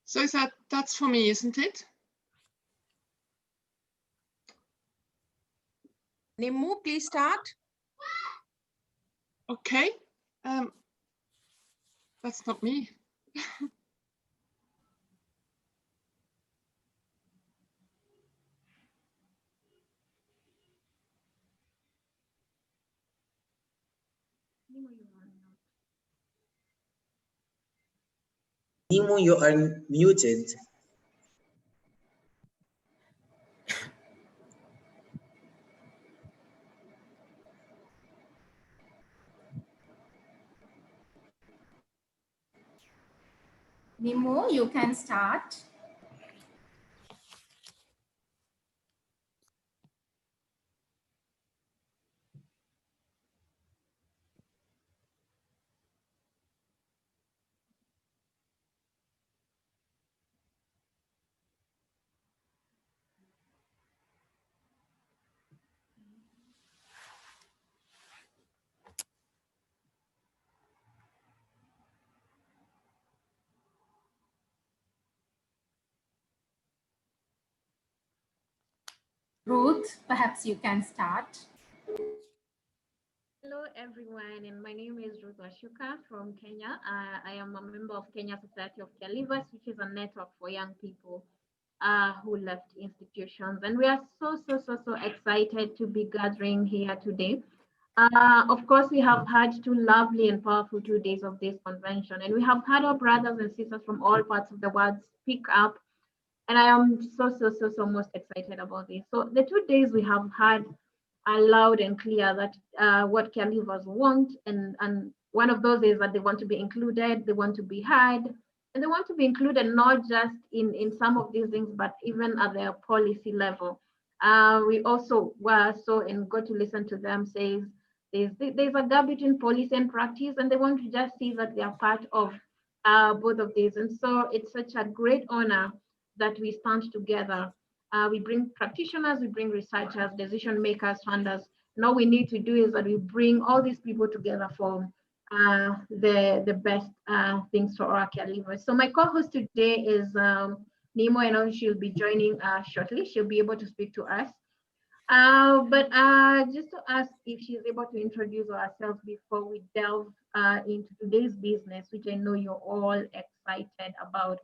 So that's for me, isn't it? Nimu, please start. Okay. That's not me. Nimu, you are muted. Nimu, you can start. Ruth, perhaps you can start. Hello everyone, and my name is Ruth Washuka from Kenya. I am a member of Kenya Society of Caregivers, which is a network for young people who left institutions. And we are so excited to be gathering here today. Of course, we have had 2 lovely and powerful 2 days of this convention, and we have had our brothers and sisters from all parts of the world speak up. And I am so most excited about this. So the 2 days we have had are loud and clear that what caregivers want, and one of those is that they want to be included, they want to be heard, and they want to be included not just in some of these things, but even at their policy level. We also were and got to listen to them say there's a gap between policy and practice, and they want to just see that they are part of both of these. And so it's such a great honor that we stand together. We bring practitioners, we bring researchers, decision makers, funders. And all we need to do is that we bring all these people together for the best things for our caregivers. So my co-host today is Nemo, and she'll be joining shortly. She'll be able to speak to us. But just to ask if she's able to introduce herself before we delve into today's business, which I know you're all excited about.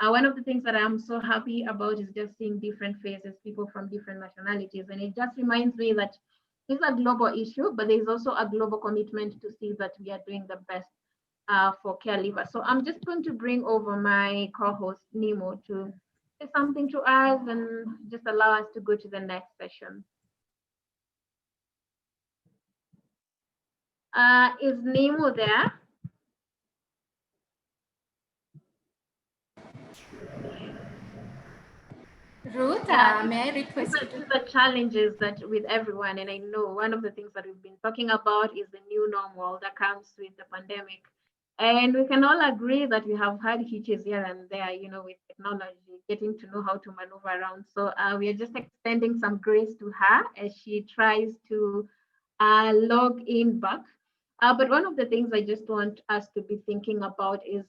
One of the things that I'm so happy about is just seeing different faces, people from different nationalities. And it just reminds me that it's a global issue, but there's also a global commitment to see that we are doing the best for caregivers. So I'm just going to bring over my co-host, Nemo, to say something to us and just allow us to go to the next session. Is Nemo there? Ruth, may I request you to... The challenges that with everyone, and I know one of the things that we've been talking about is the new normal that comes with the pandemic. And we can all agree that we have had hitches here and there, with technology, getting to know how to maneuver around. So we are just extending some grace to her as she tries to log in back. But one of the things I just want us to be thinking about is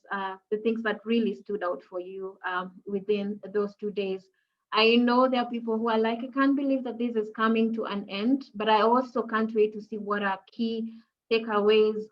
the things that really stood out for you within those 2 days. I know there are people who are like, I can't believe that this is coming to an end, but I also can't wait to see what are key takeaways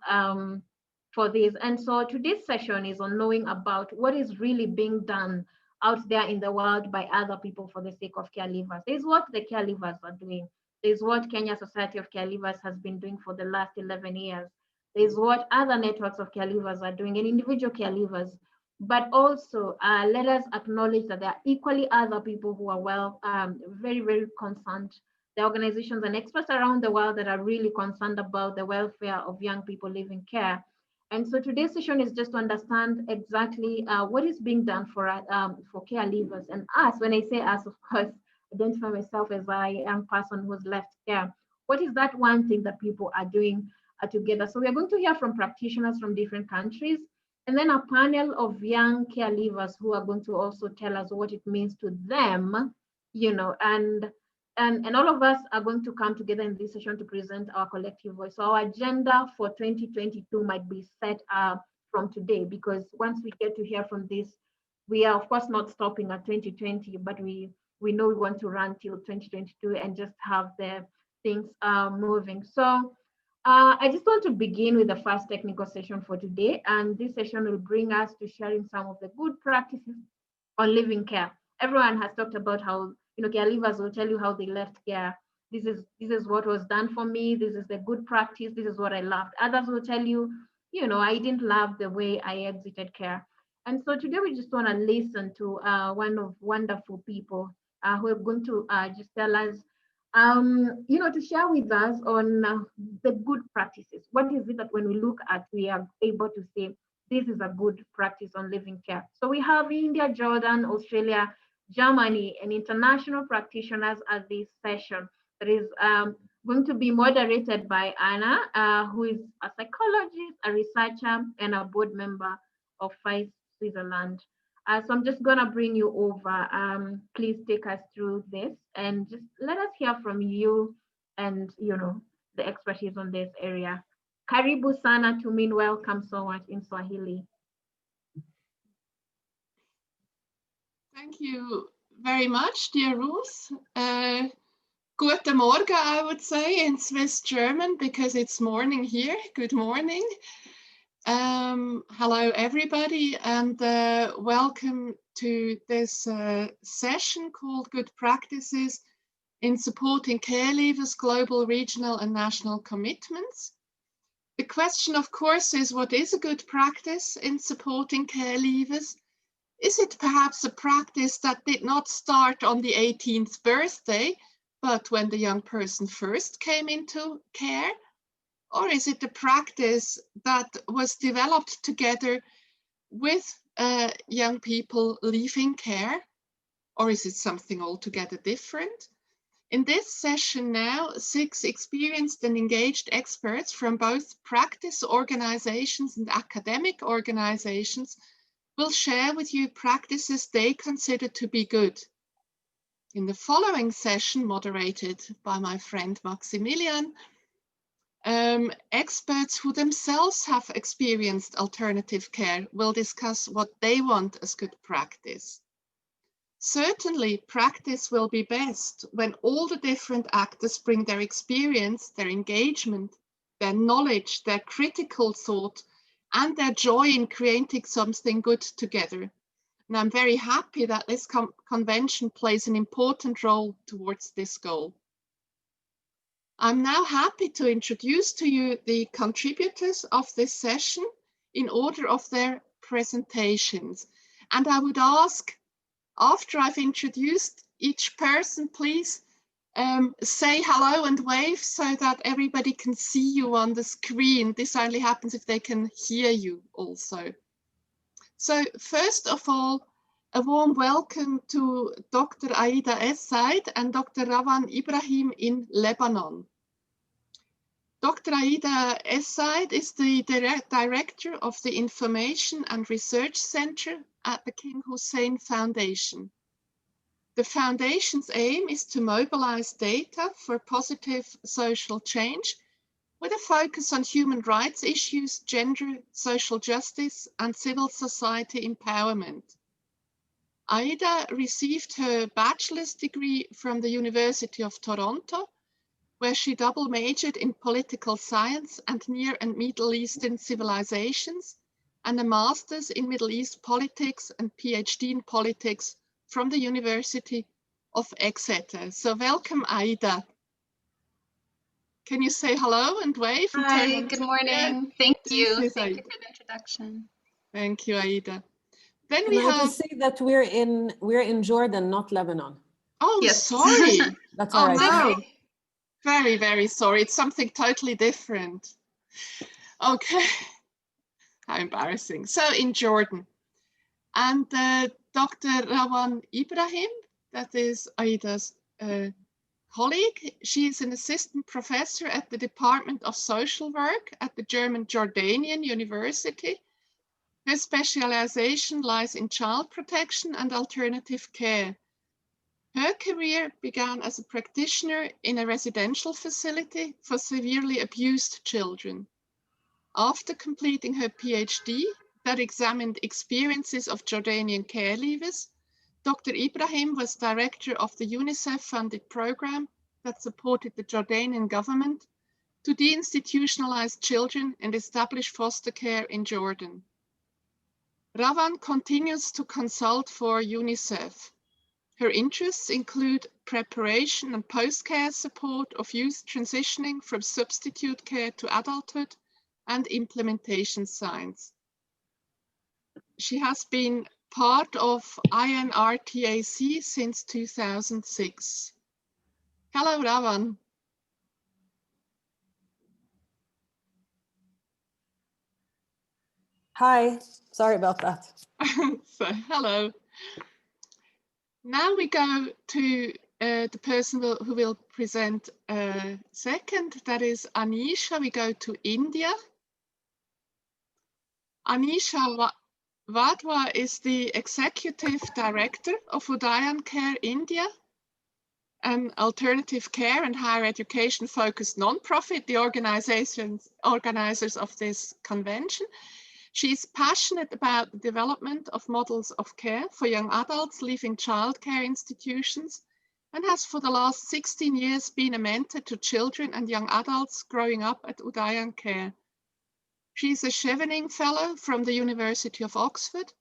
for this. And so today's session is on knowing about what is really being done out there in the world by other people for the sake of caregivers. There's what the caregivers are doing. There's what Kenya Society of Caregivers has been doing for the last 11 years. There's what other networks of caregivers are doing and individual caregivers. But also, let us acknowledge that there are equally other people who are very concerned. The organizations and experts around the world that are really concerned about the welfare of young people living care. And so today's session is just to understand exactly what is being done for caregivers and us. When I say us, of course, identify myself as a young person who's left care. What is that one thing that people are doing together? So we're going to hear from practitioners from different countries, and then a panel of young caregivers who are going to also tell us what it means to them, and all of us are going to come together in this session to present our collective voice. So our agenda for 2022 might be set from today, because once we get to hear from these we are of course not stopping at 2020, but we know we want to run till 2022 and just have the things moving. So I just want to begin with the first technical session for today, and this session will bring us to sharing some of the good practices on living care. Everyone has talked about how, caregivers will tell you how they left care. This is what was done for me. This is the good practice. This is what I loved. Others will tell you, I didn't love the way I exited care. And so today we just want to listen to one of wonderful people who are going to just tell us, to share with us on the good practices. What is it that when we look at, we are able to say, this is a good practice on living care. So we have India, Jordan, Australia, Germany, and international practitioners at this session that is going to be moderated by Anna, who is a psychologist, a researcher, and a board member of FICE Switzerland. So I'm just gonna bring you over. Please take us through this and just let us hear from you and the expertise on this area. Karibu sana to mean welcome so much in Swahili. Thank you very much, dear Ruth. Guten Morgen, I would say in Swiss German, because it's morning here. Good morning. Hello, everybody, and welcome to this session called Good Practices in Supporting Care Leavers, Global, Regional, and National Commitments. The question, of course, is what is a good practice in supporting care leavers? Is it perhaps a practice that did not start on the 18th birthday, but when the young person first came into care? Or is it a practice that was developed together with young people leaving care? Or is it something altogether different? In this session now, 6 experienced and engaged experts from both practice organizations and academic organizations will share with you practices they consider to be good. In the following session, moderated by my friend Maximilian, experts who themselves have experienced alternative care will discuss what they want as good practice. Certainly, practice will be best when all the different actors bring their experience, their engagement, their knowledge, their critical thought, and their joy in creating something good together. And I'm very happy that this convention plays an important role towards this goal. I'm now happy to introduce to you the contributors of this session in order of their presentations. And I would ask, after I've introduced each person, please say hello and wave so that everybody can see you on the screen. This only happens if they can hear you also. So first of all, a warm welcome to Dr. Aida Essaid and Dr. Rawan Ibrahim in Lebanon. Dr. Aida Essaid is the director of the Information and Research Center at the King Hussein Foundation. The foundation's aim is to mobilize data for positive social change with a focus on human rights issues, gender, social justice, and civil society empowerment. Aida received her bachelor's degree from the University of Toronto, where she double majored in political science and Near and Middle Eastern civilizations, and a master's in Middle East politics and PhD in politics from the University of Exeter. So welcome, Aida. Can you say hello and wave? Hi, good morning. Thank you. Thank you for the introduction. Thank you, Aida. Then Can I just say that we're in Jordan, not Lebanon. Oh, Yes. sorry. That's all right. No. Very, very sorry. It's something totally different. Okay. How embarrassing. So in Jordan. And Dr. Rawan Ibrahim, that is Aida's colleague. She is an assistant professor at the Department of Social Work at the German Jordanian University. Her specialization lies in child protection and alternative care. Her career began as a practitioner in a residential facility for severely abused children. After completing her PhD, that examined experiences of Jordanian care leavers. Dr. Ibrahim was director of the UNICEF-funded program that supported the Jordanian government to deinstitutionalize children and establish foster care in Jordan. Ravan continues to consult for UNICEF. Her interests include preparation and post-care support of youth transitioning from substitute care to adulthood and implementation science. She has been part of INRTAC since 2006. Hello, Ravan. Hi, sorry about that. So, hello. Now we go to the person who will present second, that is Anisha. We go to India. Anisha Vadwa is the Executive Director of Udayan Care India, an alternative care and higher education focused non-profit, the organizers of this convention. She is passionate about the development of models of care for young adults leaving childcare institutions and has for the last 16 years been a mentor to children and young adults growing up at Udayan Care. She is a Chevening Fellow from the University of Oxford,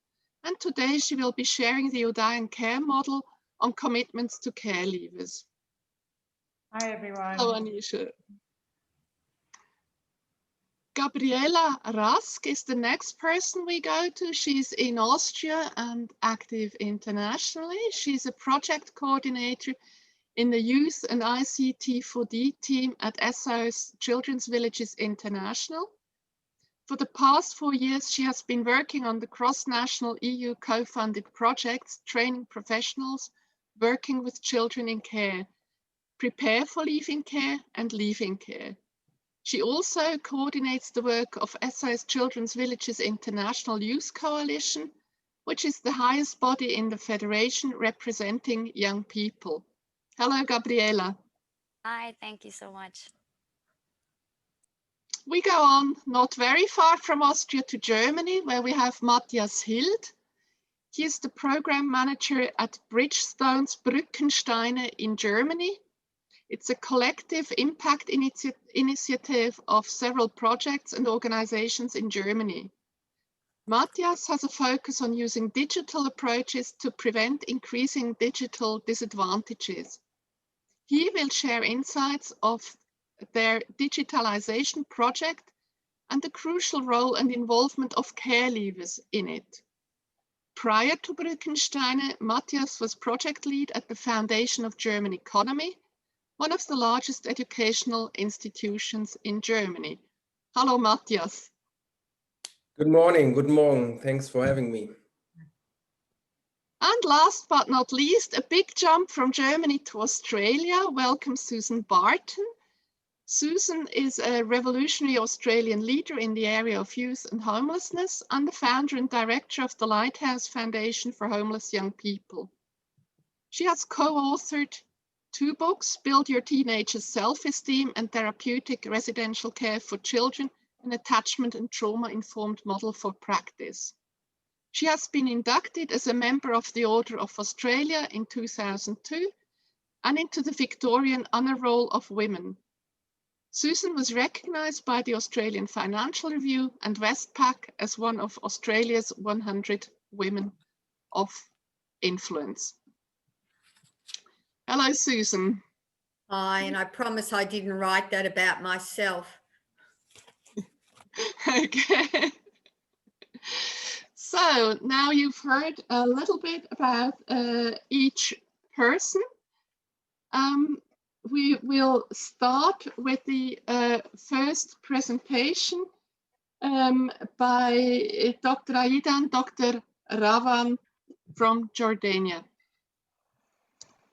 and today she will be sharing the Udayan Care model on commitments to care leavers. Hi, everyone. Hello, Anisha. Gabriela Rask is the next person we go to. She's in Austria and active internationally. She's a project coordinator in the Youth and ICT4D team at SOS Children's Villages International. For the past 4 years, she has been working on the cross-national EU co-funded projects, training professionals working with children in care, prepare for leaving care and leaving care. She also coordinates the work of SOS Children's Villages International Youth Coalition, which is the highest body in the federation representing young people. Hello, Gabriela. Hi, thank you so much. We go on not very far from Austria to Germany, where we have Matthias Hild. He is the program manager at Bridgestone's Brückensteine in Germany. It's a collective impact initiative of several projects and organizations in Germany. Matthias has a focus on using digital approaches to prevent increasing digital disadvantages. He will share insights of their digitalization project and the crucial role and involvement of care leavers in it. Prior to Brückensteine, Matthias was project lead at the Foundation of German Economy, one of the largest educational institutions in Germany. Hello, Matthias. Good morning. Good morning. Thanks for having me. And last but not least, a big jump from Germany to Australia. Welcome, Susan Barton. Susan is a revolutionary Australian leader in the area of youth and homelessness and the founder and director of the Lighthouse Foundation for Homeless Young People. She has co-authored 2 books, Build Your Teenager's Self-Esteem and Therapeutic Residential Care for Children, an Attachment and Trauma-Informed Model for Practice. She has been inducted as a member of the Order of Australia in 2002 and into the Victorian Honour Roll of Women. Susan was recognised by the Australian Financial Review and Westpac as one of Australia's 100 women of influence. Hello, Susan. Hi, and I promise I didn't write that about myself. Okay. So now you've heard a little bit about each person. We will start with the first presentation by Dr. Aidan, Dr. Ravan from Jordania.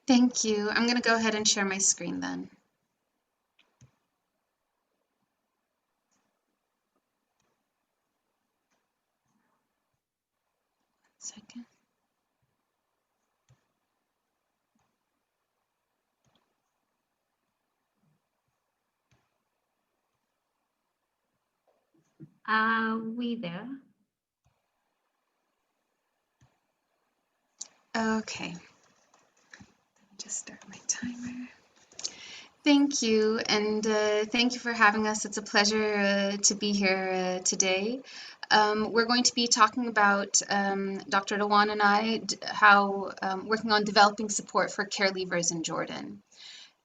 Thank you. I'm going to go ahead and share my screen then. Second. Are we there? Okay, just start my timer. Thank you, and thank you for having us. It's a pleasure to be here today. We're going to be talking about, Dr. Dawan and I, how working on developing support for care leavers in Jordan.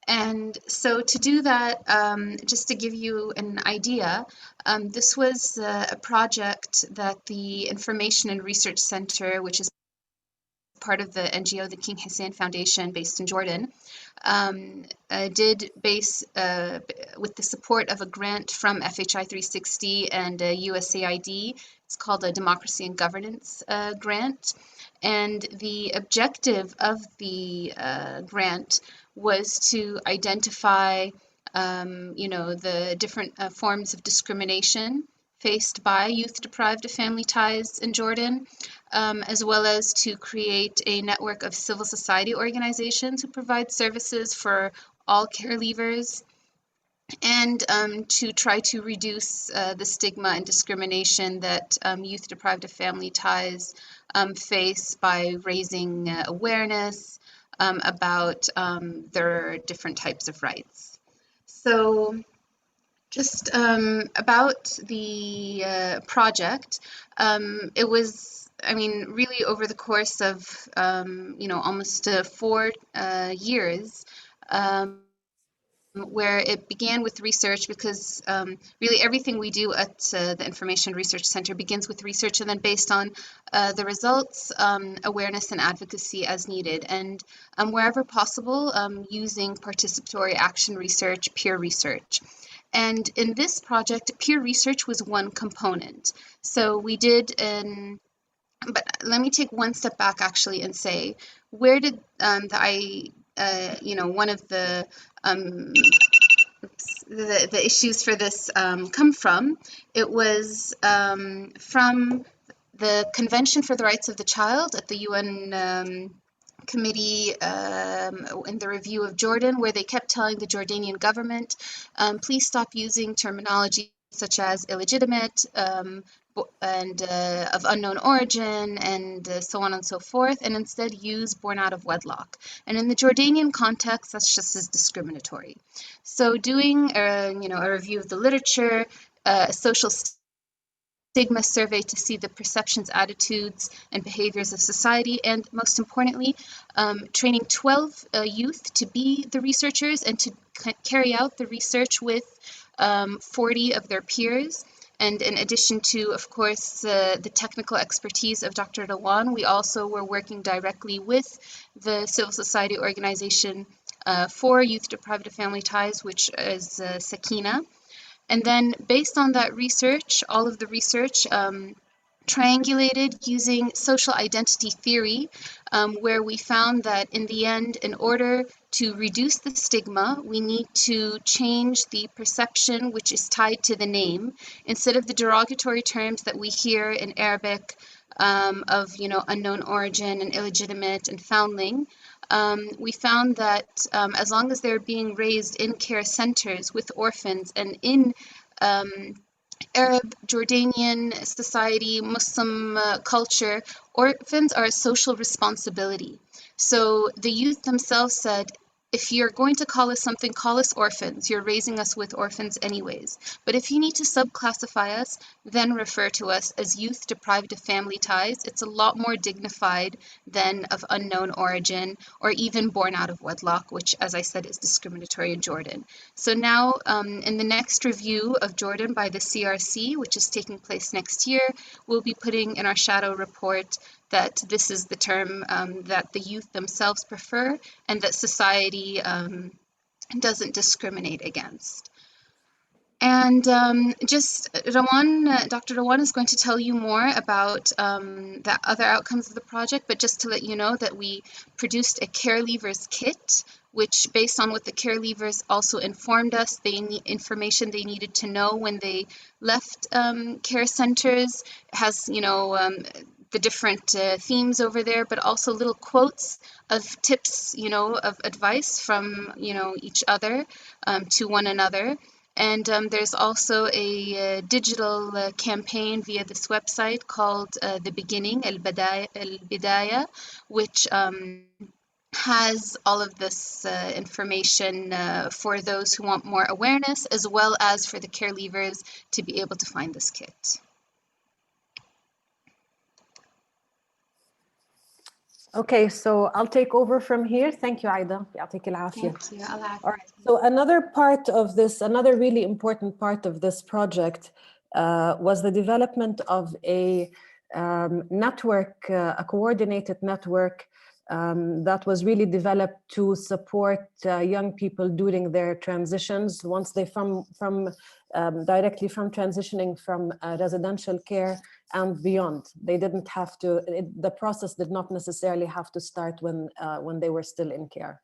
And so to do that, just to give you an idea, this was a project that the Information and Research Center, which is part of the NGO, the King Hussein Foundation, based in Jordan, did base with the support of a grant from FHI 360 and USAID. It's called a Democracy and Governance grant. And the objective of the grant was to identify, the different forms of discrimination faced by youth deprived of family ties in Jordan, as well as to create a network of civil society organizations who provide services for all care leavers, and to try to reduce the stigma and discrimination that youth deprived of family ties face by raising awareness about their different types of rights. So just about the project, it was, really over the course of, almost 4 years, where it began with research, because really everything we do at the Information Research Center begins with research, and then based on the results, awareness and advocacy as needed, and wherever possible, using participatory action research, peer research. And in this project, peer research was one component. So we did but let me take one step back actually and say, where did one of the the issues for this come from? It was from the Convention for the Rights of the Child at the UN committee in the review of Jordan, where they kept telling the Jordanian government, please stop using terminology such as illegitimate and of unknown origin and so on and so forth, and instead use born out of wedlock. And in the Jordanian context, that's just as discriminatory. So doing a review of the literature, a social stigma survey to see the perceptions, attitudes, and behaviors of society, and most importantly, training 12 youth to be the researchers and to carry out the research with 40 of their peers. And in addition to, of course, the technical expertise of Dr. Dawan, we also were working directly with the civil society organization for youth deprived of family ties, which is Sakina. And then based on that research, all of the research triangulated using social identity theory, where we found that in the end, in order to reduce the stigma, we need to change the perception which is tied to the name. Instead of the derogatory terms that we hear in Arabic of unknown origin and illegitimate and foundling, we found that as long as they're being raised in care centers with orphans and in Arab, Jordanian society, Muslim culture, orphans are a social responsibility. So the youth themselves said, if you're going to call us something, call us orphans. You're raising us with orphans anyways. But if you need to subclassify us, then refer to us as youth deprived of family ties. It's a lot more dignified than of unknown origin or even born out of wedlock, which, as I said, is discriminatory in Jordan. So now in the next review of Jordan by the CRC, which is taking place next year, we'll be putting in our shadow report that this is the term that the youth themselves prefer and that society doesn't discriminate against. And Dr. Rawan is going to tell you more about the other outcomes of the project, but just to let you know that we produced a care leavers kit, which based on what the care leavers also informed us, information they needed to know when they left care centers, has, the different themes over there, but also little quotes of tips, of advice from, each other to one another. And there's also a digital campaign via this website called The Beginning, Al-Bidaya, which has all of this information for those who want more awareness, as well as for the care leavers to be able to find this kit. Okay, so I'll take over from here. Thank you, Aida. يعطيك العافية. Thank you. Allah All right. So another part of this, another really important part of this project was the development of a network, a coordinated network that was really developed to support young people during their transitions once they directly from transitioning from residential care and beyond. They didn't have to, the process did not necessarily have to start when they were still in care.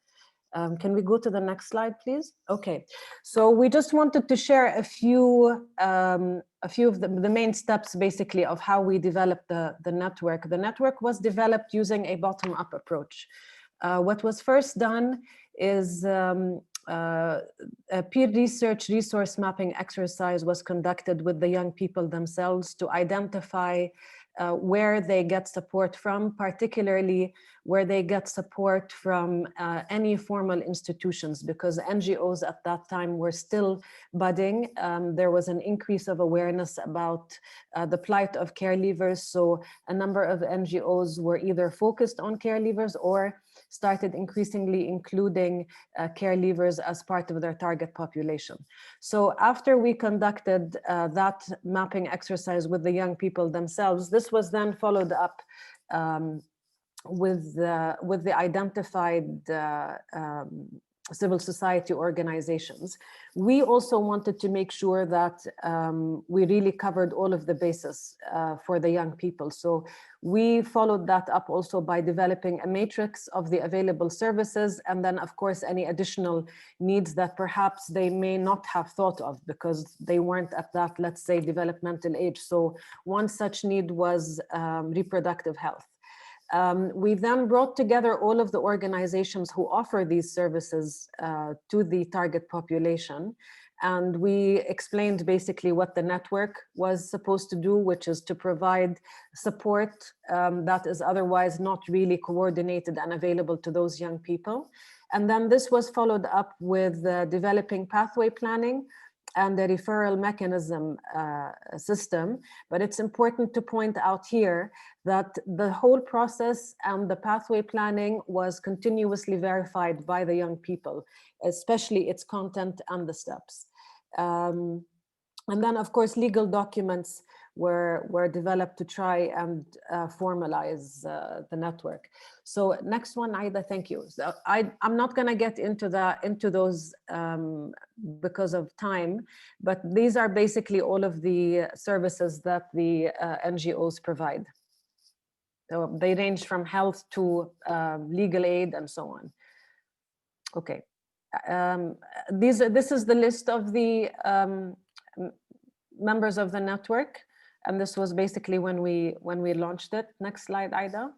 Can we go to the next slide, please? Okay, so we just wanted to share a few of the main steps, basically, of how we developed the network. The network was developed using a bottom-up approach. What was first done is a peer research resource mapping exercise was conducted with the young people themselves to identify where they get support from, particularly where they get support from any formal institutions, because NGOs at that time were still budding. There was an increase of awareness about the plight of care leavers. So a number of NGOs were either focused on care leavers or started increasingly including care leavers as part of their target population. So after we conducted that mapping exercise with the young people themselves, this was then followed up with the identified civil society organizations. We also wanted to make sure that we really covered all of the bases for the young people. So we followed that up also by developing a matrix of the available services, and then of course any additional needs that perhaps they may not have thought of because they weren't at that, let's say, developmental age. So one such need was reproductive health. We then brought together all of the organizations who offer these services to the target population. And we explained basically what the network was supposed to do, which is to provide support that is otherwise not really coordinated and available to those young people. And then this was followed up with developing pathway planning and the referral mechanism system. But it's important to point out here that the whole process and the pathway planning was continuously verified by the young people, especially its content and the steps. And then of course, legal documents were developed to try and formalize the network. So next one, Aida, thank you. So I'm not gonna get into those because of time, but these are basically all of the services that the NGOs provide. So they range from health to legal aid and so on. Okay, this is the list of the members of the network. And this was basically when we launched it. Next slide, Aida.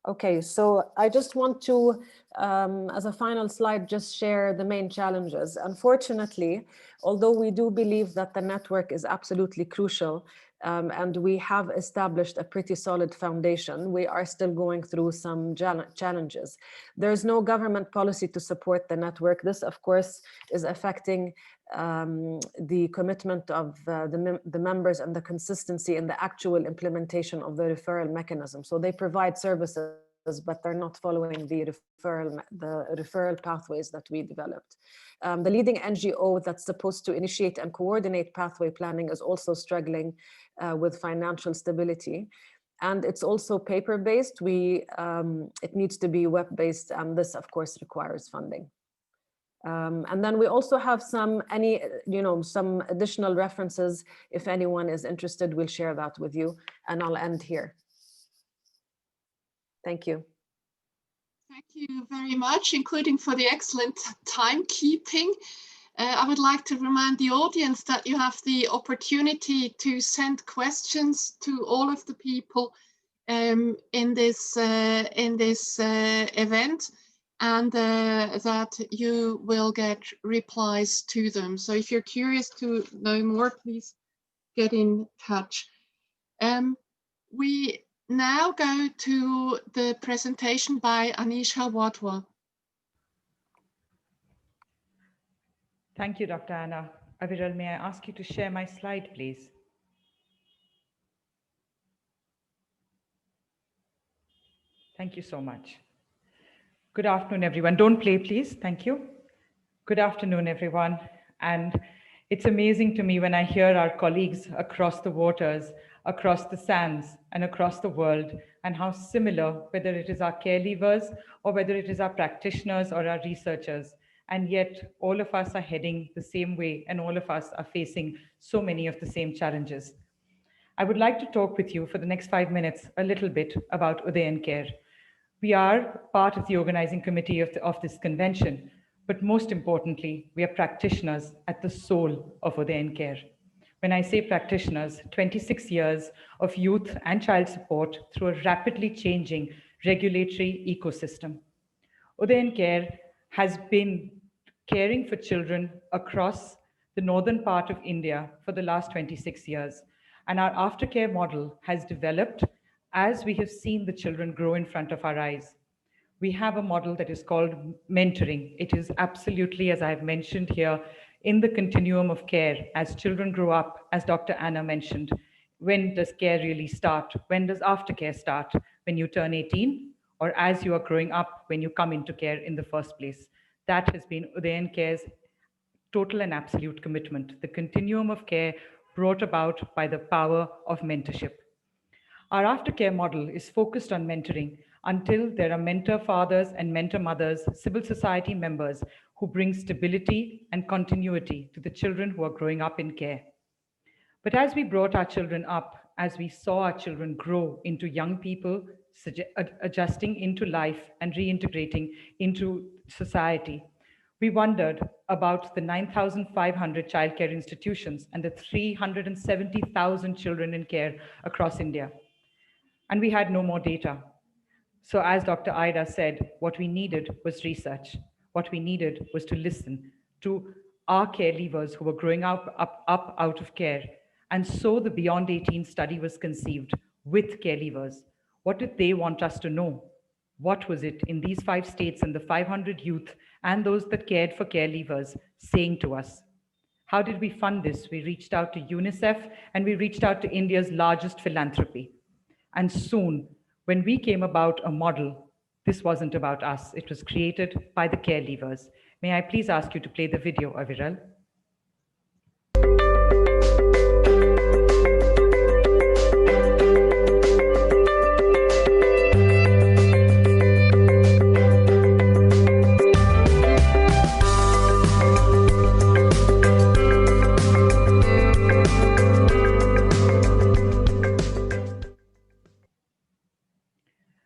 Okay, so I just want to, as a final slide, just share the main challenges. Unfortunately, although we do believe that the network is absolutely crucial, and we have established a pretty solid foundation, we are still going through some challenges. There's no government policy to support the network. This, of course, is affecting the commitment of the members and the consistency in the actual implementation of the referral mechanism. So they provide services, but they're not following the referral pathways that we developed. The leading NGO that's supposed to initiate and coordinate pathway planning is also struggling with financial stability. And it's also paper-based. It needs to be web-based, and this, of course, requires funding. And then we also have some additional references. If anyone is interested, we'll share that with you, and I'll end here. Thank you. Thank you very much, including for the excellent timekeeping. I would like to remind the audience that you have the opportunity to send questions to all of the people in this event. and that you will get replies to them. So if you're curious to know more, please get in touch. We now go to the presentation by Anisha Watwa. Thank you, Dr. Anna. Aviral, may I ask you to share my slide, please? Thank you so much. Good afternoon, everyone. Don't play, please. Thank you. Good afternoon, everyone. And it's amazing to me when I hear our colleagues across the waters, across the sands, and across the world, and how similar, whether it is our care leavers or whether it is our practitioners or our researchers, and yet all of us are heading the same way, and all of us are facing so many of the same challenges. I would like to talk with you for the next 5 minutes a little bit about Udayan Care. We are part of the organizing committee of this convention, but most importantly, we are practitioners at the soul of Udayan Care. When I say practitioners, 26 years of youth and child support through a rapidly changing regulatory ecosystem. Udayan Care has been caring for children across the northern part of India for the last 26 years. And our aftercare model has developed as we have seen the children grow in front of our eyes. We have a model that is called mentoring. It is absolutely, as I've mentioned here, in the continuum of care as children grow up, as Dr. Anna mentioned. When does care really start? When does aftercare start? When you turn 18? Or as you are growing up, when you come into care in the first place? That has been Udayan Care's total and absolute commitment, the continuum of care brought about by the power of mentorship. Our aftercare model is focused on mentoring until there are mentor fathers and mentor mothers, civil society members who bring stability and continuity to the children who are growing up in care. But as we brought our children up, as we saw our children grow into young people, adjusting into life and reintegrating into society, we wondered about the 9,500 childcare institutions and the 370,000 children in care across India. And we had no more data. So as Dr. Ida said, what we needed was research. What we needed was to listen to our care leavers who were growing up out of care. And so the Beyond 18 study was conceived with care leavers. What did they want us to know? What was it in these 5 states and the 500 youth and those that cared for care leavers saying to us? How did we fund this? We reached out to UNICEF and we reached out to India's largest philanthropy. And soon, when we came about a model, this wasn't about us. It was created by the care leavers. May I please ask you to play the video, Aviral?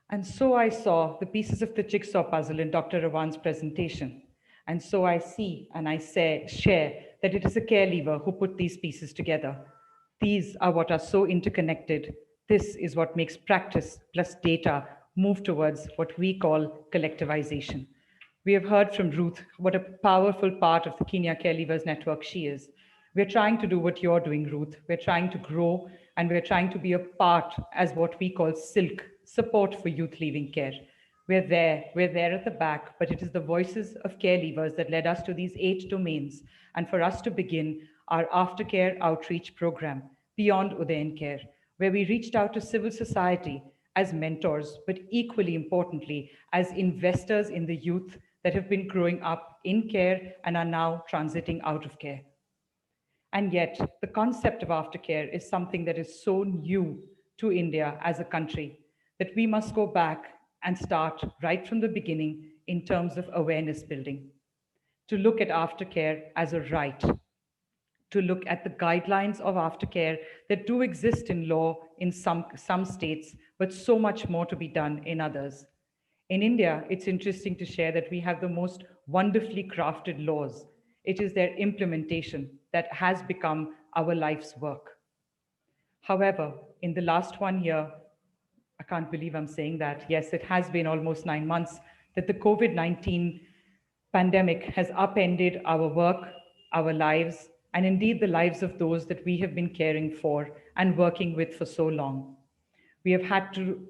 And so I saw the pieces of the jigsaw puzzle in Dr. Rawan's presentation. And so I see and I share that it is a care leaver who put these pieces together. These are what are so interconnected. This is what makes practice plus data move towards what we call collectivization. We have heard from Ruth what a powerful part of the Kenya Care Leavers Network she is. We're trying to do what you're doing, Ruth. We're trying to grow and we're trying to be a part as what we call SILK, support for youth leaving care. We're there at the back, but it is the voices of care leavers that led us to these 8 domains and for us to begin our aftercare outreach program, Beyond Udayan Care, where we reached out to civil society as mentors, but equally importantly, as investors in the youth that have been growing up in care and are now transiting out of care. And yet, the concept of aftercare is something that is so new to India as a country that we must go back and start right from the beginning in terms of awareness building, to look at aftercare as a right, to look at the guidelines of aftercare that do exist in law in some states, but so much more to be done in others. In India, it's interesting to share that we have the most wonderfully crafted laws. It is their implementation that has become our life's work. However, in the last 1 year, I can't believe I'm saying that. Yes, it has been almost 9 months that the COVID-19 pandemic has upended our work, our lives, and indeed the lives of those that we have been caring for and working with for so long. We have had to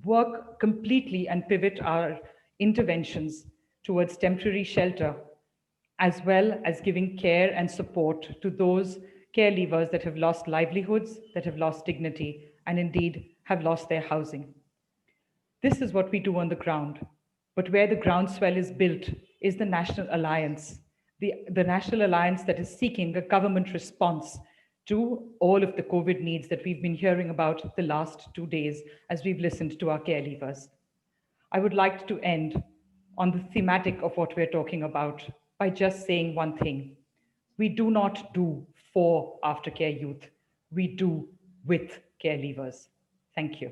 work completely and pivot our interventions towards temporary shelter, as well as giving care and support to those care leavers that have lost livelihoods, that have lost dignity, and indeed have lost their housing. This is what we do on the ground. But where the groundswell is built is the National Alliance, the National Alliance that is seeking a government response to all of the COVID needs that we've been hearing about the last 2 days as we've listened to our care leavers. I would like to end on the thematic of what we're talking about by just saying one thing. We do not do for aftercare youth. We do with care leavers. Thank you.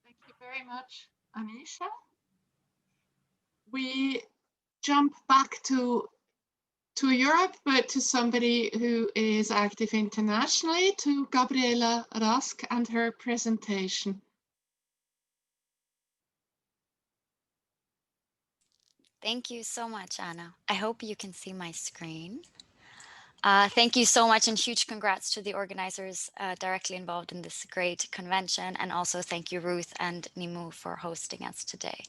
Thank you very much, Anisha. We jump back to Europe, but to somebody who is active internationally, to Gabriela Rask and her presentation. Thank you so much, Anna. I hope you can see my screen. Thank you so much, and huge congrats to the organizers directly involved in this great convention. And also thank you, Ruth and Nimu, for hosting us today.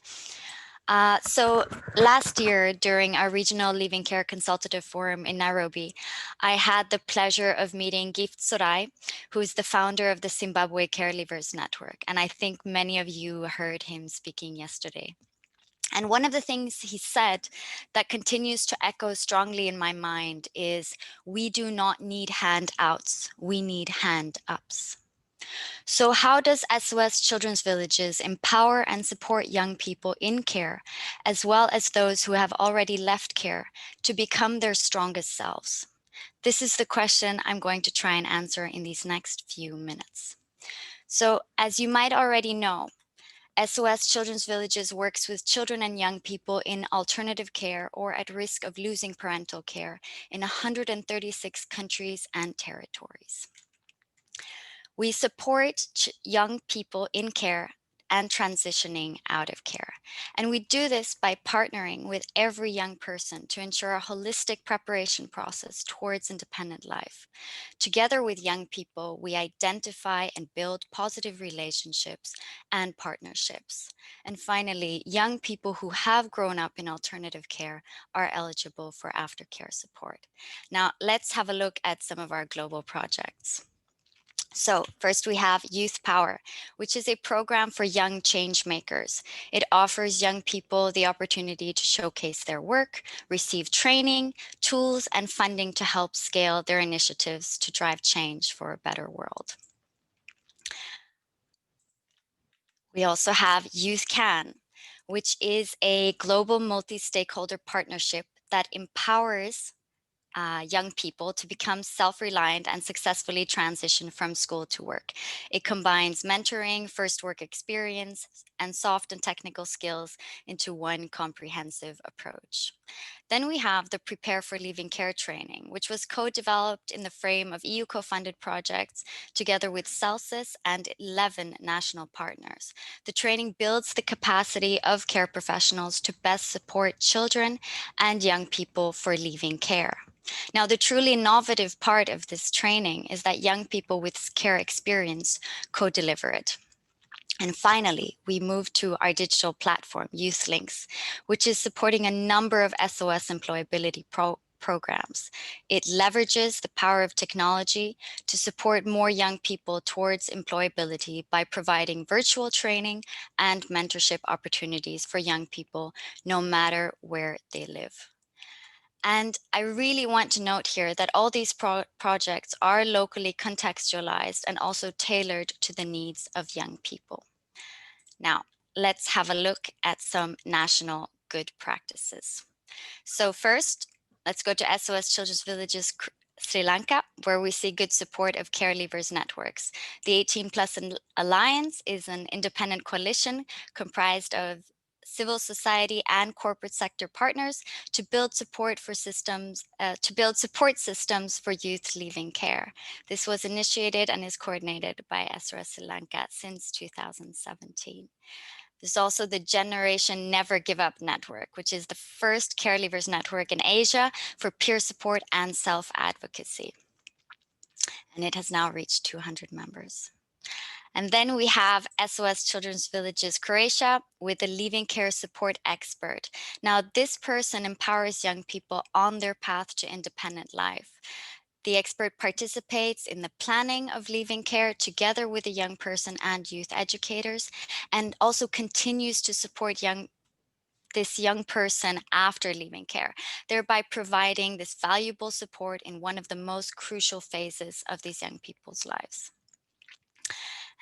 So last year, during our regional Leaving Care Consultative Forum in Nairobi, I had the pleasure of meeting Gift Sorai, who is the founder of the Zimbabwe Care Leavers Network. And I think many of you heard him speaking yesterday. And one of the things he said that continues to echo strongly in my mind is, we do not need handouts, we need hand-ups. So how does SOS Children's Villages empower and support young people in care, as well as those who have already left care, to become their strongest selves? This is the question I'm going to try and answer in these next few minutes. So as you might already know, SOS Children's Villages works with children and young people in alternative care or at risk of losing parental care in 136 countries and territories. We support young people in care and transitioning out of care. And we do this by partnering with every young person to ensure a holistic preparation process towards independent life. Together with young people, we identify and build positive relationships and partnerships. And finally, young people who have grown up in alternative care are eligible for aftercare support. Now, let's have a look at some of our global projects. So first we have Youth Power, which is a program for young change makers. It offers young people the opportunity to showcase their work, receive training, tools, and funding to help scale their initiatives to drive change for a better world. We also have Youth Can, which is a global multi-stakeholder partnership that empowers young people to become self-reliant and successfully transition from school to work. It combines mentoring, first work experience, and soft and technical skills into one comprehensive approach. Then we have the Prepare for Leaving Care training, which was co-developed in the frame of EU co-funded projects together with Celsus and 11 national partners. The training builds the capacity of care professionals to best support children and young people for leaving care. Now, the truly innovative part of this training is that young people with care experience co-deliver it. And finally, we move to our digital platform, Youth Links, which is supporting a number of SOS employability programs. It leverages the power of technology to support more young people towards employability by providing virtual training and mentorship opportunities for young people, no matter where they live. And I really want to note here that all these projects are locally contextualized and also tailored to the needs of young people. Now, let's have a look at some national good practices. So first, let's go to SOS Children's Villages Sri Lanka, where we see good support of care leavers networks. The 18+ Alliance is an independent coalition comprised of civil society and corporate sector partners to build support systems for youth leaving care. This was initiated and is coordinated by SOS Sri Lanka since 2017. There's also the Generation Never Give Up Network, which is the first care leavers network in Asia for peer support and self-advocacy. And it has now reached 200 members. And then we have SOS Children's Villages Croatia with a leaving care support expert. Now, this person empowers young people on their path to independent life. The expert participates in the planning of leaving care together with a young person and youth educators, and also continues to support this young person after leaving care, thereby providing this valuable support in one of the most crucial phases of these young people's lives.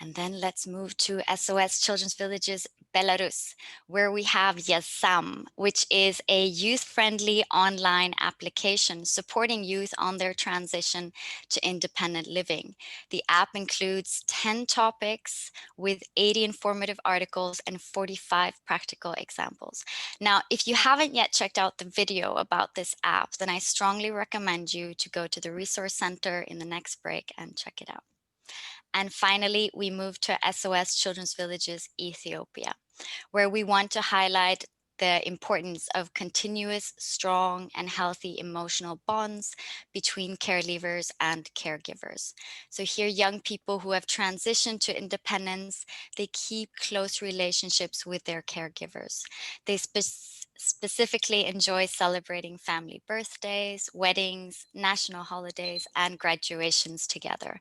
And then let's move to SOS Children's Villages Belarus, where we have Yasam, which is a youth-friendly online application supporting youth on their transition to independent living. The app includes 10 topics with 80 informative articles and 45 practical examples. Now, if you haven't yet checked out the video about this app, then I strongly recommend you to go to the resource center in the next break and check it out. And finally, we move to SOS Children's Villages Ethiopia, where we want to highlight the importance of continuous, strong, and healthy emotional bonds between care leavers and caregivers. So here, young people who have transitioned to independence, they keep close relationships with their caregivers. They specifically enjoy celebrating family birthdays, weddings, national holidays, and graduations together.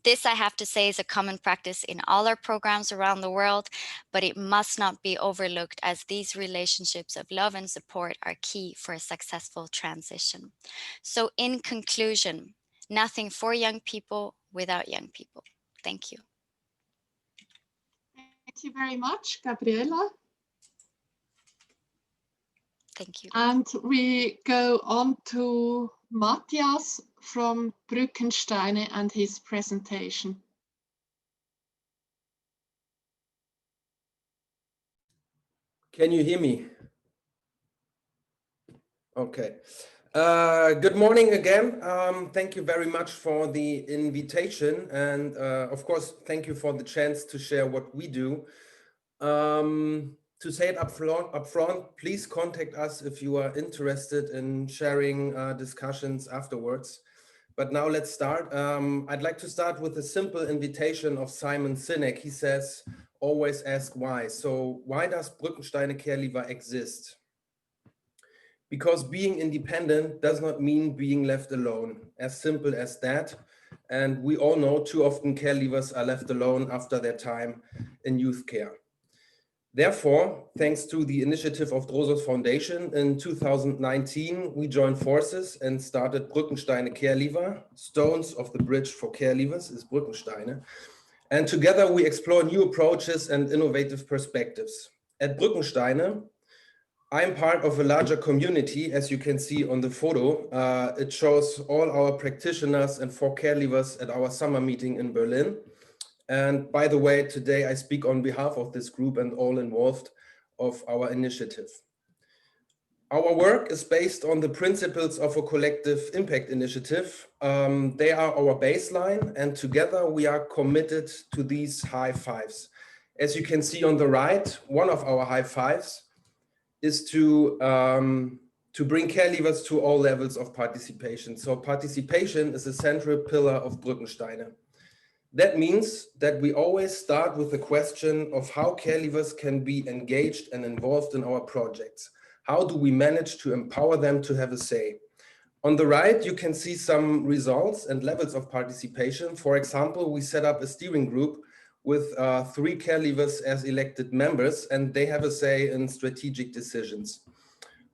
This, I have to say, is a common practice in all our programs around the world, but it must not be overlooked as these relationships of love and support are key for a successful transition. So in conclusion, nothing for young people without young people. Thank you. Thank you very much, Gabriela. Thank you. And we go on to Matthias from Brückensteine and his presentation. Can you hear me? Okay. Good morning again. Thank you very much for the invitation. And of course, thank you for the chance to share what we do. To say it up front, please contact us if you are interested in sharing discussions afterwards. But now let's start. I'd like to start with a simple invitation of Simon Sinek. He says, always ask why. So why does Brückensteine Care Leaver exist? Because being independent does not mean being left alone, as simple as that. And we all know too often care leavers are left alone after their time in youth care. Therefore, thanks to the initiative of Drosos Foundation, in 2019, we joined forces and started Brückensteine Care Leaver. Stones of the bridge for care leavers is Brückensteine. And together we explore new approaches and innovative perspectives. At Brückensteine, I'm part of a larger community, as you can see on the photo. It shows all our practitioners and 4 care leavers at our summer meeting in Berlin. And by the way, today I speak on behalf of this group and all involved of our initiative. Our work is based on the principles of a collective impact initiative. They are our baseline, and together we are committed to these high fives. As you can see on the right, one of our high fives is to bring care leavers to all levels of participation. So participation is a central pillar of Brückensteine. That means that we always start with the question of how care leavers can be engaged and involved in our projects. How do we manage to empower them to have a say? On the right, you can see some results and levels of participation. For example, we set up a steering group with 3 care leavers as elected members, and they have a say in strategic decisions.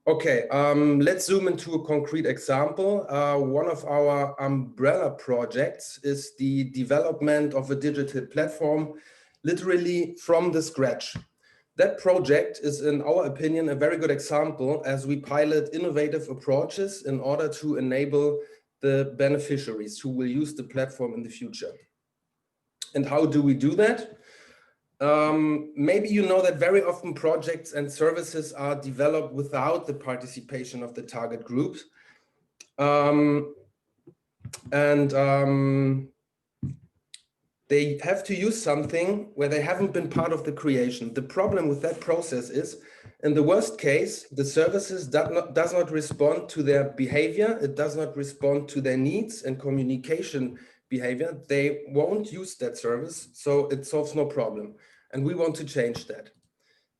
Okay, let's zoom into a concrete example. One of our umbrella projects is the development of a digital platform, literally from the scratch. That project is, in our opinion, a very good example as we pilot innovative approaches in order to enable the beneficiaries who will use the platform in the future. And how do we do that? Maybe you know that very often projects and services are developed without the participation of the target group. They have to use something where they haven't been part of the creation. The problem with that process is, in the worst case, the services does not respond to their behavior. It does not respond to their needs and communication behavior. They won't use that service, so it solves no problem. And we want to change that.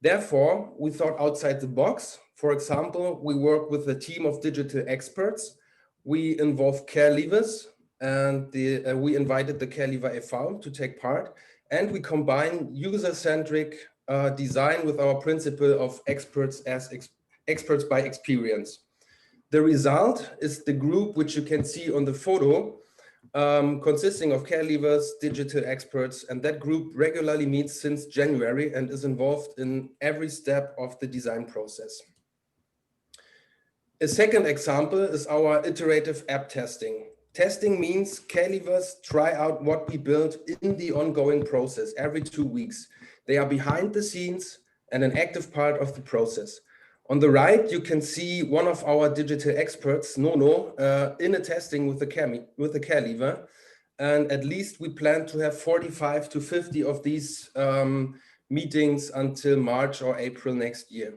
Therefore, we thought outside the box. For example, we work with a team of digital experts. We involve care leavers, and we invited the Care Leaver e.V. to take part. And we combine user-centric design with our principle of experts by experience. The result is the group which you can see on the photo, consisting of care leavers, digital experts, and that group regularly meets since January and is involved in every step of the design process. A second example is our iterative app testing. Testing means care leavers try out what we build in the ongoing process every 2 weeks. They are behind the scenes and an active part of the process. On the right, you can see one of our digital experts, Nono, in a testing with the care leaver. And at least we plan to have 45 to 50 of these meetings until March or April next year.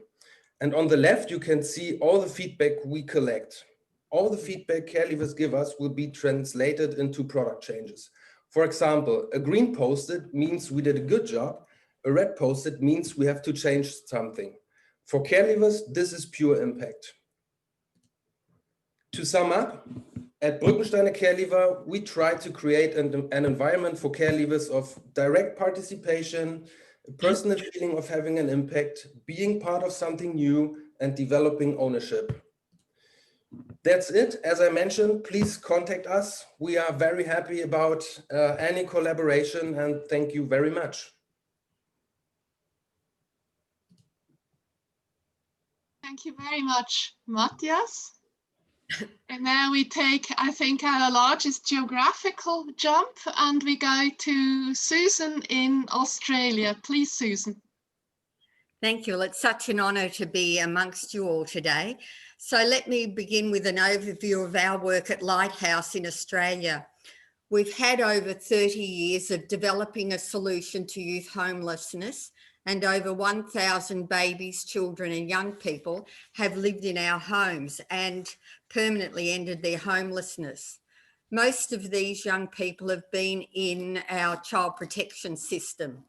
And on the left, you can see all the feedback we collect. All the feedback care leavers give us will be translated into product changes. For example, a green post-it means we did a good job. A red post-it means we have to change something. For care leavers, this is pure impact. To sum up, at Brückensteiner Care Leaver, we try to create an environment for care leavers of direct participation, a personal feeling of having an impact, being part of something new, and developing ownership. That's it. As I mentioned, please contact us. We are very happy about any collaboration, and thank you very much. Thank you very much, Matthias. And now we take, I think, our largest geographical jump, and we go to Susan in Australia. Please, Susan. Thank you. Well, it's such an honour to be amongst you all today. So let me begin with an overview of our work at Lighthouse in Australia. We've had over 30 years of developing a solution to youth homelessness, and over 1,000 babies, children and young people have lived in our homes and permanently ended their homelessness. Most of these young people have been in our child protection system.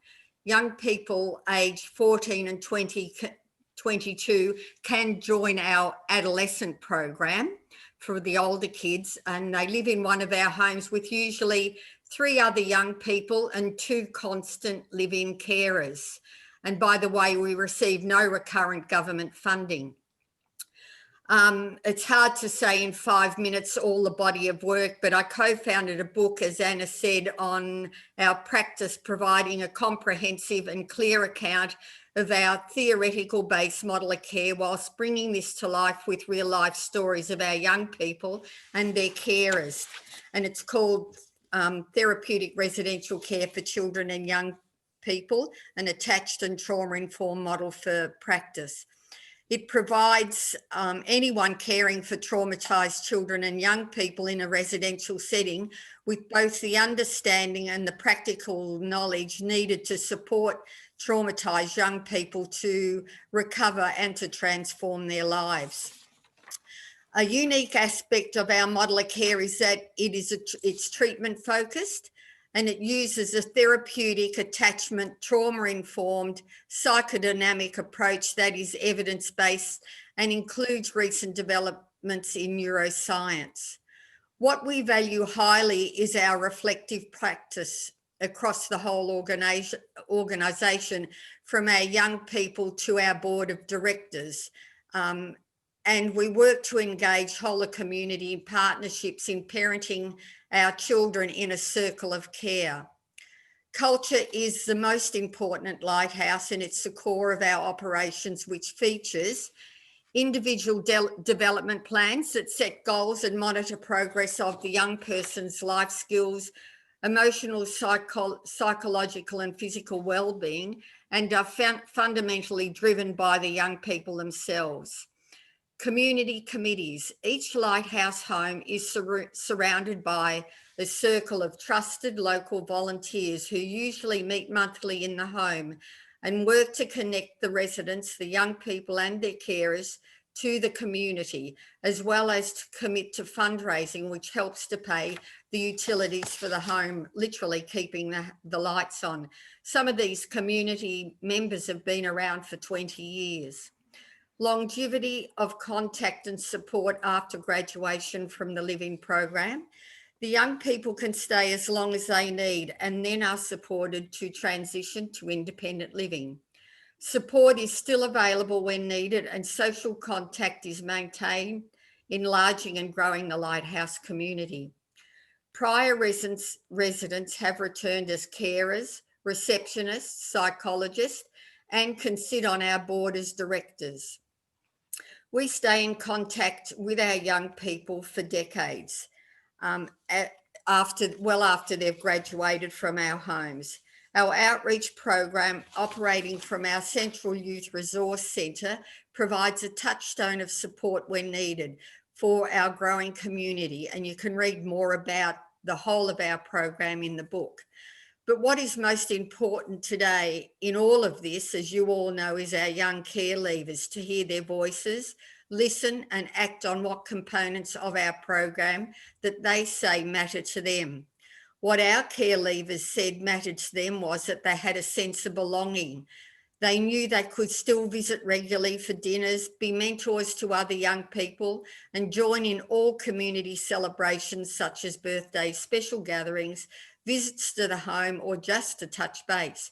Young people aged 14 and 22 can join our adolescent program for the older kids, and they live in one of our homes with usually 3 other young people and 2 constant live-in carers. And by the way, we receive no recurrent government funding. It's hard to say in 5 minutes all the body of work, but I co-founded a book, as Anna said, on our practice, providing a comprehensive and clear account of our theoretical based model of care, whilst bringing this to life with real life stories of our young people and their carers. And it's called Therapeutic Residential Care for Children and Young People, an attached and trauma-informed model for practice. It provides anyone caring for traumatised children and young people in a residential setting with both the understanding and the practical knowledge needed to support traumatised young people to recover and to transform their lives. A unique aspect of our model of care is that it's treatment focused, and it uses a therapeutic, attachment, trauma-informed, psychodynamic approach that is evidence-based and includes recent developments in neuroscience. What we value highly is our reflective practice across the whole organisation, from our young people to our board of directors. And we work to engage whole of community partnerships in parenting our children in a circle of care. Culture is the most important at Lighthouse, and it's the core of our operations, which features individual development plans that set goals and monitor progress of the young person's life skills, emotional, psychological and physical well-being, and are fundamentally driven by the young people themselves. Community committees. Each Lighthouse home is surrounded by a circle of trusted local volunteers who usually meet monthly in the home and work to connect the residents, the young people and their carers to the community, as well as to commit to fundraising, which helps to pay the utilities for the home, literally keeping the lights on. Some of these community members have been around for 20 years. Longevity of contact and support after graduation from the Live-In program. The young people can stay as long as they need and then are supported to transition to independent living. Support is still available when needed and social contact is maintained, enlarging and growing the Lighthouse community. Prior residents have returned as carers, receptionists, psychologists, and can sit on our board as directors. We stay in contact with our young people for decades, after they've graduated from our homes. Our outreach program, operating from our Central Youth Resource Centre, provides a touchstone of support when needed for our growing community, and you can read more about the whole of our program in the book. But what is most important today in all of this, as you all know, is our young care leavers, to hear their voices, listen and act on what components of our program that they say matter to them. What our care leavers said mattered to them was that they had a sense of belonging. They knew they could still visit regularly for dinners, be mentors to other young people, and join in all community celebrations such as birthdays, special gatherings, visits to the home, or just to touch base.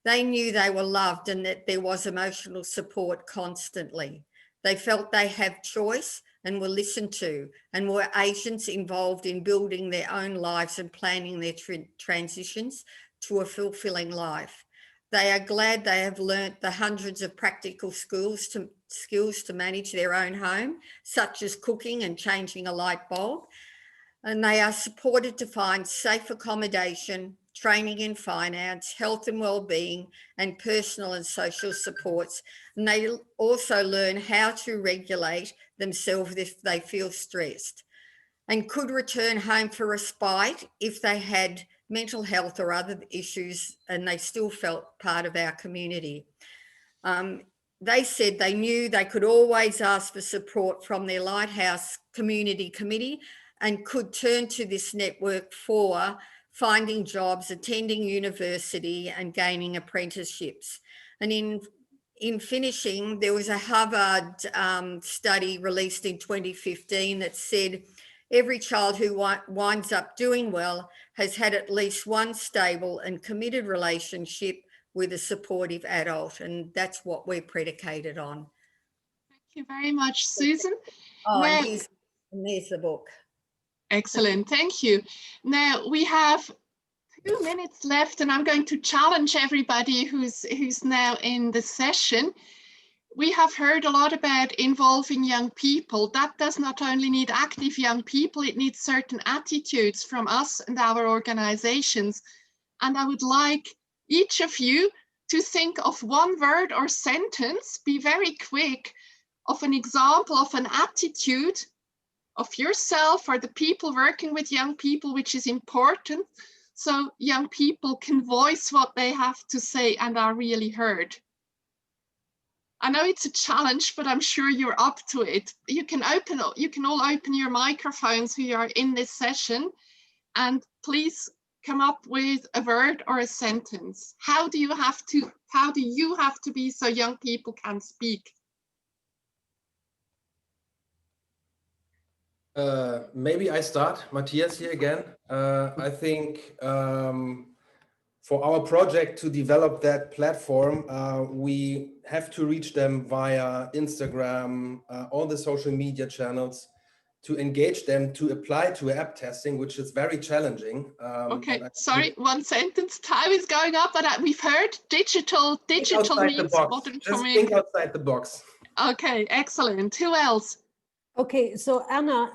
They knew they were loved and that there was emotional support constantly. They felt they had choice and were listened to, and were agents involved in building their own lives and planning their transitions to a fulfilling life. They are glad they have learnt the hundreds of practical skills to manage their own home, such as cooking and changing a light bulb. And they are supported to find safe accommodation, training in finance, health and well-being, and personal and social supports. And they also learn how to regulate themselves if they feel stressed, and could return home for respite if they had mental health or other issues and they still felt part of our community. They said they knew they could always ask for support from their Lighthouse Community Committee and could turn to this network for finding jobs, attending university and gaining apprenticeships. And in finishing, there was a Harvard study released in 2015 that said every child who winds up doing well has had at least one stable and committed relationship with a supportive adult, and that's what we're predicated on. Thank you very much, Susan. Oh, and there's the book. Excellent, thank you. Now we have 2 minutes left, and I'm going to challenge everybody who's now in the session. We have heard a lot about involving young people. That does not only need active young people, it needs certain attitudes from us and our organizations. And I would like each of you to think of one word or sentence, be very quick, of an example of an attitude of yourself or the people working with young people, which is important, so young people can voice what they have to say and are really heard. I know it's a challenge, but I'm sure you're up to it. You can all open your microphones who are in this session, and please come up with a word or a sentence. How do you have to be so young people can speak? Maybe I start, Matthias here again. I think for our project to develop that platform, we have to reach them via Instagram, all the social media channels, to engage them to apply to app testing, which is very challenging. Okay, sorry, one sentence. Time is going up, but we've heard digital means modern Just think outside the box. Okay, excellent. Who else? Okay, so Anna,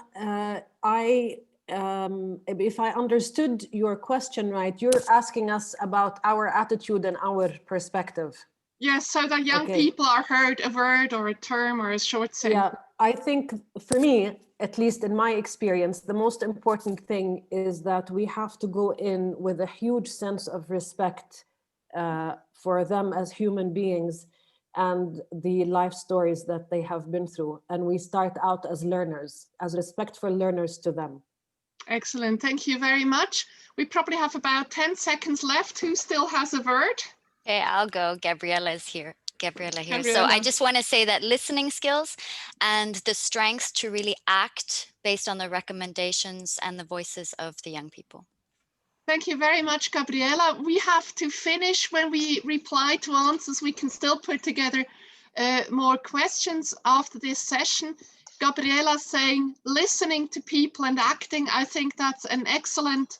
if I understood your question right, you're asking us about our attitude and our perspective. Yes, so that young Okay. people are heard a word or a term or a short sentence. Yeah, I think for me, at least in my experience, the most important thing is that we have to go in with a huge sense of respect for them as human beings and the life stories that they have been through. And we start out as learners, as respectful learners to them. Excellent, thank you very much. We probably have about 10 seconds left. Who still has a word? Okay, I'll go. Gabriella is here. Gabriella here. So Gabriella. I just want to say that listening skills and the strength to really act based on the recommendations and the voices of the young people. Thank you very much, Gabriella. We have to finish. When we reply to answers, we can still put together more questions after this session. Gabriella saying, listening to people and acting, I think that's an excellent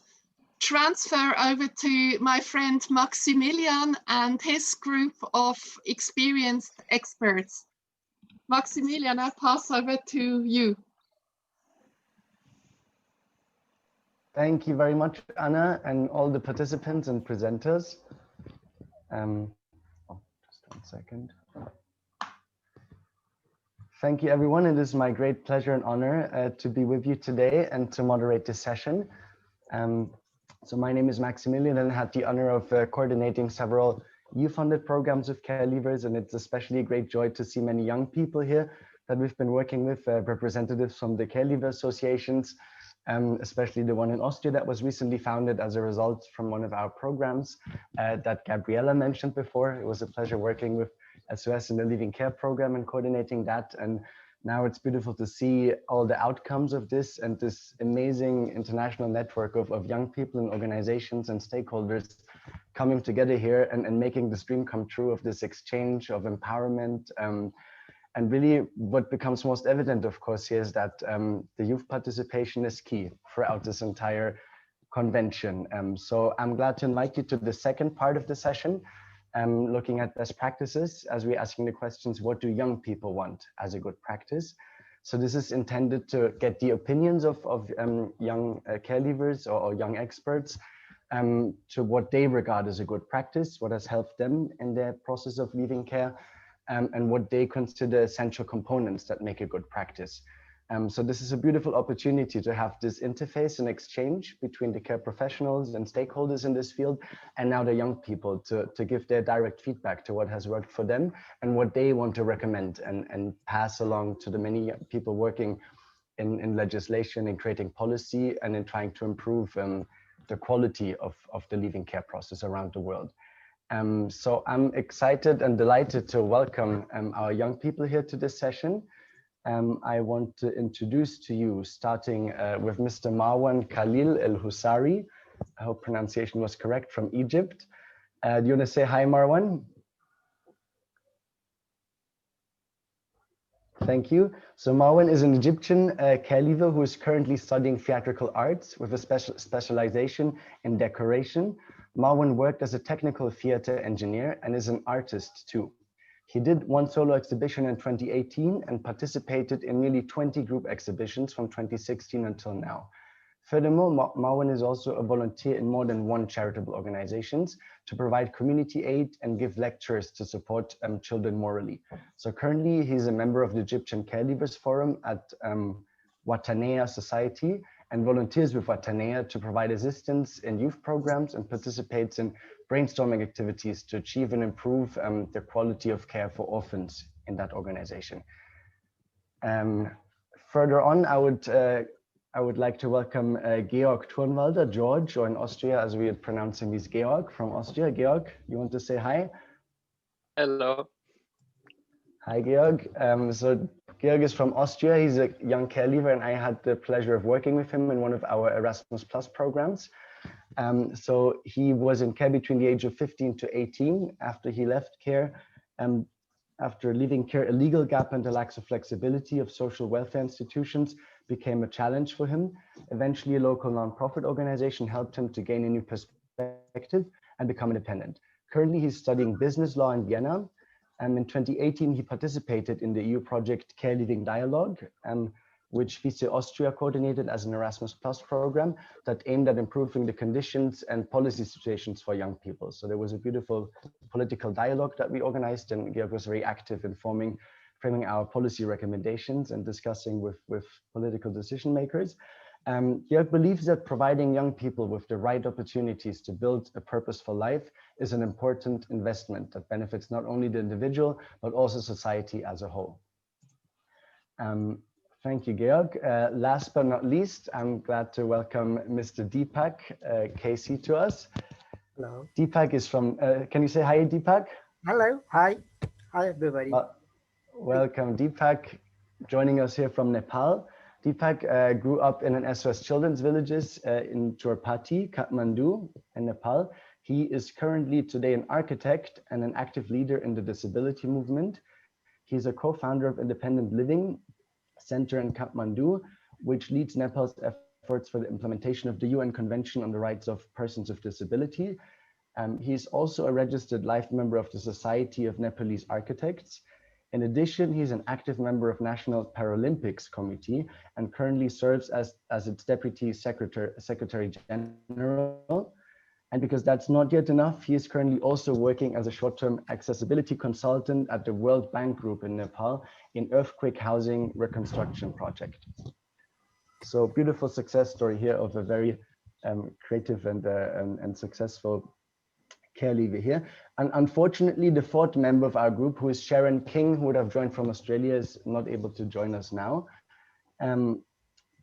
transfer over to my friend Maximilian and his group of experienced experts. Maximilian, I pass over to you. Thank you very much, Anna, and all the participants and presenters. Just 1 second. Thank you, everyone. It is my great pleasure and honor to be with you today and to moderate this session. So my name is Maximilian and I had the honor of coordinating several youth-funded programs with care leavers, and it's especially a great joy to see many young people here that we've been working with, representatives from the care leaver associations, especially the one in Austria that was recently founded as a result from one of our programs that Gabriella mentioned before. It was a pleasure working with SOS in the Living Care program and coordinating that. And now it's beautiful to see all the outcomes of this and this amazing international network of young people and organizations and stakeholders coming together here and making this dream come true of this exchange of empowerment. And really what becomes most evident, of course, here is that the youth participation is key throughout this entire convention. So I'm glad to invite you to the second part of the session, looking at best practices as we're asking the questions, what do young people want as a good practice? So this is intended to get the opinions of young care leavers or young experts to what they regard as a good practice, what has helped them in their process of leaving care, and what they consider essential components that make a good practice. So this is a beautiful opportunity to have this interface and exchange between the care professionals and stakeholders in this field, and now the young people to give their direct feedback to what has worked for them and what they want to recommend and pass along to the many people working in legislation, in creating policy, and in trying to improve the quality of the leaving care process around the world. So I'm excited and delighted to welcome our young people here to this session. I want to introduce to you, starting with Mr. Marwan Khalil El Hussari. I hope pronunciation was correct, from Egypt. Do you want to say hi, Marwan? Thank you. So Marwan is an Egyptian care leaver who is currently studying theatrical arts with a specialization in decoration. Marwan worked as a technical theater engineer and is an artist too. He did one solo exhibition in 2018 and participated in nearly 20 group exhibitions from 2016 until now. Furthermore, Marwan is also a volunteer in more than one charitable organizations to provide community aid and give lectures to support children morally. So currently he's a member of the Egyptian Care Leavers Forum at Watwa Society and volunteers with Watwa to provide assistance in youth programs and participates in brainstorming activities to achieve and improve the quality of care for orphans in that organization. Further on, I would like to welcome Georg Turnwalder, George, or in Austria, as we are pronouncing him, Georg from Austria. Georg, you want to say hi? Hello. Hi, Georg. So Georg is from Austria. He's a young care leaver, and I had the pleasure of working with him in one of our Erasmus Plus programs. So he was in care between the age of 15 to 18. After he left care, after leaving care, a legal gap and the lack of flexibility of social welfare institutions became a challenge for him. Eventually, a local nonprofit organization helped him to gain a new perspective and become independent. Currently, he's studying business law in Vienna. In 2018, he participated in the EU project Care Leaving Dialogue. which Vice Austria coordinated as an Erasmus Plus program that aimed at improving the conditions and policy situations for young people. So there was a beautiful political dialogue that we organized, and Georg was very active in framing our policy recommendations and discussing with political decision makers. Georg believes that providing young people with the right opportunities to build a purposeful life is an important investment that benefits not only the individual, but also society as a whole. Thank you, Georg. Last but not least, I'm glad to welcome Mr. Deepak Casey to us. Hello. Deepak is from, can you say hi, Deepak? Hello, hi. Hi, everybody. Welcome, Deepak, joining us here from Nepal. Deepak grew up in an SOS Children's Villages in Chorpati, Kathmandu, in Nepal. He is currently today an architect and an active leader in the disability movement. He's a co-founder of Independent Living Center in Kathmandu, which leads Nepal's efforts for the implementation of the UN Convention on the Rights of Persons with Disability. He's also a registered life member of the Society of Nepalese Architects. In addition, he's an active member of National Paralympics Committee and currently serves as its Deputy Secretary General. And because that's not yet enough, he is currently also working as a short-term accessibility consultant at the World Bank Group in Nepal in earthquake housing reconstruction project. So beautiful success story here of a very creative and successful care leaver here. And unfortunately, the fourth member of our group, who is Sharon King, who would have joined from Australia, is not able to join us now.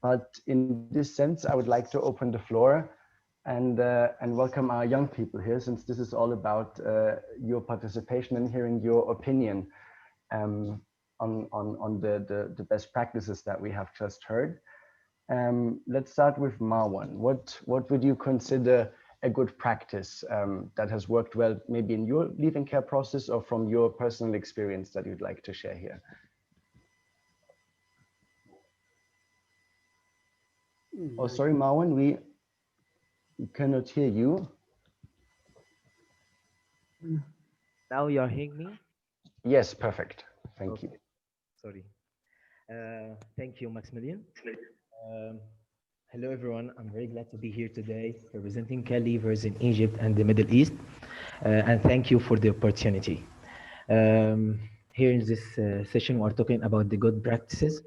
But in this sense, I would like to open the floor and welcome our young people here, since this is all about your participation and hearing your opinion on the best practices that we have just heard. Let's start with Marwan. What would you consider a good practice that has worked well, maybe in your leaving care process or from your personal experience that you'd like to share here? Oh, sorry, Marwan, we cannot hear you. Now you're hearing me? Yes, perfect. Thank you. Sorry. Thank you, Maximilian. Hello, everyone. I'm very glad to be here today representing care leavers in Egypt and the Middle East. And thank you for the opportunity. Here in this session, we're talking about the good practices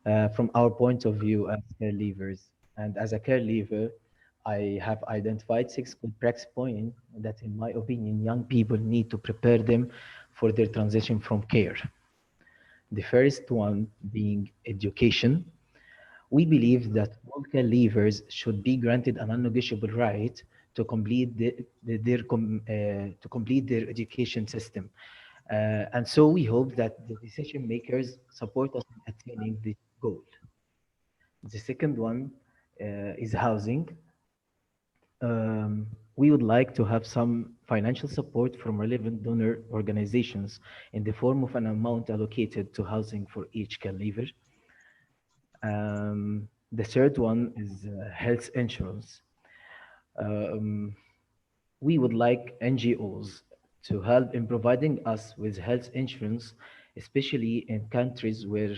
from our point of view as care leavers. And as a care leaver, I have identified 6 good practice points that, in my opinion, young people need to prepare them for their transition from care. The first one being education. We believe that all care leavers should be granted a non-negotiable right to complete their education system. And so we hope that the decision makers support us in attaining this goal. The second one is housing. We would like to have some financial support from relevant donor organizations in the form of an amount allocated to housing for each care leaver. The third one is health insurance. We would like NGOs to help in providing us with health insurance, especially in countries where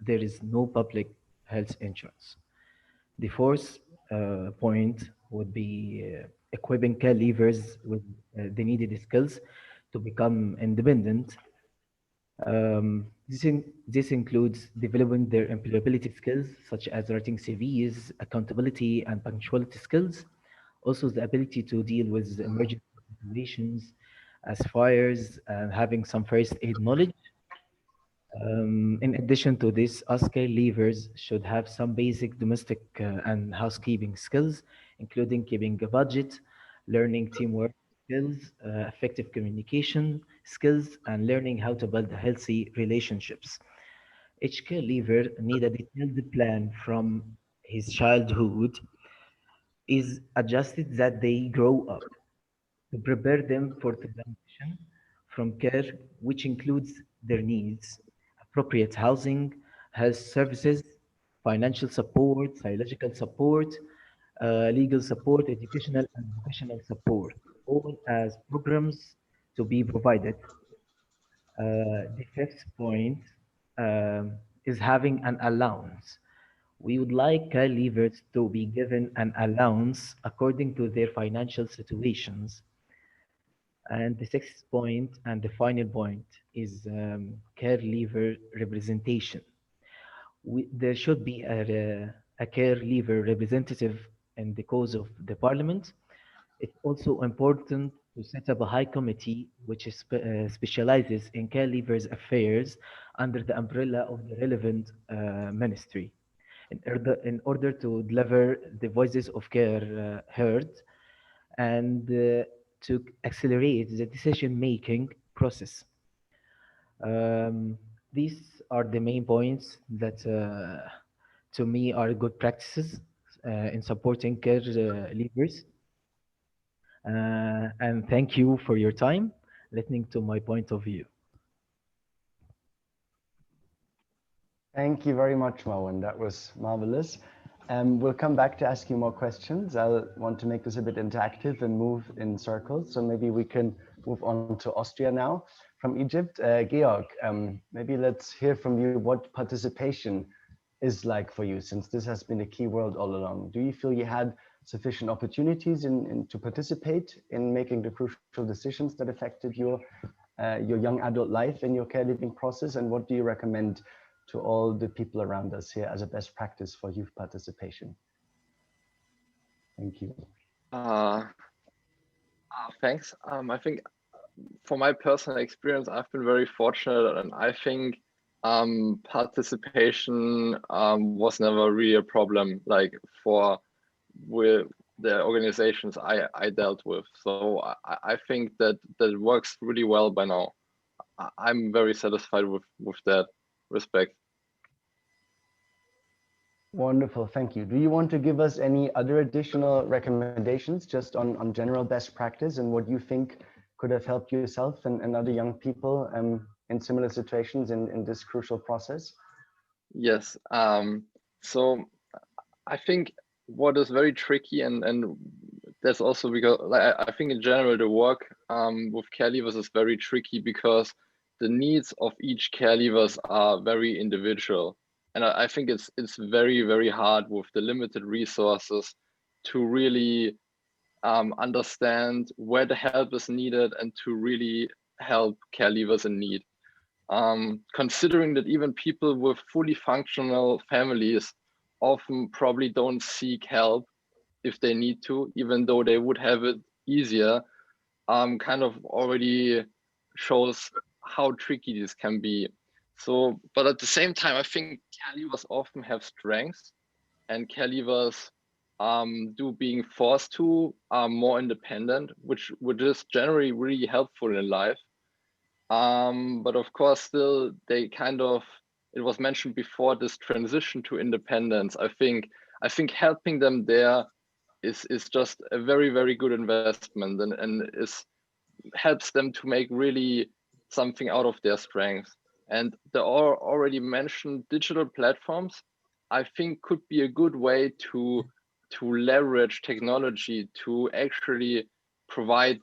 there is no public health insurance. The fourth point would be equipping care leavers with the needed skills to become independent. This includes developing their employability skills, such as writing CVs, accountability, and punctuality skills. Also, the ability to deal with emergency situations as fires and having some first aid knowledge. In addition to this, us care leavers should have some basic domestic and housekeeping skills, including keeping a budget, learning teamwork skills, effective communication skills, and learning how to build healthy relationships. Each care leaver needs a detailed plan from his childhood is adjusted that they grow up to prepare them for the transition from care, which includes their needs, appropriate housing, health services, financial support, psychological support, legal support, educational and vocational support, all as programs to be provided. The fifth point is having an allowance We would like care leavers to be given an allowance according to their financial situations. And the sixth point and the final point is care leaver representation. There should be a care leaver representative in the cause of the parliament. It's also important to set up a high committee which specializes in care leavers affairs under the umbrella of the relevant ministry in order to deliver the voices of care heard and to accelerate the decision-making process. These are the main points that to me are good practices in supporting care leavers. And thank you for your time, listening to my point of view. Thank you very much, Marwan. That was marvelous. We'll come back to ask you more questions. I'll want to make this a bit interactive and move in circles. So maybe we can move on to Austria now. From Egypt, Georg, maybe let's hear from you what participation is like for you, since this has been a key word all along. Do you feel you had sufficient opportunities to participate in making the crucial decisions that affected your young adult life in your care leaving process? And what do you recommend to all the people around us here as a best practice for youth participation? Thank you. Thanks. I think for my personal experience, I've been very fortunate, and I think participation was never really a problem, like with the organizations I dealt with. So I think that it works really well by now. I'm very satisfied with that respect. Wonderful, thank you. Do you want to give us any other additional recommendations just on general best practice and what you think could have helped yourself and other young people in similar situations in this crucial process? Yes, so I think what is very tricky, and that's also because I think in general the work with care leavers is very tricky because the needs of each care leavers are very individual. And I think it's very, very hard with the limited resources to really understand where the help is needed and to really help care leavers in need. Considering that even people with fully functional families often probably don't seek help if they need to, even though they would have it easier, kind of already shows how tricky this can be. So, but at the same time, I think care leavers often have strengths, and care leavers do being forced to are more independent, which is generally really helpful in life. But of course, still they kind of, it was mentioned before, this transition to independence. I think helping them there is just a very, very good investment and helps them to make really something out of their strengths. And the already mentioned digital platforms, I think could be a good way to leverage technology to actually provide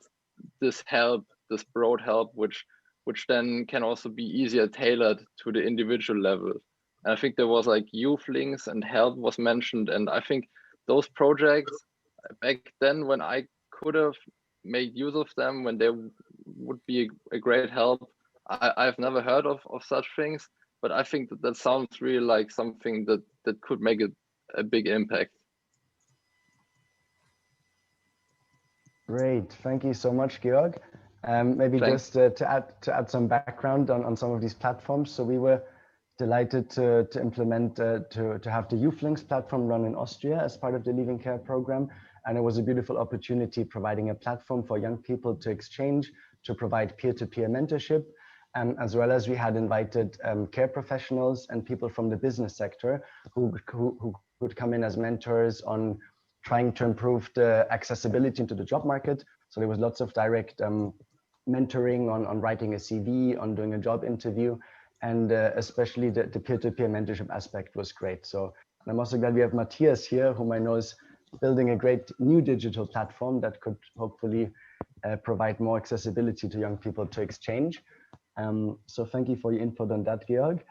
this help, this broad help, which then can also be easier tailored to the individual level. And I think there was like youth links and help was mentioned. And I think those projects back then, when I could have made use of them, when they would be a great help, I've never heard of such things, but I think that sounds really like something that could make a big impact. Great, thank you so much, Georg. Maybe Thanks. just to add some background on some of these platforms. So we were delighted to implement, to have the Youth Links platform run in Austria as part of the Leaving Care program. And it was a beautiful opportunity providing a platform for young people to exchange, to provide peer-to-peer mentorship, as well as we had invited care professionals and people from the business sector who would come in as mentors on trying to improve the accessibility into the job market. So there was lots of direct mentoring on writing a CV, on doing a job interview, and especially the peer-to-peer mentorship aspect was great. So I'm also glad we have Matthias here, whom I know is building a great new digital platform that could hopefully provide more accessibility to young people to exchange. So thank you for your input on that, Georg.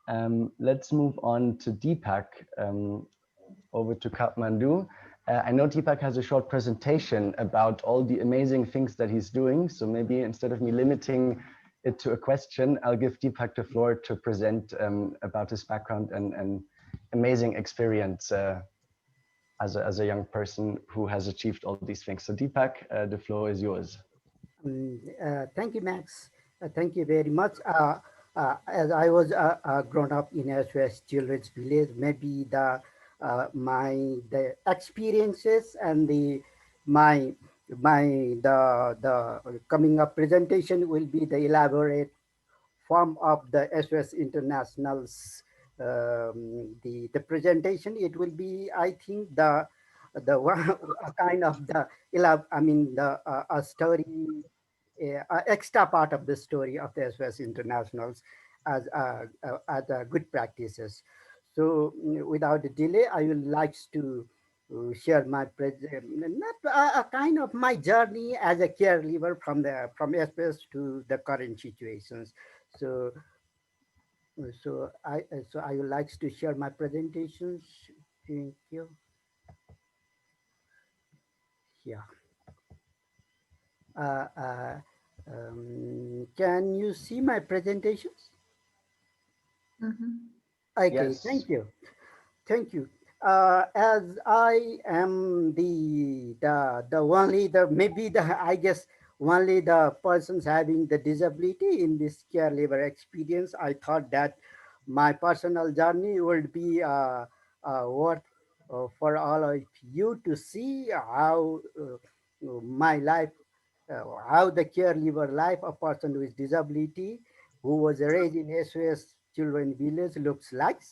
Let's move on to Deepak, over to Kathmandu. I know Deepak has a short presentation about all the amazing things that he's doing. So maybe instead of me limiting it to a question, I'll give Deepak the floor to present about his background and amazing experience as a young person who has achieved all these things. So Deepak, the floor is yours. Thank you, Max. Thank you very much. As I was grown up in SOS Children's Village, maybe the experiences and the coming up presentation will be the elaborate form of the SOS International's the presentation. It will be, I think, the one a kind of the a story, extra part of the story of the SOS Internationals as good practices. So without delay, I would like to share my not a kind of my journey as a caregiver from SPS to the current situations. So so I would like to share my presentations. Thank you. Yeah. Uh, uh, can you see my presentations? Okay, Yes. thank you. Thank you. As I am the only the maybe the I guess only the persons having the disability in this caregiver experience, I thought that my personal journey would be worth for all of you to see how my life, how the caregiver life a person with disability who was raised in SOS Children Village looks like.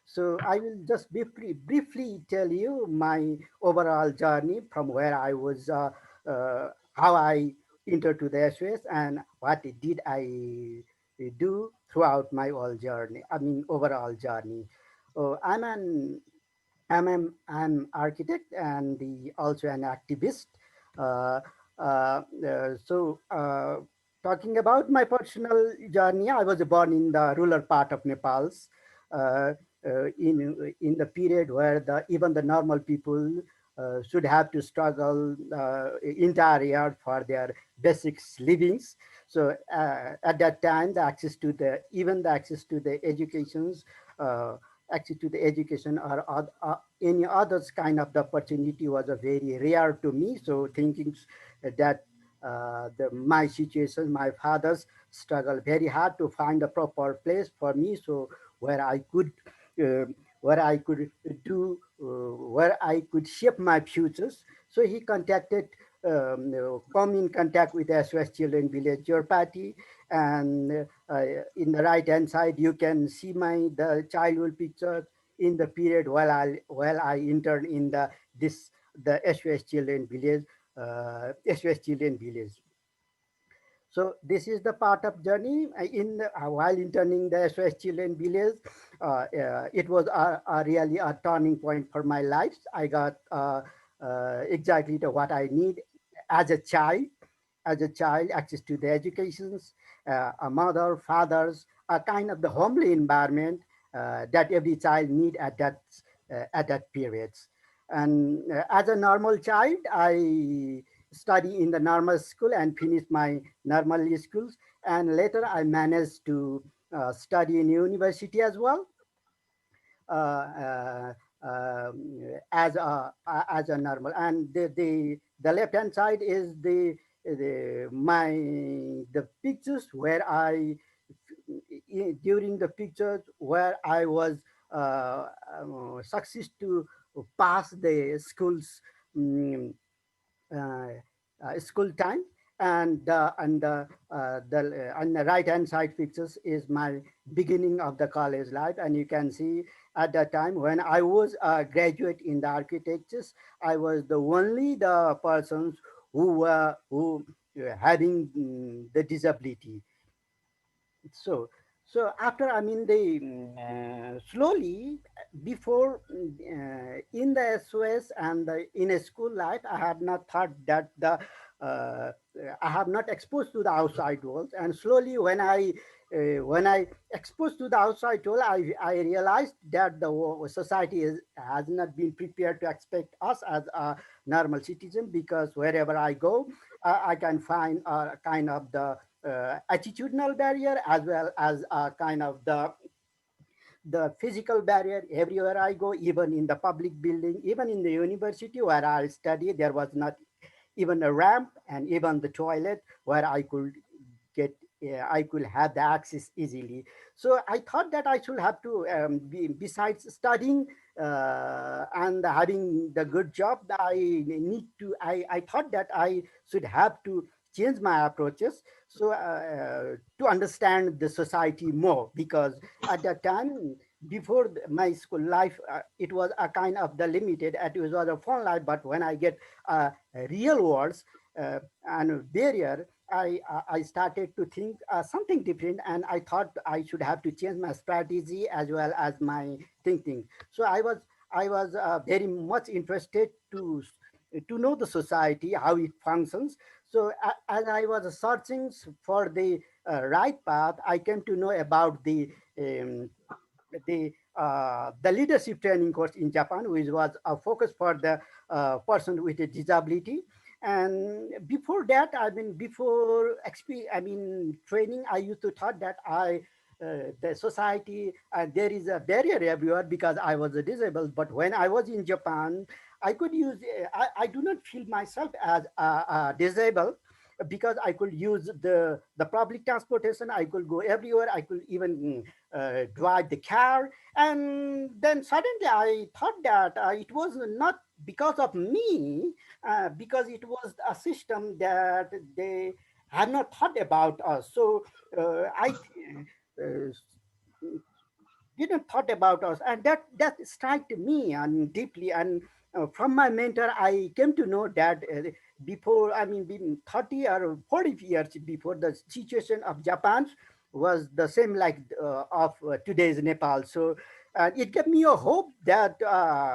So I will just briefly tell you my overall journey from where I was, how I entered to the SOS and what did I do throughout my whole journey. I mean, overall journey. I'm an architect and also an activist. Uh, Talking about my personal journey, I was born in the rural part of Nepal's, uh, in the period where even the normal people should have to struggle entire year for their basic livings. So at that time, the access to the even the access to the educations. Access to the education or any others kind of the opportunity was a very rare to me. So thinking that my situation, my father's struggle very hard to find a proper place for me. So where I could uh, where I could where I could shape my futures. So he contacted, come in contact with SOS Children Village, your party, and in the right hand side you can see the childhood pictures in the period while I interned in the SOS Children Village, SOS Children Village. So this is the part of journey while interning the SOS Children Village. It was really a turning point for my life. I got exactly what I need as a child. As a child, access to the educations, a mother, fathers, a kind of the homely environment that every child need at that period. And as a normal child, I study in the normal school and finish my normal schools. And later I managed to study in university as well, uh, as a normal. And the left hand side is the pictures where during the pictures where I was success to pass the school's um, uh, school time. And on the right hand side pictures is my beginning of the college life. And you can see at that time when I was a graduate in the architectures, I was the only the persons who were having the disability. So after the slowly before in the SOS and in a school life, I had not thought that I have not exposed to the outside world. And slowly when I when I exposed to the outside world, I realized that the society has not been prepared to expect us as a normal citizen, because wherever I go, I can find a kind of the attitudinal barrier, as well as a kind of the physical barrier everywhere I go, even in the public building, even in the university where I study, there was not even a ramp, and even the toilet where I could get I could have the access easily. So I thought that I should have to besides studying and having the good job, I thought that I should have to change my approaches, so to understand the society more, because at that time, before my school life, it was a kind of the limited, it was a fun life, but when I get real worlds and barrier, I started to think something different, and I thought I should have to change my strategy as well as my thinking. So I was very much interested to know the society, how it functions. So as I was searching for the right path, I came to know about um, the leadership training course in Japan, which was a focus for the person with a disability. And before that, I mean, training, I used to thought that the society, there is a barrier everywhere because I was a disabled. But when I was in Japan, I could use, I do not feel myself as disabled, because I could use the public transportation. I could go everywhere. I could even drive the car. And then suddenly I thought that it was not because of me, because it was a system that they had not thought about us. So I didn't thought about us, and that struck me and deeply. And from my mentor, I came to know that before, I mean, been 30 or 40 years before, the situation of Japan was the same like of today's Nepal. So it gave me a hope that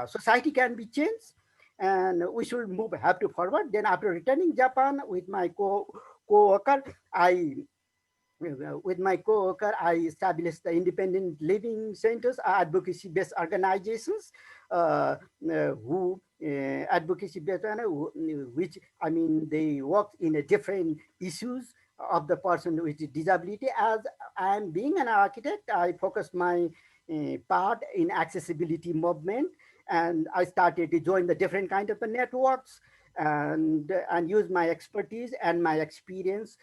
society can be changed, and we should have to forward. Then after returning Japan with my co-worker, I with my co-worker, I established the independent living centers, advocacy-based organizations, who advocacy-based, which, I mean, they work in a different issues of the person with disability. As I am being an architect, I focus my part in accessibility movement, and I started to join the different kind of the networks, and use my expertise and my experience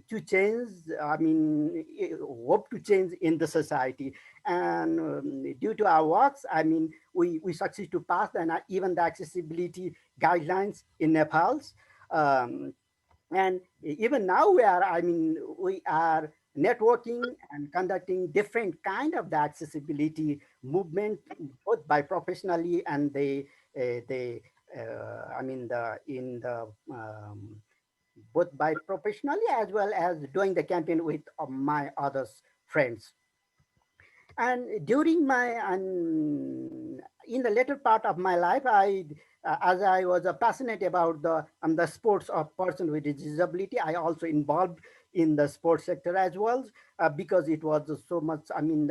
to change, I mean, hope to change in the society. And due to our works, I mean, we succeed to pass and even the accessibility guidelines in Nepal's. And even now we are networking and conducting different kind of the accessibility movement, both by professionally and I mean, both by professionally as well as doing the campaign with my others friends. And during my in the later part of my life, as I was passionate about the sports of person with disability, I also involved in the sports sector as well, because it was so much, I mean,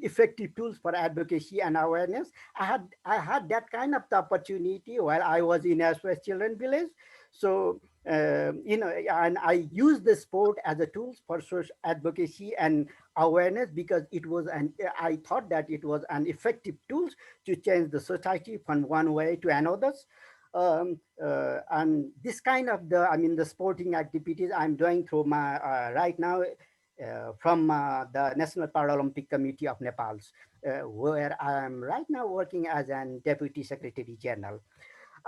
effective tools for advocacy and awareness. I had that kind of the opportunity while I was in SOS Children Village. So and I used the sport as a tool for social advocacy and awareness, because I thought that it was an effective tool to change the society from one way to another. And this kind of the sporting activities I'm doing through my right now, from the National Paralympic Committee of Nepal, where I am right now working as an Deputy Secretary General.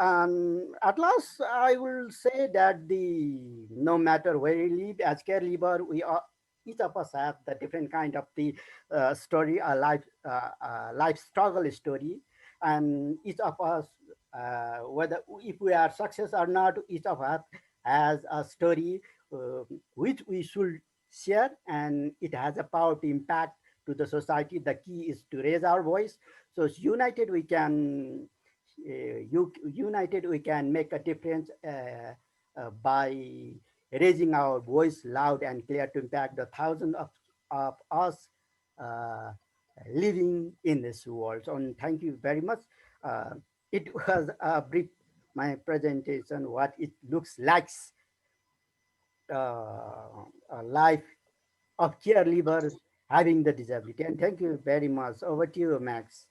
At last, I will say that no matter where we live, as caregiver, we are, each of us have the different kind of the story, a life struggle story, and each of us, whether if we are success or not, each of us has a story which we should share, and it has a power to impact to the society. The key is to raise our voice. So united we can united we can make a difference by raising our voice loud and clear to impact the thousands of us living in this world. So, and thank you very much. Uh, it was a brief my presentation, what it looks like a life of caregiver having the disability. And thank you very much. Over to you, Max.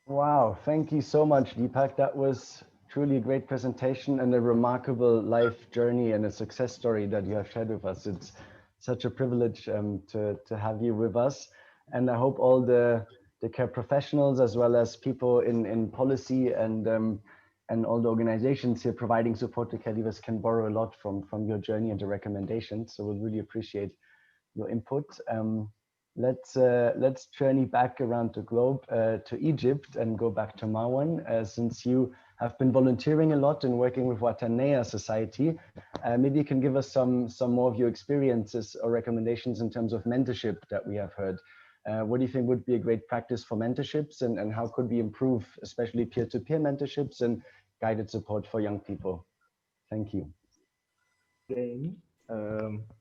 Wow, thank you so much, Deepak. That was truly a great presentation and a remarkable life journey and a success story that you have shared with us. It's such a privilege to have you with us. And I hope all the care professionals, as well as people in policy and all the organizations here providing support to caregivers, can borrow a lot from your journey and the recommendations. So we'll really appreciate your input. Let's journey back around the globe to Egypt and go back to Marwan, since you have been volunteering a lot and working with Watwa Society. Maybe you can give us some more of your experiences or recommendations in terms of mentorship that we have heard. What do you think would be a great practice for mentorships, and how could we improve, especially peer-to-peer mentorships and guided support for young people? Thank you. Again,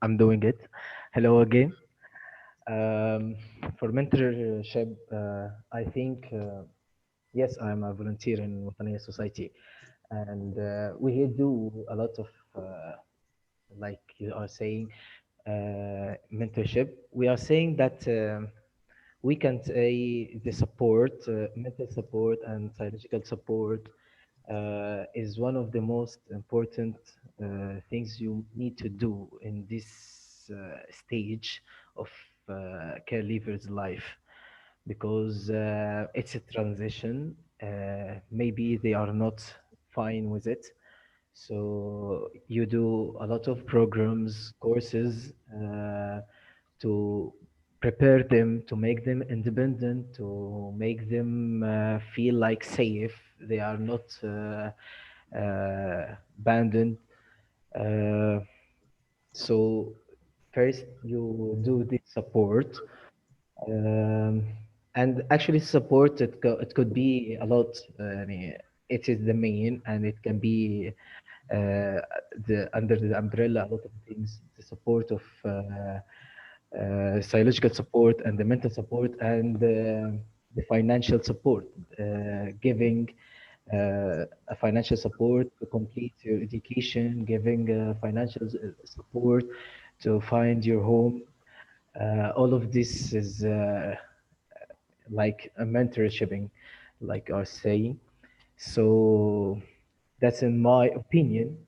I'm doing it. Hello again. For mentorship, I think, yes, I'm a volunteer in Watwa Society, and we do a lot of, like you are saying, mentorship. We are saying that we can say the support, mental support and psychological support is one of the most important things you need to do in this stage of caregiver's life, because it's a transition. Maybe they are not fine with it. So you do a lot of programs, courses to prepare them, to make them independent, to make them feel like safe. They are not abandoned. So first you do this support, and actually support it could be a lot. I mean, it is the main, and it can be the under the umbrella a lot of things. The support of psychological support and the mental support and the financial support, giving a financial support to complete your education, giving financial support to find your home. All of this is like a mentorshipping, like I was saying. So that's in my opinion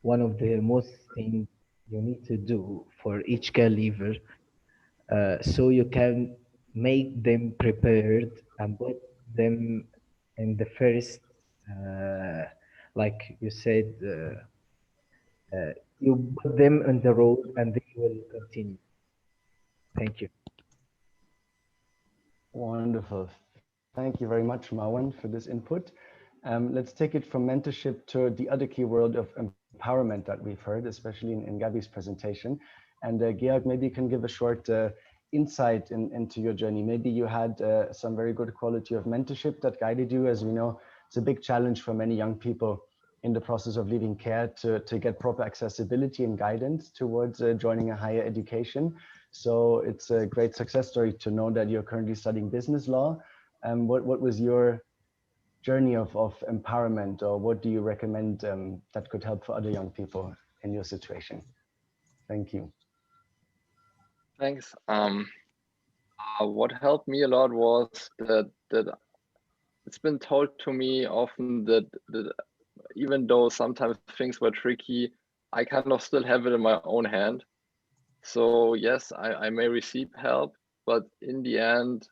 one of the most things you need to do for each caregiver, so you can make them prepared and put them in the first, like you said, you put them on the road and they will continue. Thank you. Wonderful. Thank you very much, Marwan, for this input. Let's take it from mentorship to the other key word of empowerment that we've heard, especially in Gabby's presentation. And Georg, maybe you can give a short insight into your journey. Maybe you had some very good quality of mentorship that guided you. As we know, it's a big challenge for many young people in the process of leaving care to get proper accessibility and guidance towards joining a higher education. So it's a great success story to know that you're currently studying business law. What was your journey of empowerment, or what do you recommend that could help for other young people in your situation? Thank you. Thanks. What helped me a lot was that it's been told to me often that even though sometimes things were tricky, I kind of still have it in my own hand. So yes, I may receive help, but in the end,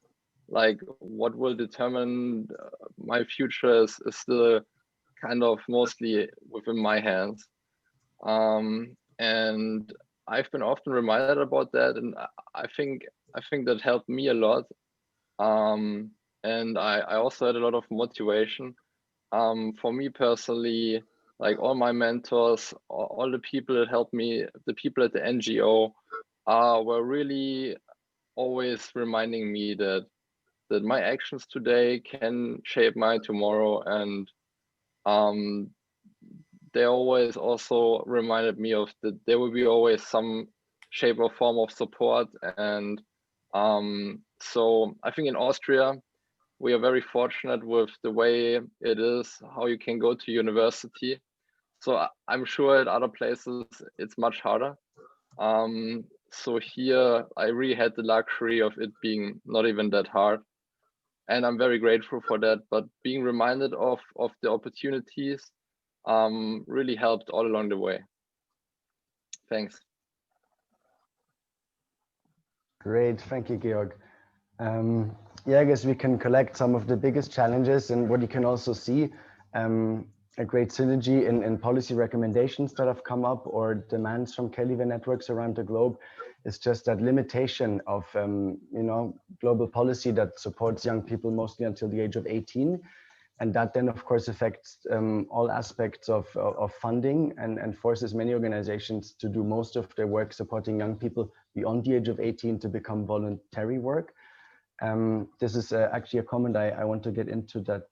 like what will determine my future is still kind of mostly within my hands. And I've been often reminded about that, and I think that helped me a lot. And I also had a lot of motivation. For me personally, like all my mentors, all the people that helped me, the people at the NGO, were really always reminding me that my actions today can shape my tomorrow, and they always also reminded me of that there will be always some shape or form of support. And so I think in Austria, we are very fortunate with the way it is, how you can go to university. So I'm sure at other places it's much harder. So here I really had the luxury of it being not even that hard. And I'm very grateful for that. But being reminded of the opportunities really helped all along the way. Thanks. Great, thank you, Georg. Yeah, I guess we can collect some of the biggest challenges, and what you can also see, a great synergy in policy recommendations that have come up or demands from care leaver networks around the globe is just that limitation of global policy that supports young people mostly until the age of 18. And that then, of course, affects all aspects of funding and forces many organizations to do most of their work supporting young people beyond the age of 18 to become voluntary work. This is actually a comment I want to get into that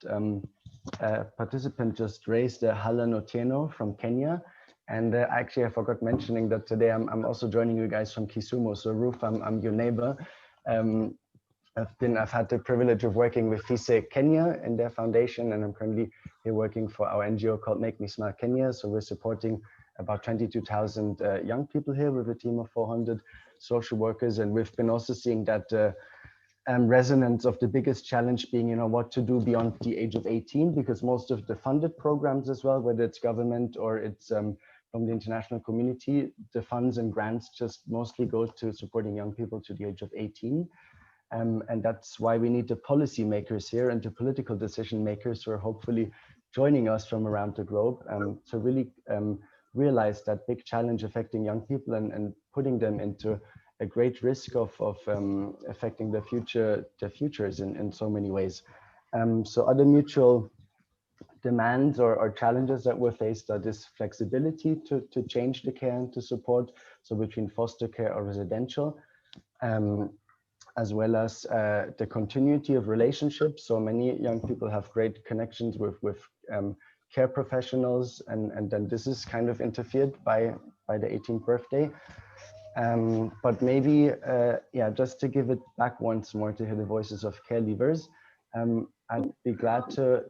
a participant just raised, Hala Notieno from Kenya. And actually, I forgot mentioning that today I'm also joining you guys from Kisumu. So Ruth, I'm your neighbor. I've had the privilege of working with FISE Kenya in their foundation, and I'm currently here working for our NGO called Make Me Smile Kenya. So we're supporting about 22,000 young people here with a team of 400 social workers. And we've been also seeing that resonance of the biggest challenge being, what to do beyond the age of 18, because most of the funded programs as well, whether it's government or it's from the international community, the funds and grants just mostly go to supporting young people to the age of 18. And that's why we need the policy makers here and the political decision makers who are hopefully joining us from around the globe to really realize that big challenge affecting young people and putting them into a great risk of affecting their futures in so many ways. So other mutual demands or challenges that we're faced are this flexibility to change the care and to support, so between foster care or residential, as well as the continuity of relationships. So many young people have great connections with care professionals, and then this is kind of interfered by the 18th birthday. But maybe, yeah, just to give it back once more to hear the voices of care leavers, I'd be glad to,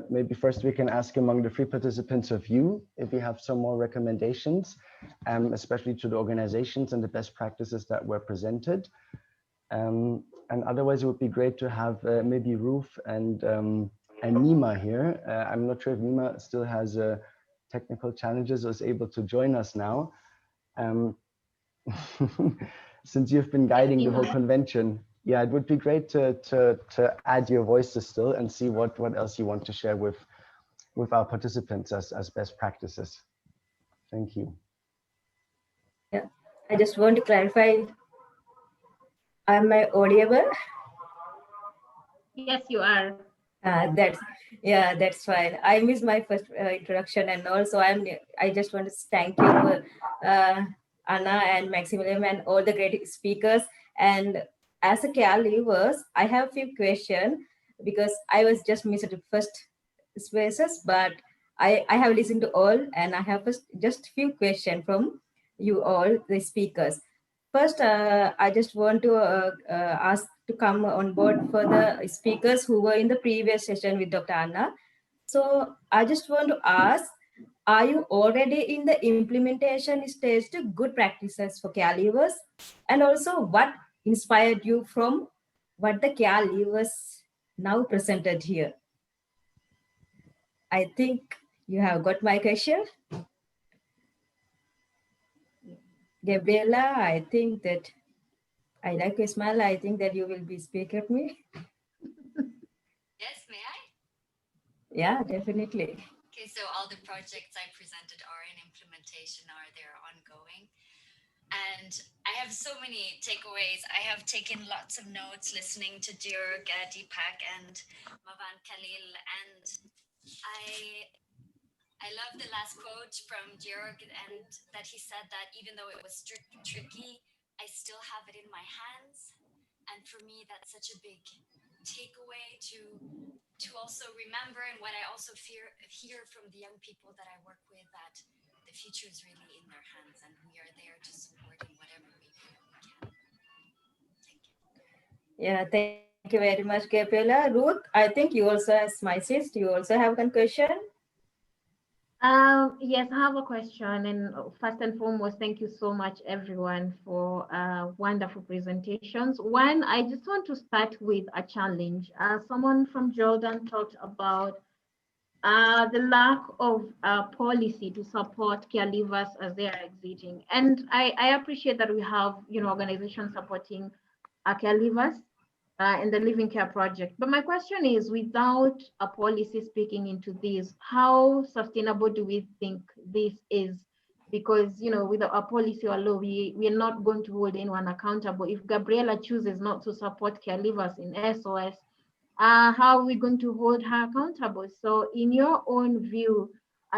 maybe first we can ask among the 3 participants of you if you have some more recommendations, especially to the organizations and the best practices that were presented. And otherwise it would be great to have maybe Ruth and Nima here. I'm not sure if Nima still has technical challenges or is able to join us now. Since you've been guiding the whole convention, yeah, it would be great to add your voices still and see what else you want to share with our participants as best practices. Thank you. Yeah, I just want to clarify, am I audible? Yes, you are. That's fine. I missed my first introduction, and also I just want to thank you, Anna and Maximilian and all the great speakers. And as a care leavers, I have a few questions because I was just missed the first spaces, but I have listened to all, and I have just a few questions from you all, the speakers. First, I just want to ask to come on board for the speakers who were in the previous session with Dr. Anna. So I just want to ask, are you already in the implementation stage to good practices for care leavers? And also, what inspired you from what the care leavers now presented here? I think you have got my question. Gabriela, I think that I like your smile. I think that you will be speaking at me. Yes, may I? Yeah, definitely. Okay, so all the projects I presented are in implementation, they're ongoing. And I have so many takeaways. I have taken lots of notes listening to Georg, Deepak, and Marwan, Khalil. And I love the last quote from Georg, and that he said that even though it was tricky, I still have it in my hands. And for me, that's such a big takeaway to to also remember, and what I also hear from the young people that I work with, that the future is really in their hands, and we are there to support in whatever way we can. Thank you. Yeah, thank you very much, Gabriela. Ruth, I think you also, as my sis, you also have one question. Yes, I have a question. And first and foremost, thank you so much, everyone, for wonderful presentations. One, I just want to start with a challenge. Someone from Jordan talked about the lack of policy to support caregivers as they are exiting. And I appreciate that we have, organizations supporting caregivers in the Living Care Project. But my question is, without a policy speaking into this, how sustainable do we think this is? Because, with a policy or law, we are not going to hold anyone accountable. If Gabriela chooses not to support caregivers in SOS, how are we going to hold her accountable? So in your own view,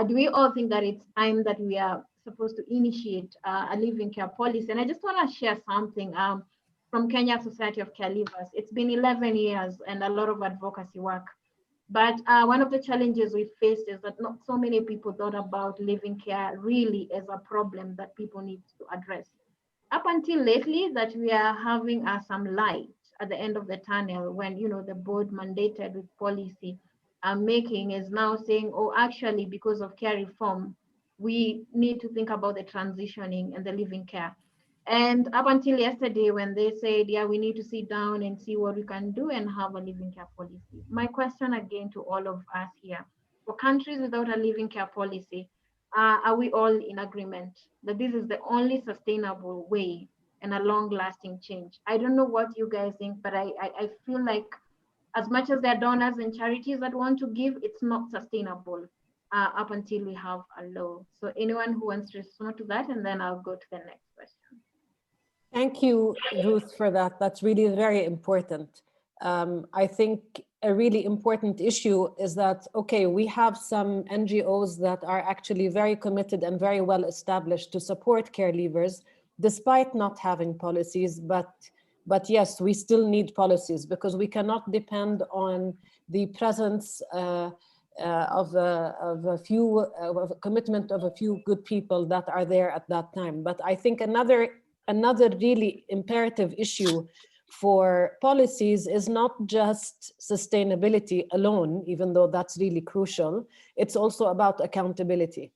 do we all think that it's time that we are supposed to initiate a living care policy? And I just want to share something from Kenya Society of Caregivers. It's been 11 years and a lot of advocacy work. But one of the challenges we faced is that not so many people thought about living care really as a problem that people need to address. Up until lately, that we are having some light at the end of the tunnel when, the board mandated with policy making is now saying, oh, actually, because of care reform, we need to think about the transitioning and the living care. And up until yesterday, when they said, yeah, we need to sit down and see what we can do and have a living care policy. My question again to all of us here, for countries without a living care policy, are we all in agreement that this is the only sustainable way and a long-lasting change? I don't know what you guys think, but I feel like as much as there are donors and charities that want to give, it's not sustainable up until we have a law. So anyone who wants to respond to that, and then I'll go to the next question. Thank you, Ruth, for that. That's really very important. I think a really important issue is that, okay, we have some NGOs that are actually very committed and very well established to support care leavers, despite not having policies. But yes, we still need policies because we cannot depend on the presence of a commitment of a few good people that are there at that time. But I think another really imperative issue for policies is not just sustainability alone, even though that's really crucial. It's also about accountability.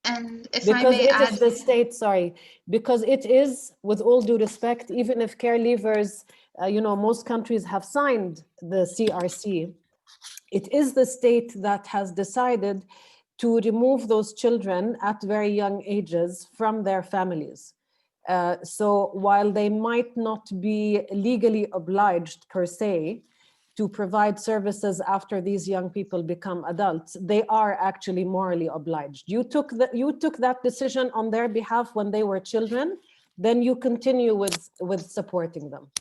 And if because I may it add, is the state, sorry, because it is, with all due respect, even if care leavers, most countries have signed the CRC, it is the state that has decided to remove those children at very young ages from their families. So while they might not be legally obliged per se to provide services after these young people become adults, they are actually morally obliged. You took that decision on their behalf when they were children, then you continue with supporting them.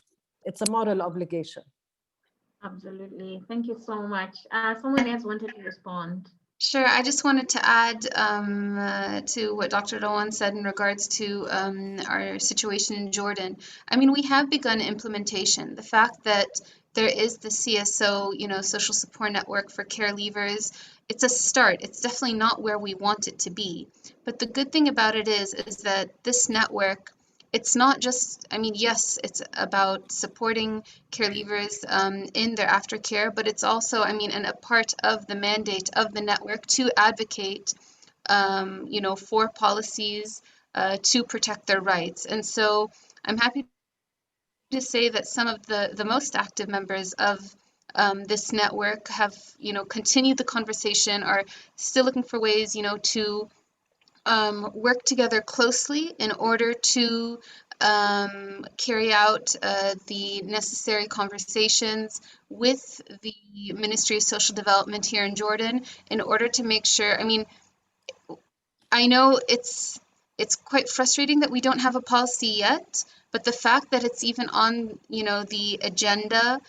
It's a moral obligation. Absolutely. Thank you so much. Someone else wanted to respond. Sure, I just wanted to add to what Dr. Rowan said in regards to our situation in Jordan. I mean, we have begun implementation. The fact that there is the CSO, social support network for care leavers, it's a start. It's definitely not where we want it to be. But the good thing about it is that this network, it's not just, yes, it's about supporting care leavers in their aftercare, but it's also, and a part of the mandate of the network to advocate, for policies to protect their rights. And so I'm happy to say that some of the most active members of this network have, continued the conversation, are still looking for ways, to work together closely in order to carry out the necessary conversations with the Ministry of Social Development here in Jordan in order to make sure, I know it's quite frustrating that we don't have a policy yet, but the fact that it's even on, the agenda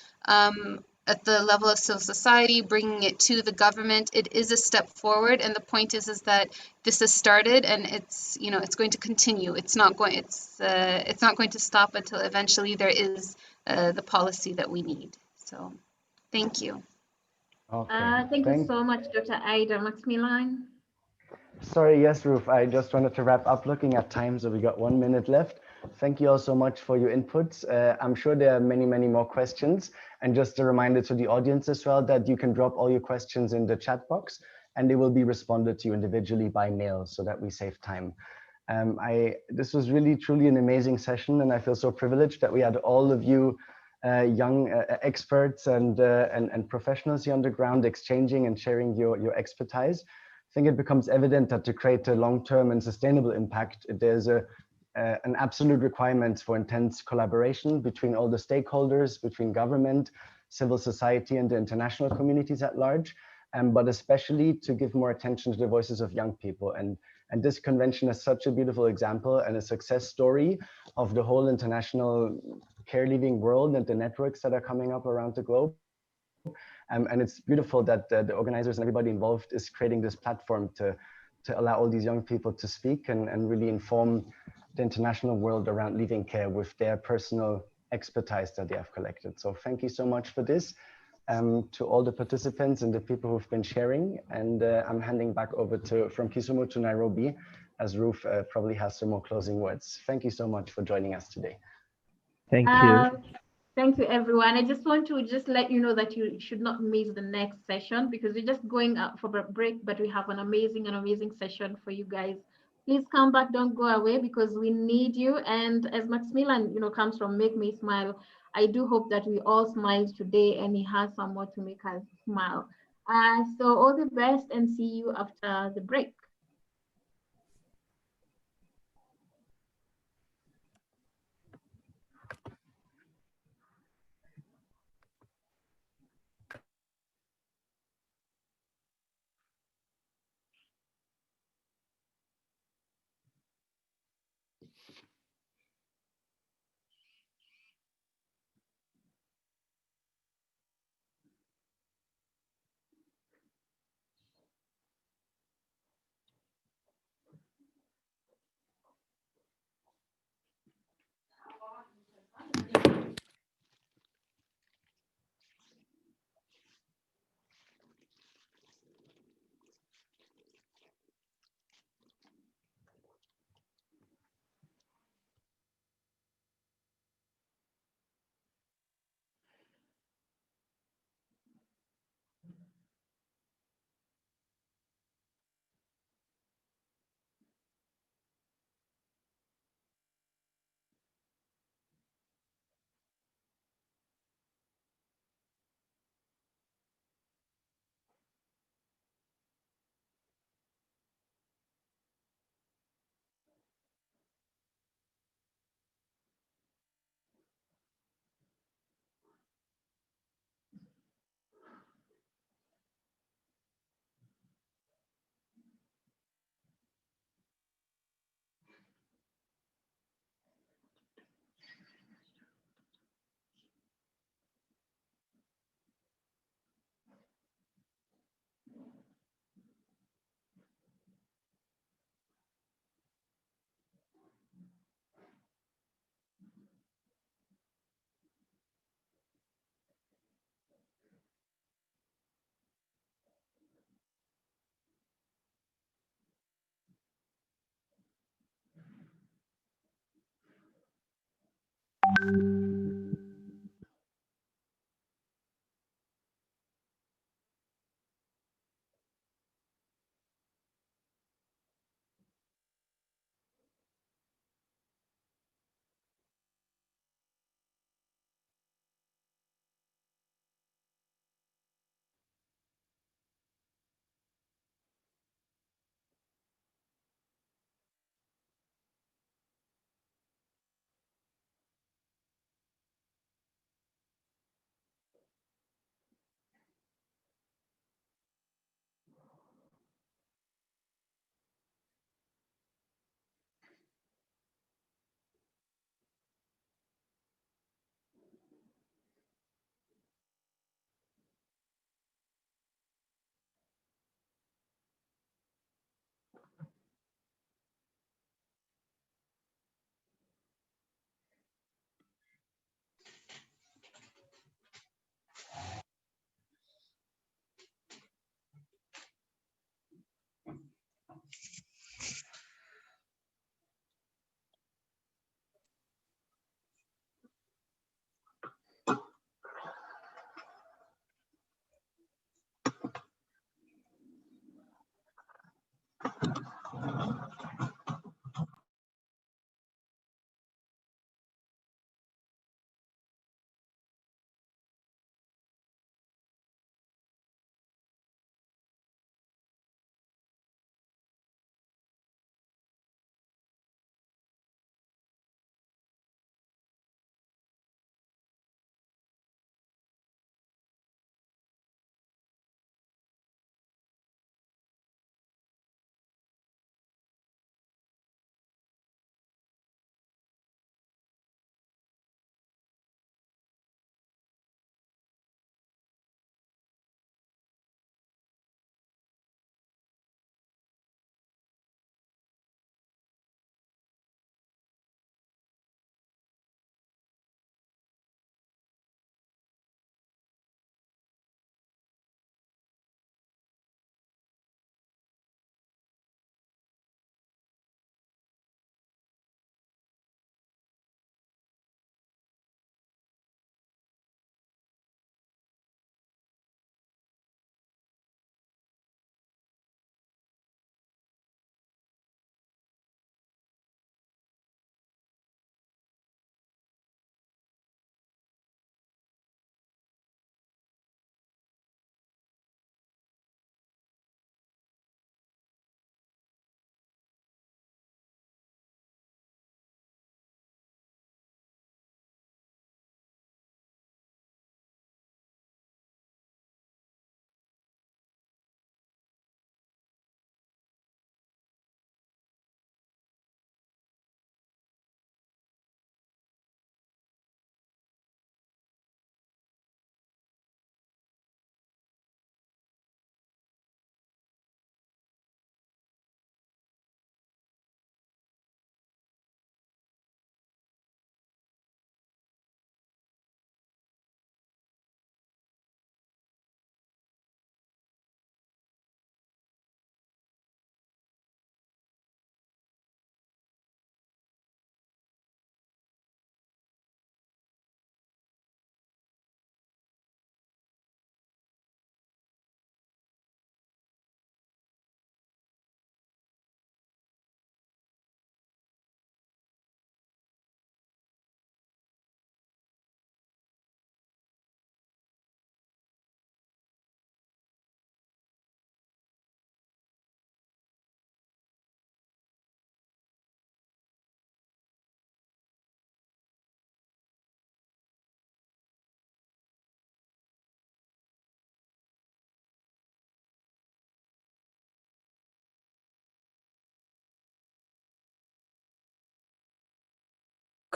at the level of civil society, bringing it to the government, it is a step forward. And the point is that this has started, and it's, it's going to continue. It's not going to stop until eventually there is the policy that we need. So Thank you. Okay. Thank you so much, Dr. Ida. Maximilian? Sorry, yes, Ruth, I just wanted to wrap up looking at time, so we got 1 minute left. Thank you all so much for your inputs. I'm sure there are many, many more questions. And just a reminder to the audience as well that you can drop all your questions in the chat box and they will be responded to you individually by mail so that we save time. This was really, truly an amazing session, and I feel so privileged that we had all of you young experts and professionals here on the ground exchanging and sharing your expertise. I think it becomes evident that to create a long-term and sustainable impact, there's an absolute requirement for intense collaboration between all the stakeholders, between government, civil society, and the international communities at large, but especially to give more attention to the voices of young people. And this convention is such a beautiful example and a success story of the whole international care leaving world and the networks that are coming up around the globe. And it's beautiful that the organizers and everybody involved is creating this platform to allow all these young people to speak and really inform the international world around leaving care with their personal expertise that they have collected. So thank you so much for this to all the participants and the people who've been sharing. And I'm handing back over from Kisumu to Nairobi, as Ruth probably has some more closing words. Thank you so much for joining us today. Thank you. Thank you, everyone. I just want to let you know that you should not miss the next session because we're just going up for a break, but we have an amazing session for you guys. Please come back, don't go away because we need you. And as Maximilian, comes from Make Me Smile, I do hope that we all smiled today and he has some more to make us smile. So all the best and see you after the break.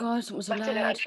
God, something's so loud.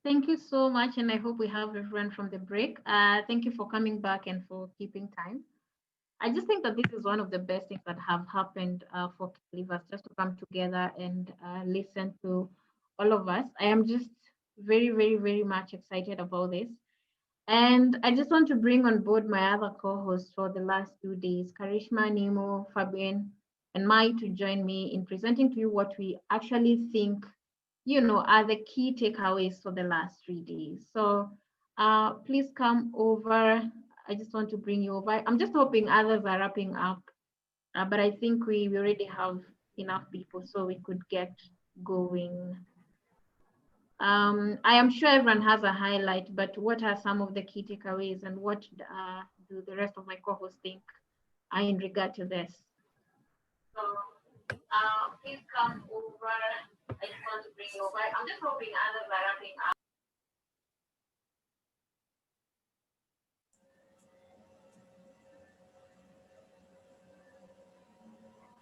Thank you so much, and I hope we have everyone from the break. Thank you for coming back and for keeping time. I just think that this is one of the best things that have happened for Calivas, just to come together and listen to all of us. I am just very, very, very much excited about this. And I just want to bring on board my other co-hosts for the last 2 days, Karishma, Nemo, Fabian, and Mai, to join me in presenting to you what we actually think, are the key takeaways for the last 3 days. So please come over. I just want to bring you over. I'm just hoping others are wrapping up, but I think we already have enough people so we could get going. I am sure everyone has a highlight, but what are some of the key takeaways and what do the rest of my co-hosts think in regard to this? So please come over. I just want to bring you over. I'm just hoping others are wrapping up.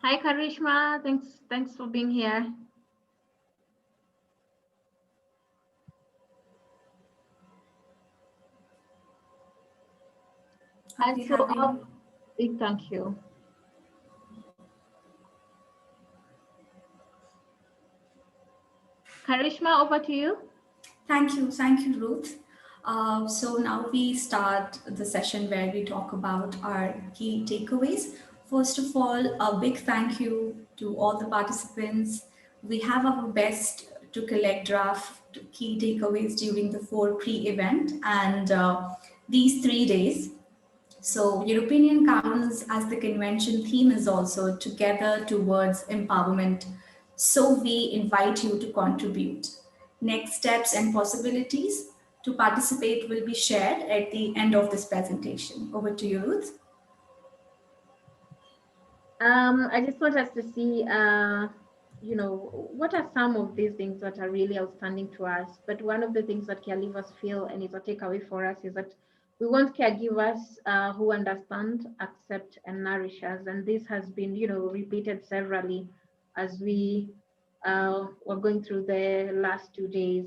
Hi, Karishma. Thanks for being here. Thank you. Karishma, over to you. Thank you, Ruth. So now we start the session where we talk about our key takeaways. First of all, a big thank you to all the participants. We have our best to collect draft key takeaways during the 4 pre-event and these 3 days. So European counts as the convention theme is also together towards empowerment. So we invite you to contribute. Next steps and possibilities to participate will be shared at the end of this presentation. Over to you, Ruth. I just want us to see, what are some of these things that are really outstanding to us. But one of the things that caregivers feel, and it's a takeaway for us, is that we want caregivers who understand, accept, and nourish us. And this has been, repeated severally as we were going through the last 2 days.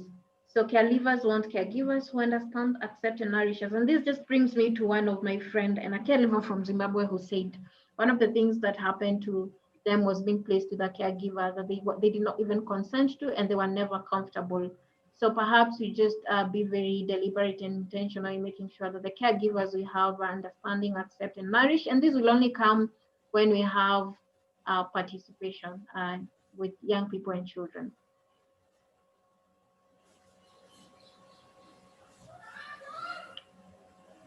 So caregivers want caregivers who understand, accept, and nourish us. And this just brings me to one of my friend and a caregiver from Zimbabwe who said, one of the things that happened to them was being placed with a caregiver that they did not even consent to, and they were never comfortable. So perhaps we just be very deliberate and intentional in making sure that the caregivers we have are understanding, accept, and nourish. And this will only come when we have participation with young people and children.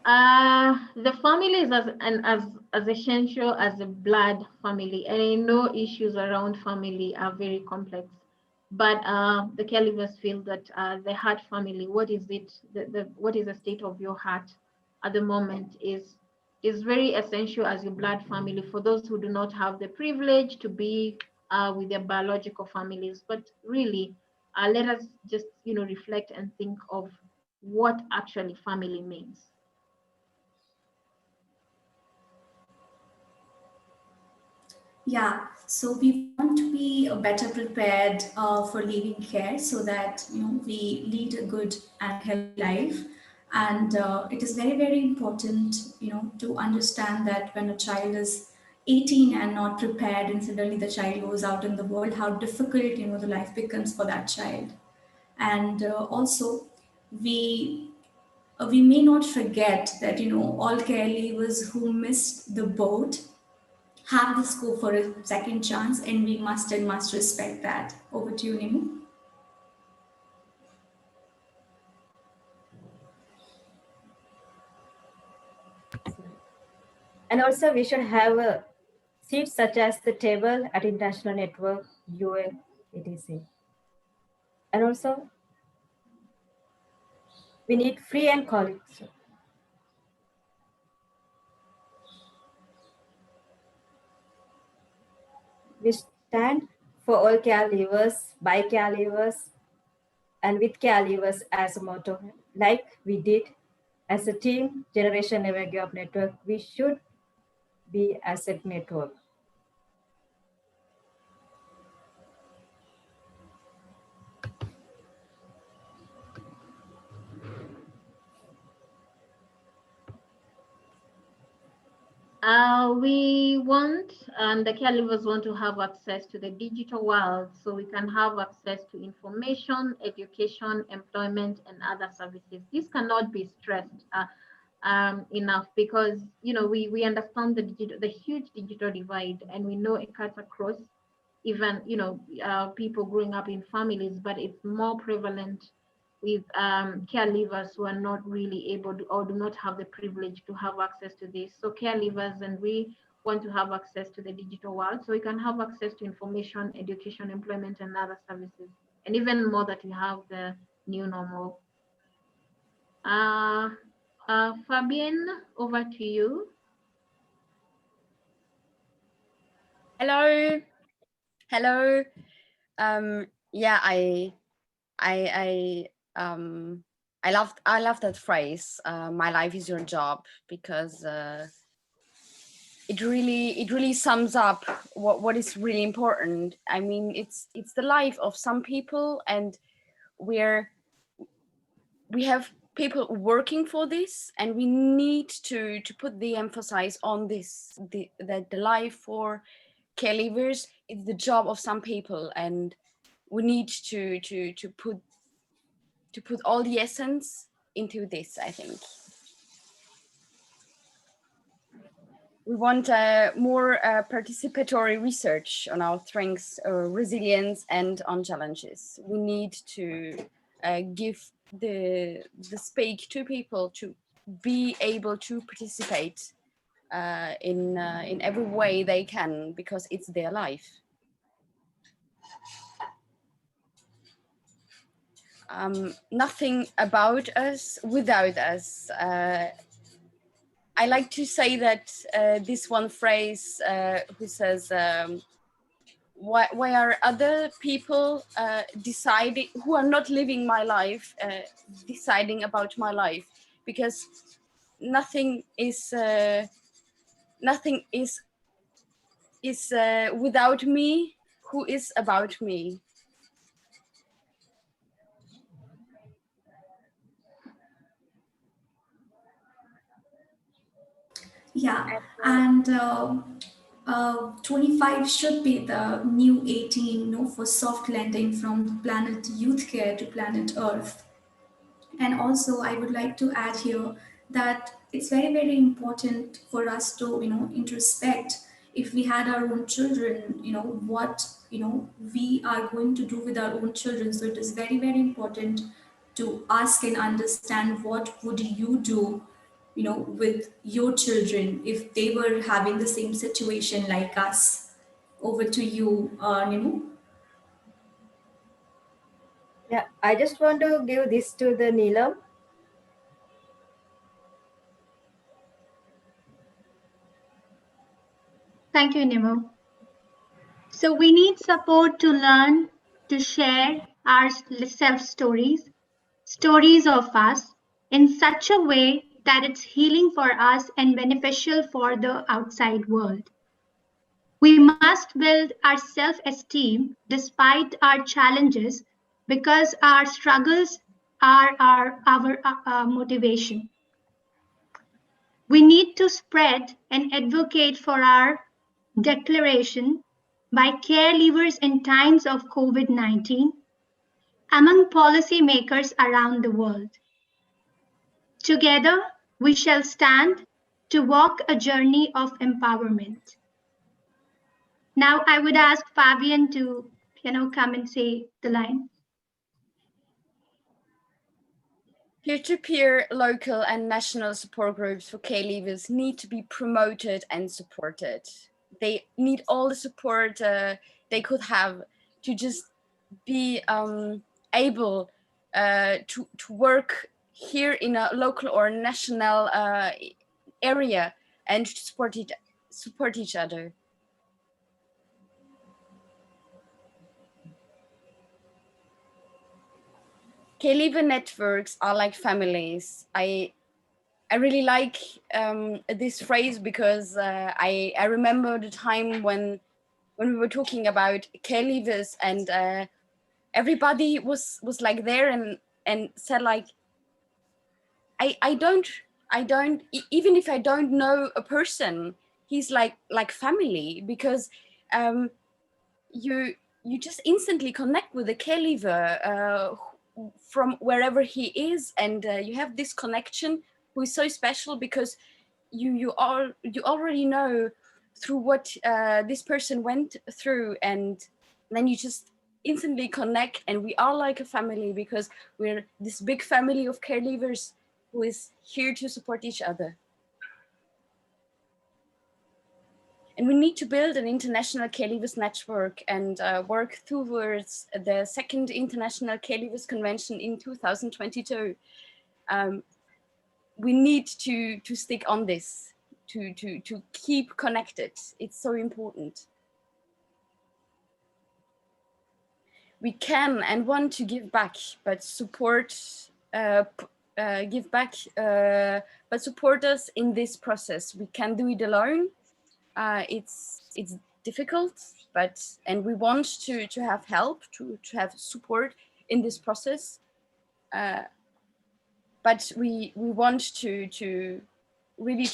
The family is as essential as a blood family, and I know issues around family are very complex. But the caregivers feel that the heart family, what is it? What is the state of your heart at the moment is very essential as your blood family for those who do not have the privilege to be with their biological families. But really, let us just reflect and think of what actually family means. Yeah, so we want to be better prepared for leaving care so that we lead a good and healthy life. And it is very, very important, to understand that when a child is 18 and not prepared, and suddenly the child goes out in the world, how difficult the life becomes for that child. And also, we we may not forget that all care leavers who missed the boat have the scope for a second chance, and we must respect that. Over to you, Nimu. And also we should have a seat such as the table at International Network, UN, etc. And also we need free and colleagues. We stand for all caregivers, by caregivers, and with caregivers as a motto, like we did as a team, Generation Never Give Up Network. We should be as a network. We want, and the caregivers want to have access to the digital world so we can have access to information, education, employment, and other services. This cannot be stressed enough because, we understand the huge digital divide, and we know it cuts across even, people growing up in families, but it's more prevalent with caregivers who are not really able to or do not have the privilege to have access to this. So caregivers and we want to have access to the digital world so we can have access to information, education, employment, and other services. And even more that we have the new normal. Fabian, over to you. Hello. Hello. Yeah, I love that phrase. My life is your job, because it really sums up what is really important. I mean, it's the life of some people, and we have people working for this, and we need to put the emphasis on this, that the life for care leavers is the job of some people, and we need to put all the essence into this, I think. We want more participatory research on our strengths, resilience, and on challenges. We need to give the space to people to be able to participate in every way they can, because it's their life. Nothing about us without us. I like to say that this one phrase who says, why are other people deciding, who are not living my life, deciding about my life? Because nothing is without me. Who is about me? Yeah, and 25 should be the new 18, for soft landing from planet Youth Care to planet Earth. And also, I would like to add here that it's very, very important for us to, introspect. If we had our own children, what, we are going to do with our own children. So it is very, very important to ask and understand what would you do, with your children if they were having the same situation like us. Over to you, Yeah, I just want to give this to the Neelam. Thank you, Nemo. So we need support to learn to share our self-stories, stories of us, in such a way that it's healing for us and beneficial for the outside world. We must build our self-esteem despite our challenges, because our struggles are our motivation. We need to spread and advocate for our declaration by care leavers in times of COVID-19 among policymakers around the world. Together, we shall stand to walk a journey of empowerment. Now, I would ask Fabian to, come and say the line. Peer-to-peer, local and national support groups for care leavers need to be promoted and supported. They need all the support they could have to just be able to work here in a local or national area, and to support each other. Care leaver networks are like families. I really like this phrase, because I remember the time when we were talking about care leavers, and everybody was like there and said like, I don't even if I don't know a person, he's like family, because you just instantly connect with the care leaver from wherever he is, and you have this connection who is so special, because you already know through what this person went through, and then you just instantly connect, and we are like a family, because we're this big family of care leavers who is here to support each other. And we need to build an international care leavers network and work towards the second International Care Leavers Convention in 2022. We need to stick on this, to keep connected. It's so important. We can and want to give back, but support but support us in this process. We can do it alone. It's difficult, and we want to have help, to have support in this process. But we want to really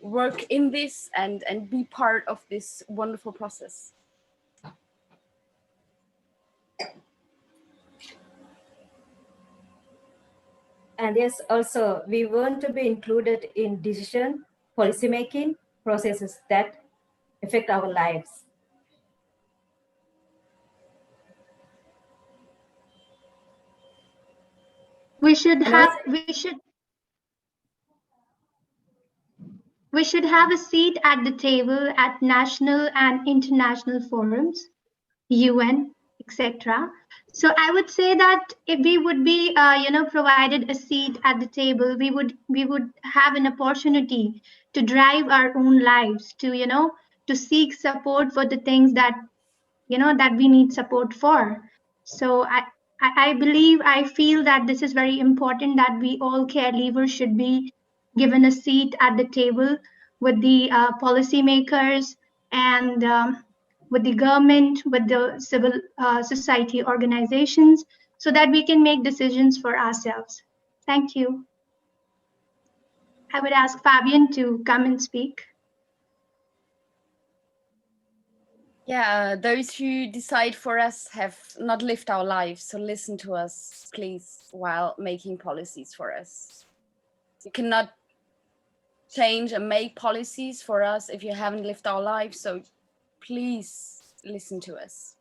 work in this and be part of this wonderful process. And yes, also we want to be included in decision policymaking processes that affect our lives. We should have a seat at the table at national and international forums, UN, etc. So I would say that if we would be, provided a seat at the table, we would have an opportunity to drive our own lives, to seek support for the things that, that we need support for. So I feel that this is very important, that we all care leavers should be given a seat at the table with the policymakers and with the government, with the civil society organizations, so that we can make decisions for ourselves. Thank you. I would ask Fabian to come and speak. Yeah, those who decide for us have not lived our lives, so listen to us, please, while making policies for us. You cannot change and make policies for us if you haven't lived our lives, so please listen to us.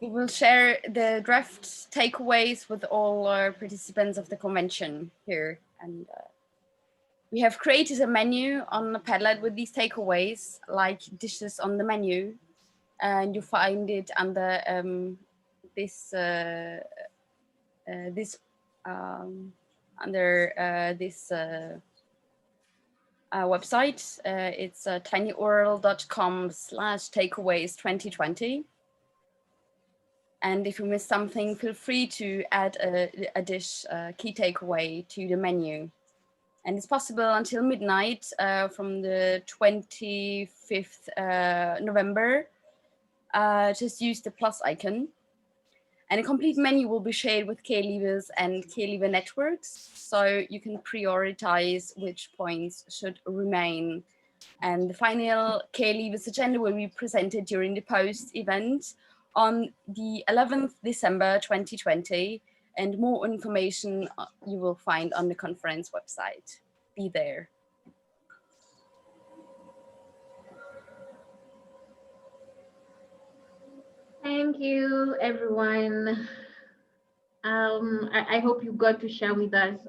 We will share the draft takeaways with all participants of the convention here. And we have created a menu on the Padlet with these takeaways, like dishes on the menu. And you find it under this website. It's tinyoral.com/takeaways2020. And if you miss something, feel free to add a dish, key takeaway to the menu. And it's possible until midnight from the 25th November. Just use the plus icon. And a complete menu will be shared with care leavers and care leaver networks, so you can prioritize which points should remain. And the final care leavers agenda will be presented during the post event on the 11th December 2020, and more information you will find on the conference website. Be there. Thank you, everyone. I hope you got to share with us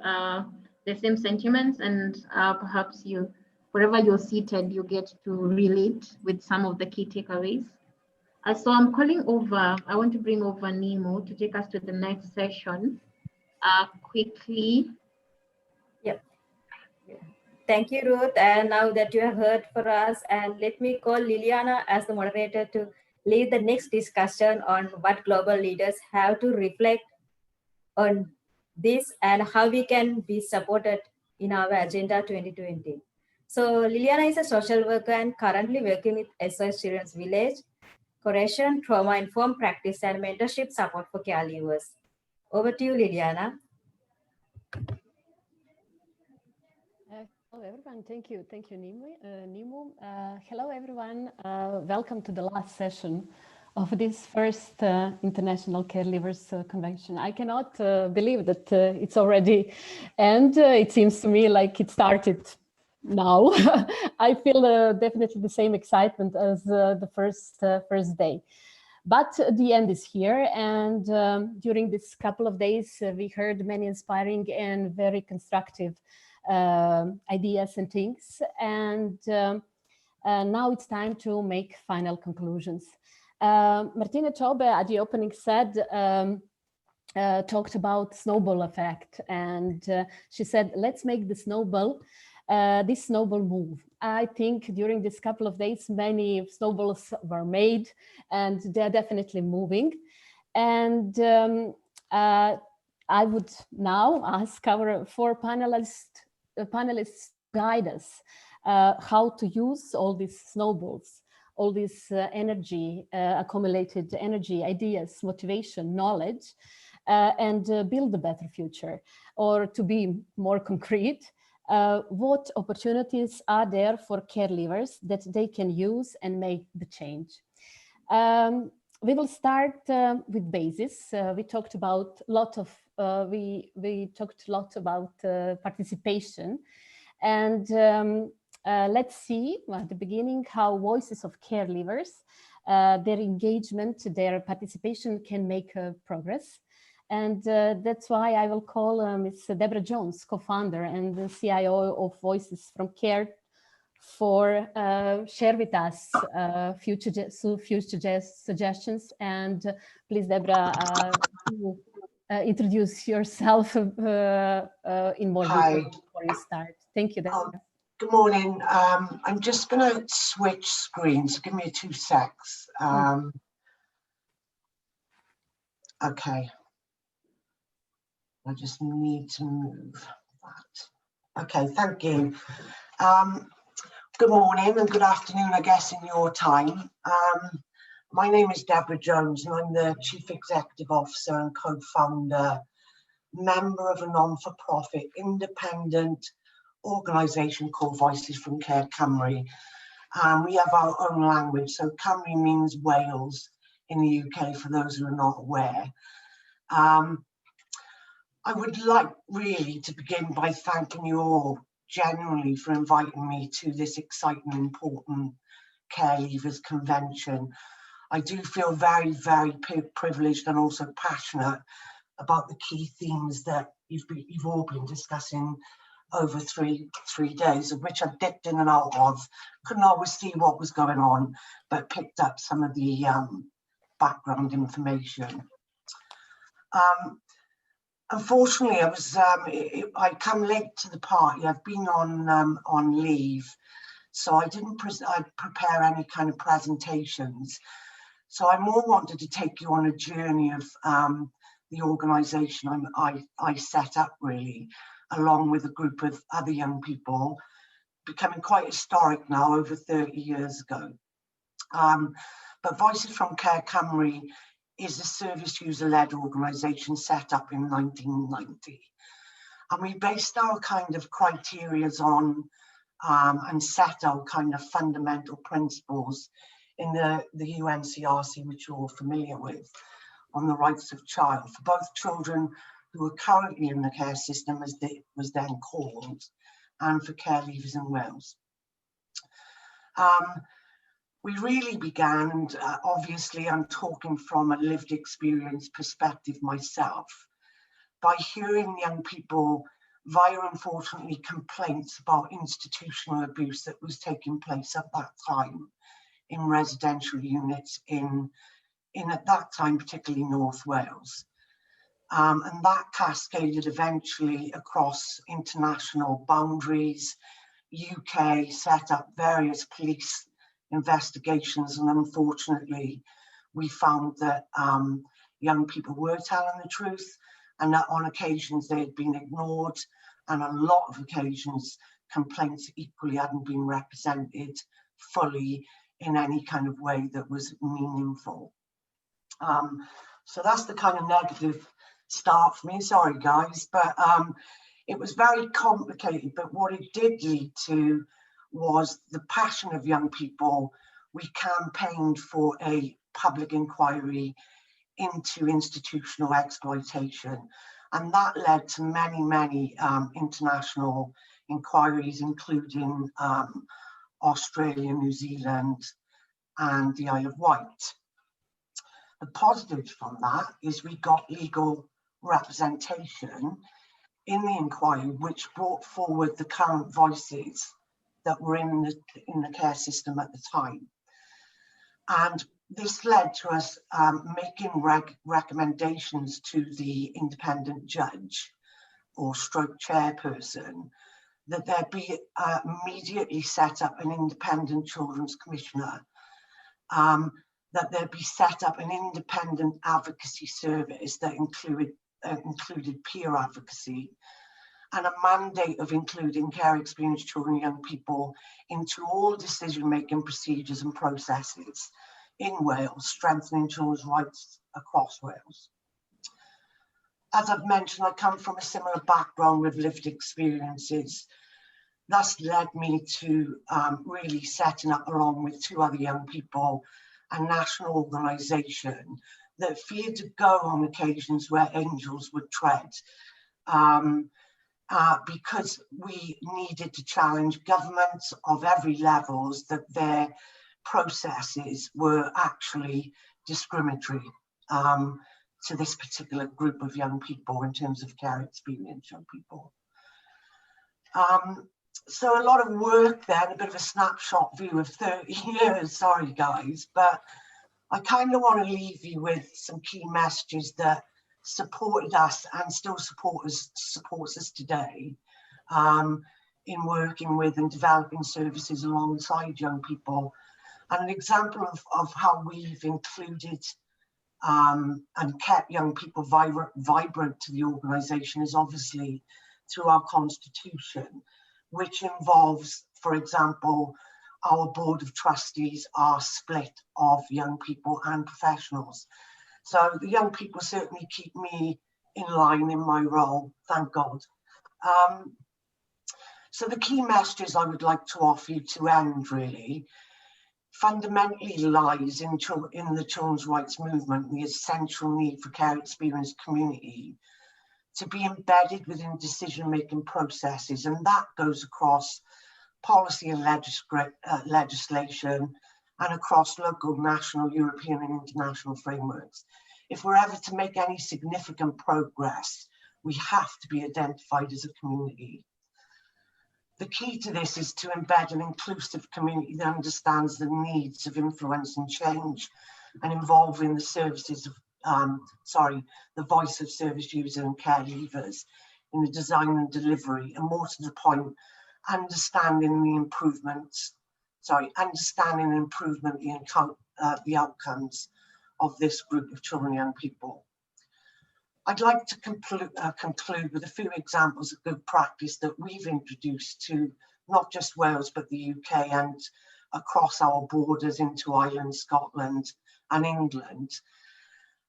the same sentiments, and perhaps you, wherever you're seated, you get to relate with some of the key takeaways. So I'm calling over, I want to bring over Nemo to take us to the next session quickly. Yep. Thank you, Ruth. And now that you have heard for us, and let me call Liliana as the moderator to lead the next discussion on what global leaders have to reflect on this and how we can be supported in our Agenda 2020. So Liliana is a social worker and currently working with SOS Children's Village, Croatian trauma-informed practice and mentorship support for caregivers. Over to you, Liliana. Hello, everyone. Thank you, Nemo. Hello, everyone. Welcome to the last session of this first International Care Leavers Convention. I cannot believe that it's already end. It seems to me like it started now. I feel definitely the same excitement as the first day. But the end is here, and during this couple of days, we heard many inspiring and very constructive ideas and things, and now it's time to make final conclusions. Martina Taube at the opening said, talked about snowball effect, and she said, let's make the snowball, this snowball move. I think during this couple of days, many snowballs were made, and they're definitely moving. And I would now ask our four panelists to guide us how to use all these snowballs, all this energy, accumulated energy, ideas, motivation, knowledge, and build a better future. Or to be more concrete, what opportunities are there for caregivers that they can use and make the change? We will start with basis. We talked about a lot of participation, and let's see at the beginning how voices of caregivers, their engagement, their participation can make progress. And that's why I will call Ms. Deborah Jones, co-founder and the CIO of Voices from Care, for share with us future suggestions. And please, Deborah, introduce yourself in more detail before you start. Thank you, Deborah. Good morning. I'm just going to switch screens. Give me 2 secs. Okay. I just need to move that. Okay, thank you. Good morning and good afternoon, I guess, in your time. My name is Deborah Jones, and I'm the Chief Executive Officer and co-founder, member of a non-for-profit independent organisation called Voices from Care Cymru. We have our own language, so Cymru means Wales in the UK, for those who are not aware. I would like really to begin by thanking you all genuinely for inviting me to this exciting, important Care Leavers Convention. I do feel very, very privileged and also passionate about the key themes that you've all been discussing over three days, of which I've dipped in and out of. Couldn't always see what was going on, but picked up some of the background information. Unfortunately, I come late to the party. I've been on leave, so I didn't prepare any kind of presentations. So I more wanted to take you on a journey of the organisation I set up, really, along with a group of other young people, becoming quite historic now, over 30 years ago. But Voices from Care Cymru is a service user-led organisation set up in 1990. And we based our kind of criteria on and set our kind of fundamental principles in the UNCRC, which you're all familiar with, on the rights of child, for both children who are currently in the care system, as it was then called, and for care leavers in Wales. We really began, and obviously I'm talking from a lived experience perspective myself, by hearing young people via, unfortunately, complaints about institutional abuse that was taking place at that time in residential units in at that time, particularly North Wales. And that cascaded eventually across international boundaries. UK set up various police investigations, and unfortunately we found that young people were telling the truth, and that on occasions they had been ignored, and on a lot of occasions complaints equally hadn't been represented fully in any kind of way that was meaningful. So that's the kind of negative start for me, sorry guys, but it was very complicated. But what it did lead to was the passion of young people. We campaigned for a public inquiry into institutional exploitation, and that led to many, many international inquiries, including Australia, New Zealand, and the Isle of Wight. The positives from that is we got legal representation in the inquiry, which brought forward the current voices that were in the care system at the time. And this led to us making recommendations to the independent judge or stroke chairperson that there be immediately set up an independent children's commissioner, that there be set up an independent advocacy service that included peer advocacy, and a mandate of including care experienced children and young people into all decision-making procedures and processes in Wales, strengthening children's rights across Wales. As I've mentioned, I come from a similar background with lived experiences. That's led me to really setting up, along with 2 other young people, a national organisation that feared to go on occasions where angels would tread, because we needed to challenge governments of every levels that their processes were actually discriminatory to this particular group of young people in terms of care experienced young people. So a lot of work there, a bit of a snapshot view of 30 years, sorry guys, but I kind of want to leave you with some key messages that supported us and still supports us today in working with and developing services alongside young people. And an example of how we've included and kept young people vibrant to the organisation is obviously through our constitution, which involves, for example, our board of trustees are split of young people and professionals. So the young people certainly keep me in line in my role, thank God. So the key messages I would like to offer you to end really fundamentally lies in the children's rights movement, the essential need for care experienced community to be embedded within decision-making processes, and that goes across policy and legislation and across local, national, European and international frameworks. If we're ever to make any significant progress, we have to be identified as a community. The key to this is to embed an inclusive community that understands the needs of influence and change and involving the services of, the voice of service users and care leavers in the design and delivery, and more to the point, understanding and improvement the outcomes of this group of children and young people. I'd like to conclude with a few examples of good practice that we've introduced to not just Wales, but the UK and across our borders into Ireland, Scotland and England.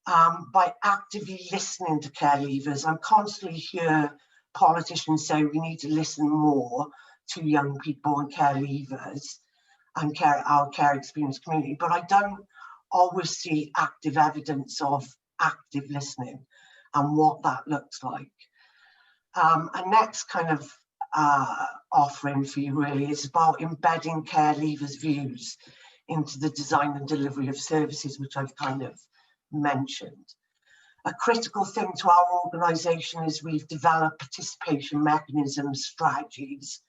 By actively listening to care leavers, I'm constantly hear politicians say we need to listen more to young people and care leavers and our care experience community, but I don't always see active evidence of active listening and what that looks like. And next kind of offering for you really is about embedding care leavers' views into the design and delivery of services, which I've kind of mentioned. A critical thing to our organisation is we've developed participation mechanisms, strategies,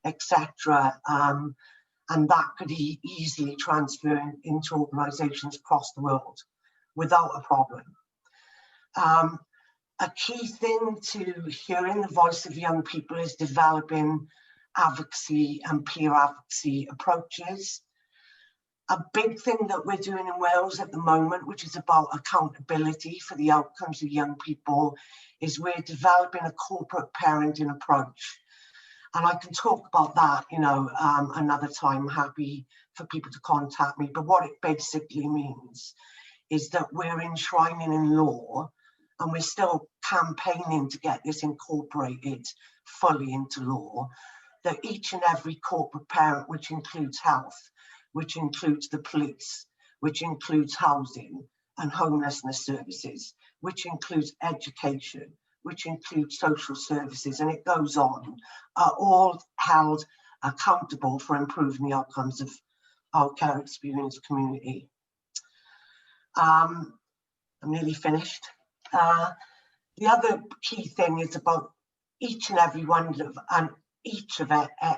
etc. And that could easily transfer into organisations across the world without a problem. A key thing to hearing the voice of young people is developing advocacy and peer advocacy approaches. A big thing that we're doing in Wales at the moment, which is about accountability for the outcomes of young people, is we're developing a corporate parenting approach. And I can talk about that, another time. I'm happy for people to contact me. But what it basically means is that we're enshrining in law, and we're still campaigning to get this incorporated fully into law, that each and every corporate parent, which includes health, which includes the police, which includes housing and homelessness services, which includes education, which includes social services, and it goes on, are all held accountable for improving the outcomes of our care experience community. I'm nearly finished. The other key thing is about each and every one of, and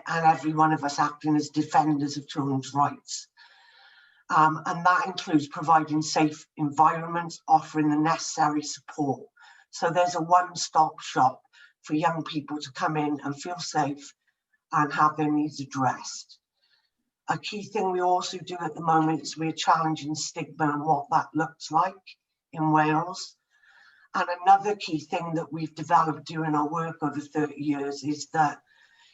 every one of us acting as defenders of children's rights. And that includes providing safe environments, offering the necessary support. So there's a one-stop shop for young people to come in and feel safe and have their needs addressed. A key thing we also do at the moment is we're challenging stigma and what that looks like in Wales. And another key thing that we've developed during our work over 30 years is that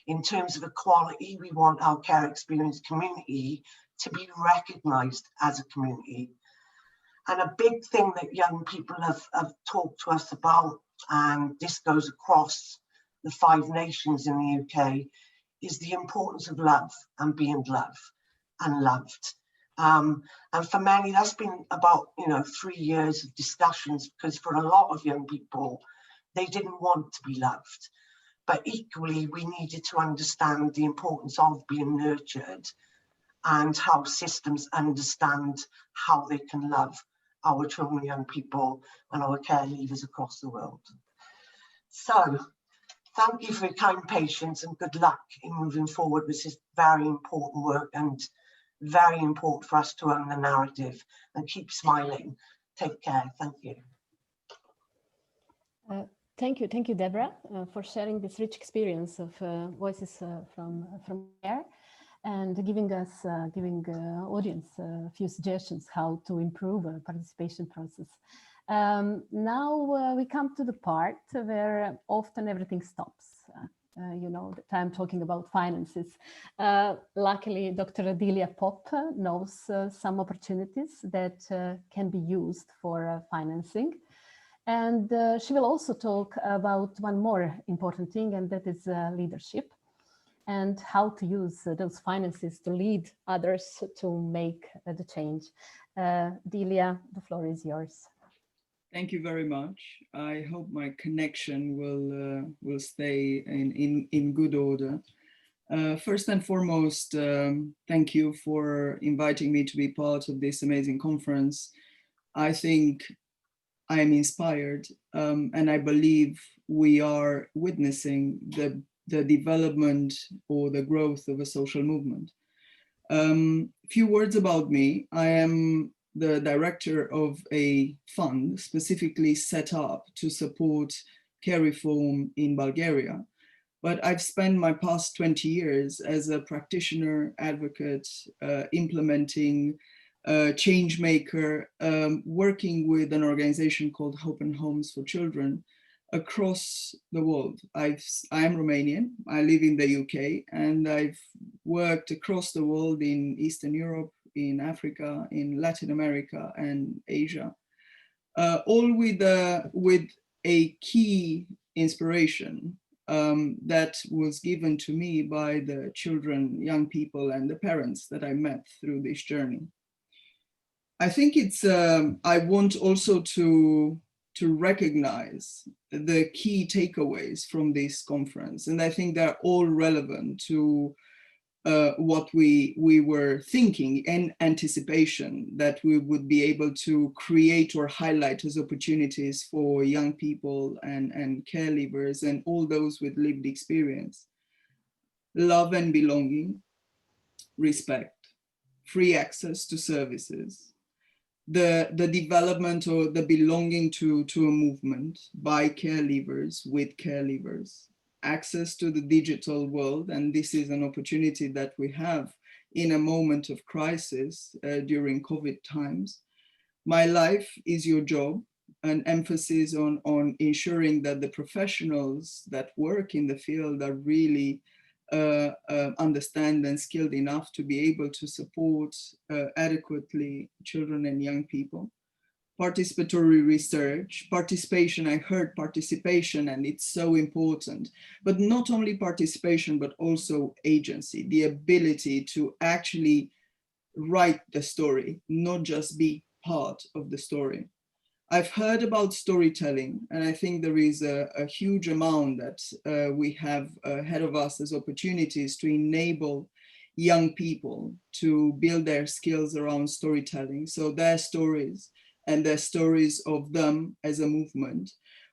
in terms of equality, we want our care experience community to be recognised as a community. And a big thing that young people have talked to us about, and this goes across the 5 nations in the UK, is the importance of love and being loved and loved. And for many, that's been about 3 years of discussions, because for a lot of young people, they didn't want to be loved. But equally, we needed to understand the importance of being nurtured and how systems understand how they can love our children, young people, and our care leavers across the world. So, thank you for your kind patience and good luck in moving forward with this very important work, and very important for us to own the narrative and keep smiling. Take care. Thank you. Thank you, Deborah, for sharing this rich experience of voices from there, and giving audience a few suggestions how to improve our participation process. Now we come to the part where often everything stops. That I'm talking about finances. Luckily, Dr. Delia Pop knows some opportunities that can be used for financing. And she will also talk about one more important thing, and that is leadership, and how to use those finances to lead others to make the change. Delia, the floor is yours. Thank you very much. I hope my connection will stay in good order. First and foremost, thank you for inviting me to be part of this amazing conference. I think I am inspired, and I believe we are witnessing the development or the growth of a social movement. Few words about me. I am the director of a fund specifically set up to support care reform in Bulgaria. But I've spent my past 20 years as a practitioner, advocate, implementing, change maker, working with an organization called Hope and Homes for Children across the world. I am Romanian, I live in the UK, and I've worked across the world in Eastern Europe, in Africa, in Latin America, and Asia, all with a key inspiration that was given to me by the children, young people, and the parents that I met through this journey. I think it's, I want also to recognize the key takeaways from this conference, and I think they're all relevant to what we were thinking in anticipation that we would be able to create or highlight as opportunities for young people and care leavers and all those with lived experience. Love and belonging, respect, free access to services, the development or the belonging to a movement by care leavers with care leavers, access to the digital world, and this is an opportunity that we have in a moment of crisis during COVID times. My life is your job, an emphasis on ensuring that the professionals that work in the field are really understand and skilled enough to be able to support adequately children and young people. Participatory research, participation, I heard participation, and it's so important, but not only participation, but also agency, the ability to actually write the story, not just be part of the story. I've heard about storytelling, and I think there is a huge amount that we have ahead of us as opportunities to enable young people to build their skills around storytelling. So their stories and the stories of them as a movement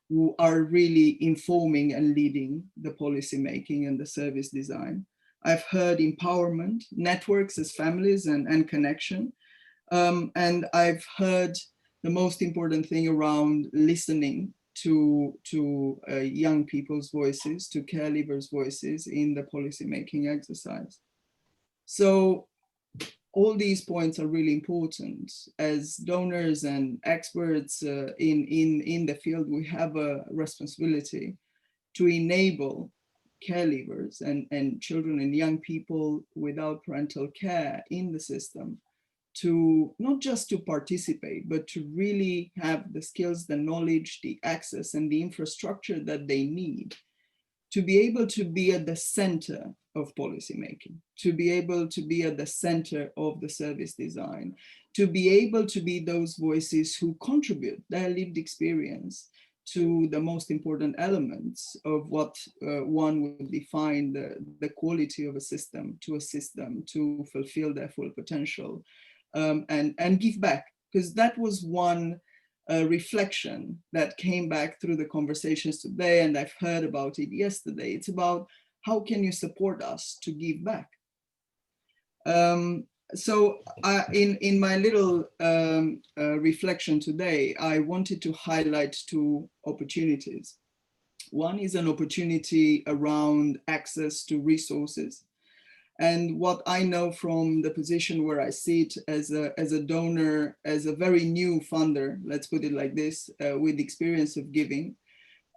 who are really informing and leading the policy making and the service design. I've heard empowerment, networks as families and connection. And I've heard the most important thing around listening to young people's voices, to caregivers' voices in the policy making exercise. So all these points are really important. As donors and experts in the field, we have a responsibility to enable caregivers and children and young people without parental care in the system to not just to participate, but to really have the skills, the knowledge, the access, and the infrastructure that they need to be able to be at the center of policymaking, to be able to be at the center of the service design, to be able to be those voices who contribute their lived experience to the most important elements of what one would define the quality of a system, to assist them to fulfill their full potential, and give back. Because that was one reflection that came back through the conversations today, and I've heard about it yesterday. It's about how can you support us to give back? So in my little reflection today, I wanted to highlight two opportunities. One is an opportunity around access to resources. And what I know from the position where I sit as a donor, as a very new funder, let's put it like this, with experience of giving,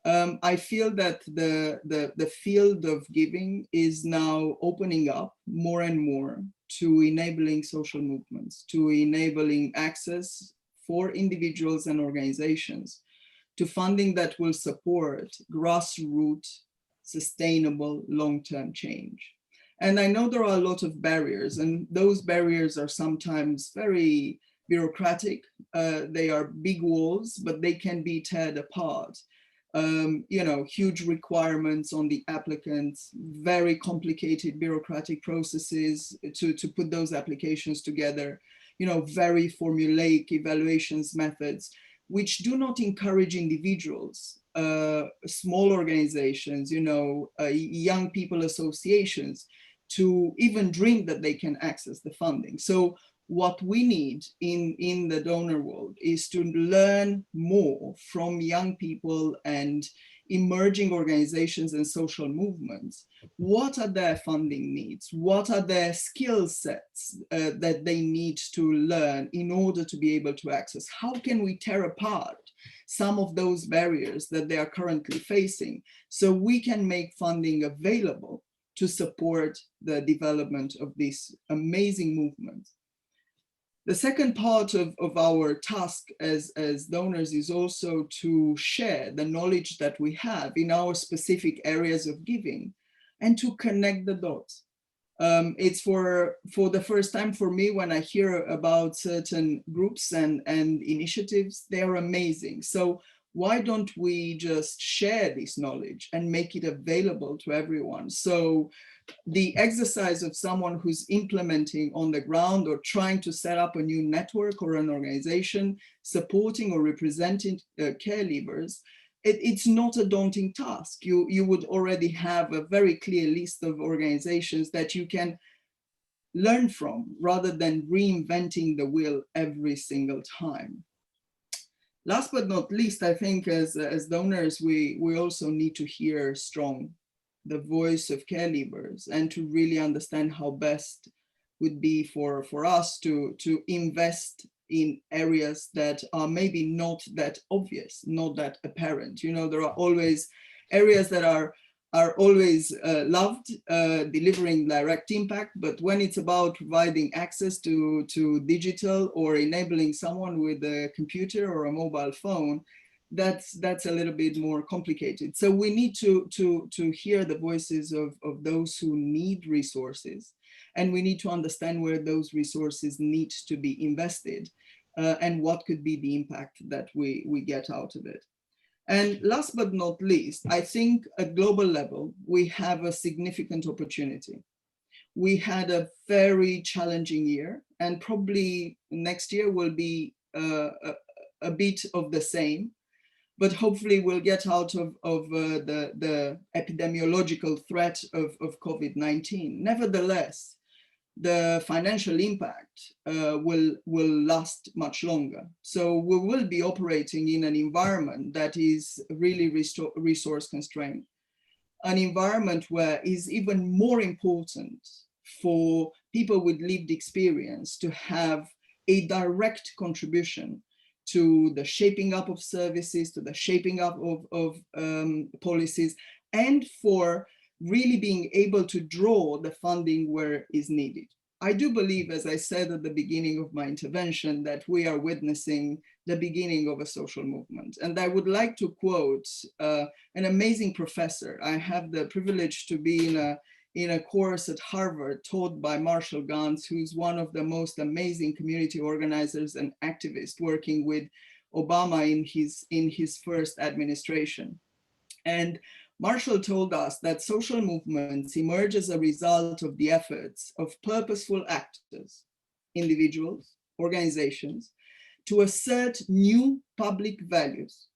I feel that the field of giving is now opening up more and more to enabling social movements, to enabling access for individuals and organizations to funding that will support grassroots, sustainable, long-term change. And I know there are a lot of barriers, and those barriers are sometimes very bureaucratic. They are big walls, but they can be teared apart. You know, huge requirements on the applicants, very complicated bureaucratic processes to put those applications together, you know, very formulaic evaluations methods, which do not encourage individuals, small organizations, you know, young people associations to even dream that they can access the funding. So what we need in the donor world is to learn more from young people and emerging organizations and social movements. What are their funding needs? What are their skill sets that they need to learn in order to be able to access? How can we tear apart some of those barriers that they are currently facing so we can make funding available to support the development of this amazing movement? The second part of our task as donors is also to share the knowledge that we have in our specific areas of giving and to connect the dots. It's for the first time for me when I hear about certain groups and initiatives, they're amazing. So why don't we just share this knowledge and make it available to everyone? So the exercise of someone who's implementing on the ground or trying to set up a new network or an organization, supporting or representing caregivers, it's not a daunting task. You would already have a very clear list of organizations that you can learn from rather than reinventing the wheel every single time. Last but not least, I think as donors, we also need to hear strong the voice of caregivers and to really understand how best would be for us to invest in areas that are maybe not that obvious, not that apparent. You know, there are always areas that are always loved, delivering direct impact, but when it's about providing access to digital or enabling someone with a computer or a mobile phone, that's a little bit more complicated. So we need to hear the voices of those who need resources, and we need to understand where those resources need to be invested and what could be the impact that we get out of it. And last but not least, I think at global level, we have a significant opportunity. We had a very challenging year, and probably next year will be a bit of the same, but hopefully we'll get out of the epidemiological threat of COVID-19. Nevertheless, the financial impact will last much longer. So we will be operating in an environment that is really resource constrained, an environment where is even more important for people with lived experience to have a direct contribution to the shaping up of services, to the shaping up of policies, and for really being able to draw the funding where is needed. I do believe, as I said at the beginning of my intervention, that we are witnessing the beginning of a social movement. And I would like to quote an amazing professor. I have the privilege to be in a course at Harvard taught by Marshall Gantz, who's one of the most amazing community organizers and activists working with Obama in his first administration. And Marshall told us that social movements emerge as a result of the efforts of purposeful actors, individuals, organizations, to assert new public values,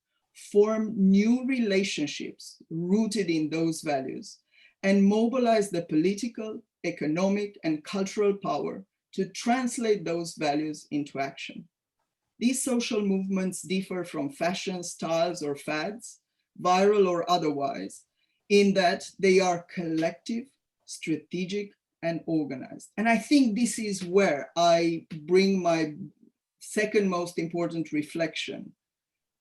form new relationships rooted in those values, and mobilize the political, economic, and cultural power to translate those values into action. These social movements differ from fashion, styles, or fads, viral or otherwise, in that they are collective, strategic, and organized. And I think this is where I bring my second most important reflection.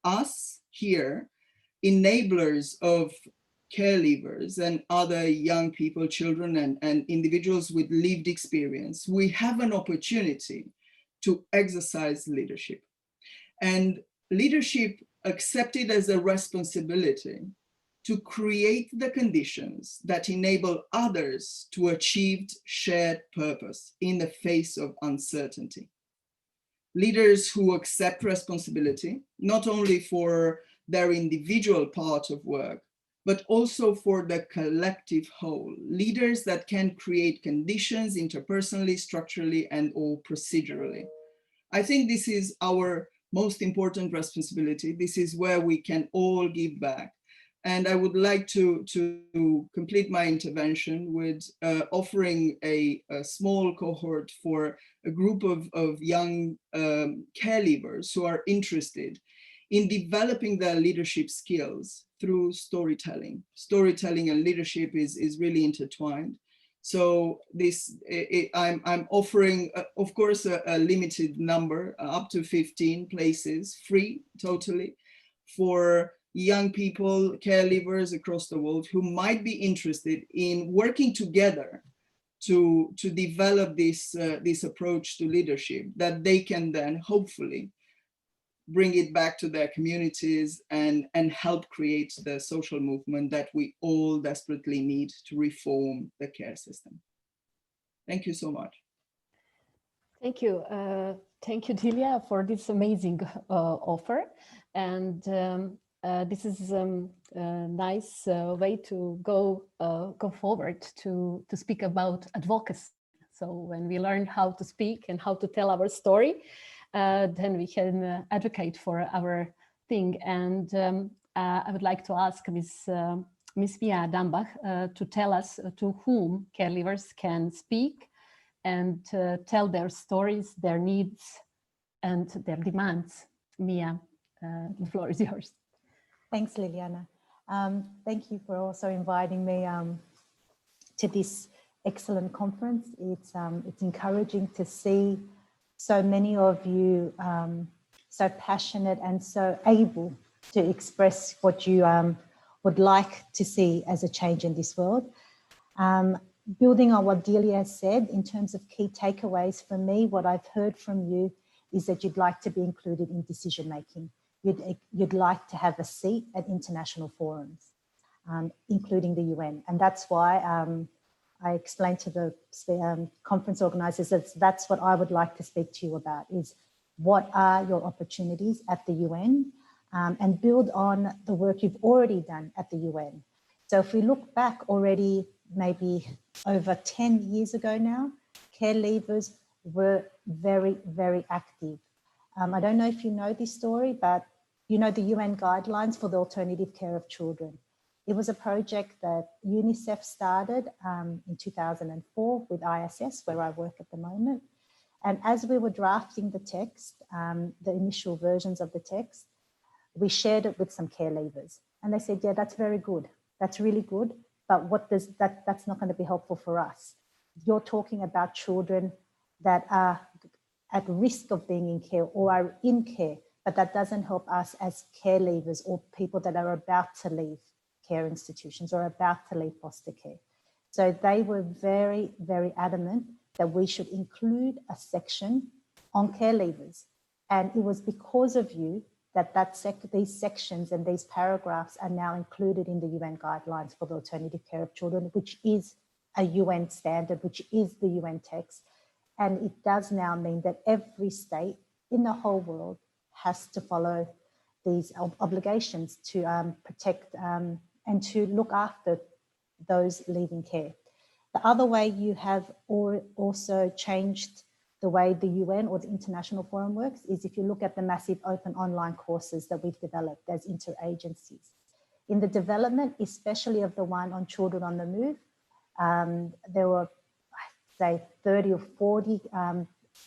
Us here, enablers of care leavers and other young people, children, and individuals with lived experience, we have an opportunity to exercise leadership. And leadership accepted as a responsibility to create the conditions that enable others to achieve shared purpose in the face of uncertainty. Leaders who accept responsibility, not only for their individual part of work, but also for the collective whole. Leaders that can create conditions interpersonally, structurally, and or procedurally. I think this is our most important responsibility. This is where we can all give back. And I would like to complete my intervention with offering a small cohort for a group of young care leavers who are interested in developing their leadership skills through storytelling. Storytelling and leadership is really intertwined. So I'm offering, of course, a limited number, up to 15 places, free totally, for young people, care leavers across the world who might be interested in working together to develop this approach to leadership that they can then hopefully bring it back to their communities and help create the social movement that we all desperately need to reform the care system. Thank you so much. Thank you. Thank you, Delia, for this amazing offer. And this is a nice way to go forward to speak about advocacy. So when we learn how to speak and how to tell our story, then we can advocate for our thing. And I would like to ask Ms. Mia Dambach to tell us to whom care leavers can speak and tell their stories, their needs, and their demands. Mia, the floor is yours. Thanks, Liliana. Thank you for also inviting me to this excellent conference. It's encouraging to see so many of you so passionate and so able to express what you would like to see as a change in this world. Building on what Delia said in terms of key takeaways, for me, what I've heard from you is that you'd like to be included in decision making. You'd like to have a seat at international forums, including the UN. And that's why I explained to the conference organizers that that's what I would like to speak to you about, is what are your opportunities at the UN, and build on the work you've already done at the UN. So if we look back already, maybe over 10 years ago now, care leavers were very, very active I don't know if you know this story, but you know the UN guidelines for the alternative care of children. It was a project that UNICEF started in 2004 with ISS, where I work at the moment. And as we were drafting the text, the initial versions of the text, we shared it with some care leavers. And they said, yeah, that's very good. That's really good. But what does that's not going to be helpful for us. You're talking about children that are at risk of being in care or are in care, but that doesn't help us as care leavers or people that are about to leave care institutions or about to leave foster care. So they were very, very adamant that we should include a section on care leavers. And it was because of you that these sections and these paragraphs are now included in the UN guidelines for the alternative care of children, which is a UN standard, which is the UN text. And it does now mean that every state in the whole world has to follow these obligations to protect and to look after those leaving care. The other way you have also changed the way the UN or the International Forum works is if you look at the massive open online courses that we've developed as interagencies. In the development, especially of the one on children on the move, there were, I'd say, 30 or 40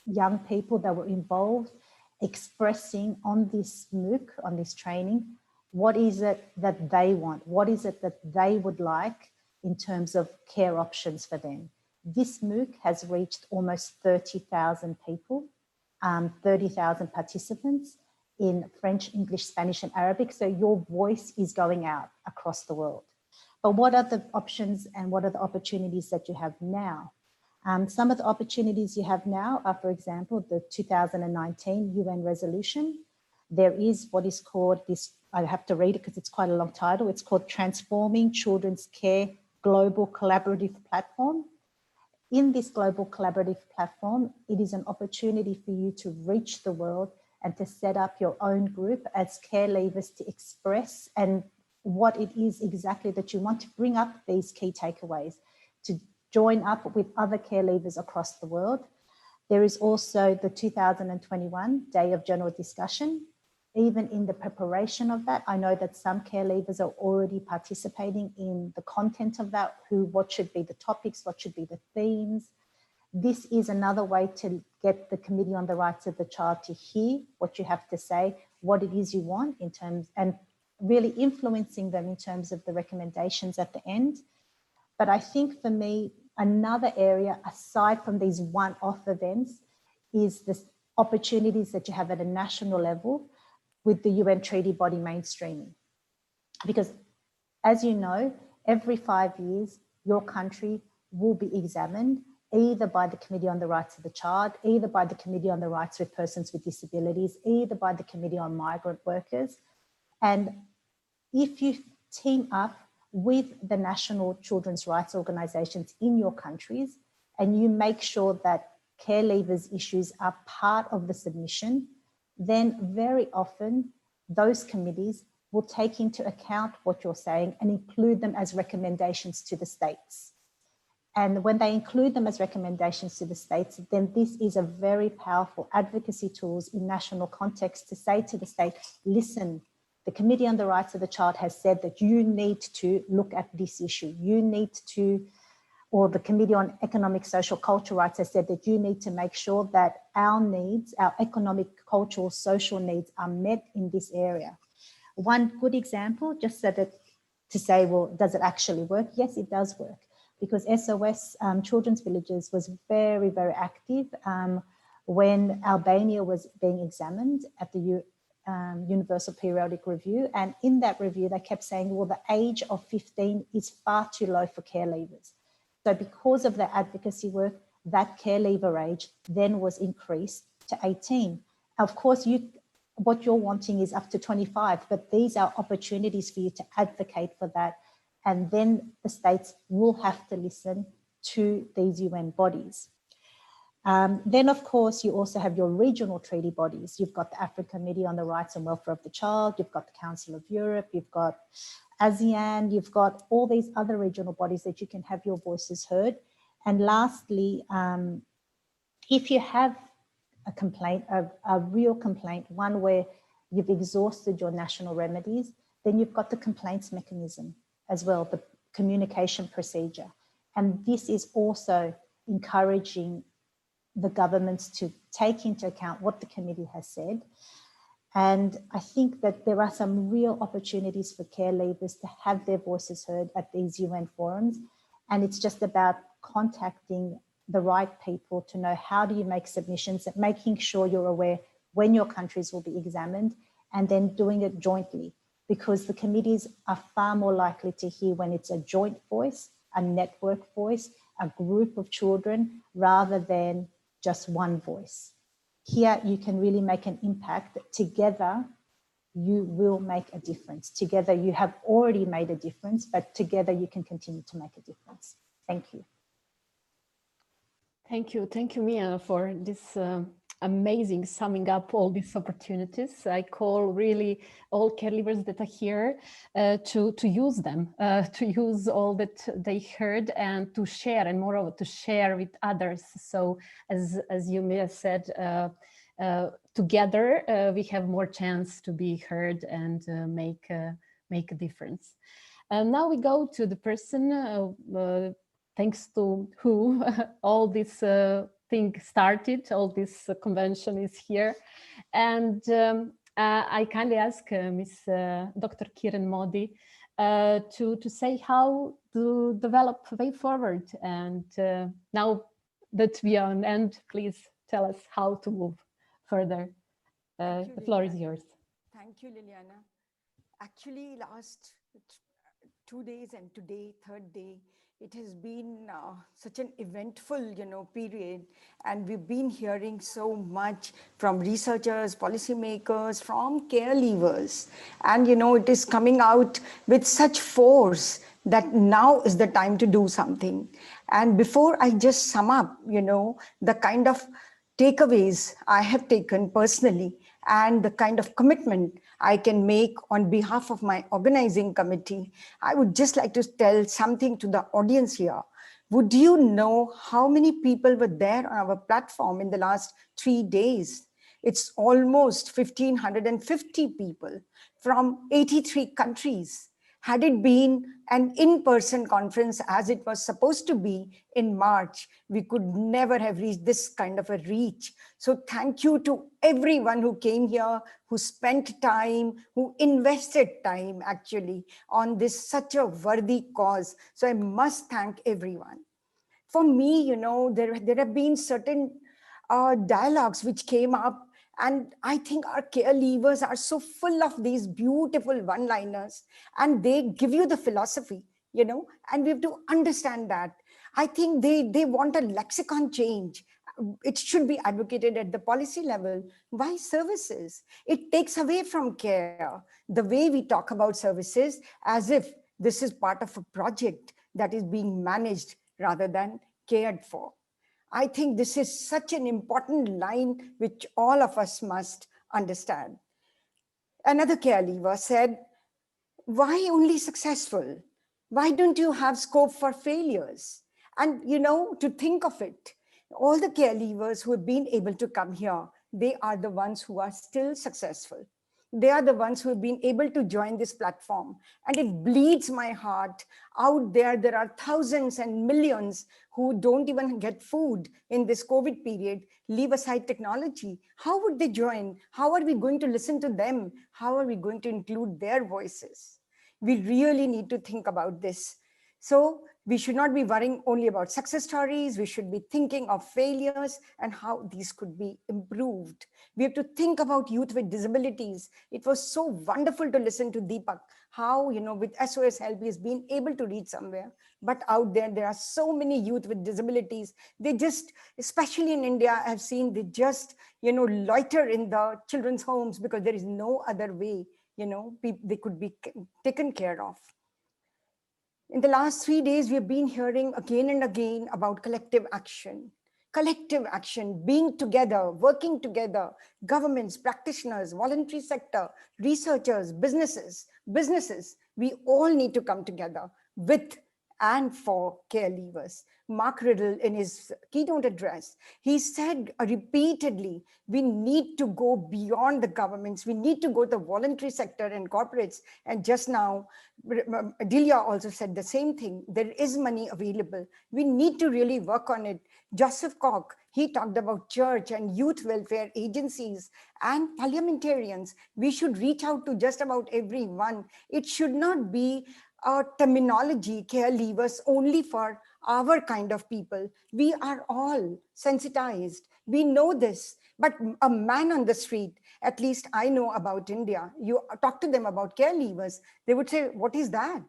young people that were involved expressing on this MOOC, on this training, what is it that they want? What is it that they would like in terms of care options for them? This MOOC has reached almost 30,000 people, 30,000 participants in French, English, Spanish, and Arabic. So your voice is going out across the world. But what are the options and what are the opportunities that you have now? Some of the opportunities you have now are, for example, the 2019 UN resolution. There is what is called this, I have to read it because it's quite a long title. It's called Transforming Children's Care Global Collaborative Platform. In this global collaborative platform, it is an opportunity for you to reach the world and to set up your own group as care leavers to express and what it is exactly that you want to bring up these key takeaways, to join up with other care leavers across the world. There is also the 2021 Day of General Discussion. Even in the preparation of that, I know that some care leavers are already participating in the content of that, what should be the topics, what should be the themes. This is another way to get the Committee on the Rights of the Child to hear what you have to say, what it is you want in terms, and really influencing them in terms of the recommendations at the end. But I think for me, another area aside from these one-off events is the opportunities that you have at a national level with the UN treaty body mainstreaming. Because as you know, every 5 years, your country will be examined either by the Committee on the Rights of the Child, either by the Committee on the Rights of Persons with Disabilities, either by the Committee on Migrant Workers. And if you team up with the national children's rights organizations in your countries, and you make sure that care leavers issues are part of the submission, then very often those committees will take into account what you're saying and include them as recommendations to the states. And when they include them as recommendations to the states, then this is a very powerful advocacy tools in national context to say to the state, listen, the Committee on the Rights of the Child has said that you need to look at this issue. You need to, or the Committee on Economic, Social, Cultural Rights has said that you need to make sure that our needs, our economic, cultural, social needs are met in this area. One good example, just so that to say, well, does it actually work? Yes, it does work, because SOS Children's Villages was very, very active when Albania was being examined at the Universal Periodic Review. And in that review, they kept saying, well, the age of 15 is far too low for care leavers. So because of the advocacy work, that care leaver age then was increased to 18. Of course, what you're wanting is up to 25, but these are opportunities for you to advocate for that. And then the states will have to listen to these UN bodies. Then, of course, you also have your regional treaty bodies. You've got the African Committee on the Rights and Welfare of the Child, you've got the Council of Europe, you've got ASEAN, you've got all these other regional bodies that you can have your voices heard. And lastly, if you have a complaint, a real complaint, one where you've exhausted your national remedies, then you've got the complaints mechanism as well, the communication procedure. And this is also encouraging the governments to take into account what the committee has said. And I think that there are some real opportunities for care leavers to have their voices heard at these UN forums. And it's just about contacting the right people to know how do you make submissions and making sure you're aware when your countries will be examined, and then doing it jointly, because the committees are far more likely to hear when it's a joint voice, a network voice, a group of children, rather than just one voice. Here you can really make an impact. Together, you will make a difference. Together you have already made a difference, but together you can continue to make a difference. Thank you. Thank you, Mia, for this amazing summing up all these opportunities. I call really all care leavers that are here to use them, to use all that they heard and to share, and moreover to share with others. So as you Mia said, together we have more chance to be heard and make a difference. Now we go to the person thanks to who all this thing started, all this convention is here. And I kindly ask Ms. Dr. Kiran Modi to say how to develop way forward. And now that we are on end, please tell us how to move further. The floor is yours. Thank you, Liliana. Actually, last 2 days and today, third day, it has been such an eventful, period, and we've been hearing so much from researchers, policymakers, from care leavers, and it is coming out with such force that now is the time to do something. And before I just sum up, the kind of takeaways I have taken personally and the kind of commitment I can make on behalf of my organizing committee, I would just like to tell something to the audience here. Would you know how many people were there on our platform in the last 3 days? It's almost 1,550 people from 83 countries. Had it been an in-person conference as it was supposed to be in March, we could never have reached this kind of a reach. So thank you to everyone who came here, who spent time, who invested time actually on this such a worthy cause. So I must thank everyone. For me, there have been certain dialogues which came up, and I think our care leavers are so full of these beautiful one-liners, and they give you the philosophy, and we have to understand that. I think they want a lexicon change. It should be advocated at the policy level. Why services? It takes away from care. The way we talk about services as if this is part of a project that is being managed rather than cared for. I think this is such an important line which all of us must understand. Another care leaver said, why only successful? Why don't you have scope for failures? And to think of it, all the care leavers who have been able to come here, they are the ones who are still successful. They are the ones who have been able to join this platform. And it bleeds my heart. Out there are thousands and millions who don't even get food in this COVID period. Leave aside technology. How would they join? How are we going to listen to them? How are we going to include their voices? We really need to think about this. So we should not be worrying only about success stories. We should be thinking of failures and how these could be improved. We have to think about youth with disabilities. It was so wonderful to listen to Deepak, how, with SOS Help, he has been able to reach somewhere. But out there are so many youth with disabilities. They just, especially in India, I've seen they just, loiter in the children's homes because there is no other way, they could be taken care of. In the last 3 days, we have been hearing again and again about collective action, being together, working together, governments, practitioners, voluntary sector, researchers, businesses. We all need to come together with and for care leavers. Mark Riddle in his keynote address. He said repeatedly, we need to go beyond the governments. We need to go to the voluntary sector and corporates. And just now, Delia also said the same thing. There is money available. We need to really work on it. Joseph Koch, he talked about church and youth welfare agencies and parliamentarians. We should reach out to just about everyone. It should not be a terminology, care leavers, only for our kind of people. We are all sensitized. We know this, but a man on the street, at least I know about India, you talk to them about care leavers, they would say, what is that?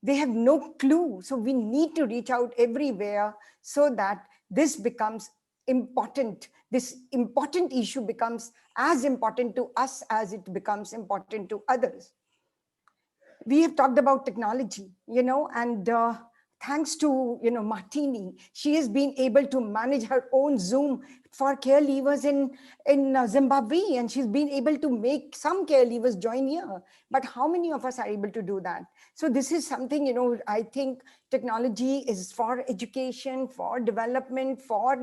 They have no clue. So we need to reach out everywhere so that this becomes important. This important issue becomes as important to us as it becomes important to others. We have talked about technology, and thanks to, Martini, she has been able to manage her own Zoom for care leavers in Zimbabwe, and she's been able to make some care leavers join here. But how many of us are able to do that? So this is something, I think technology is for education, for development, for,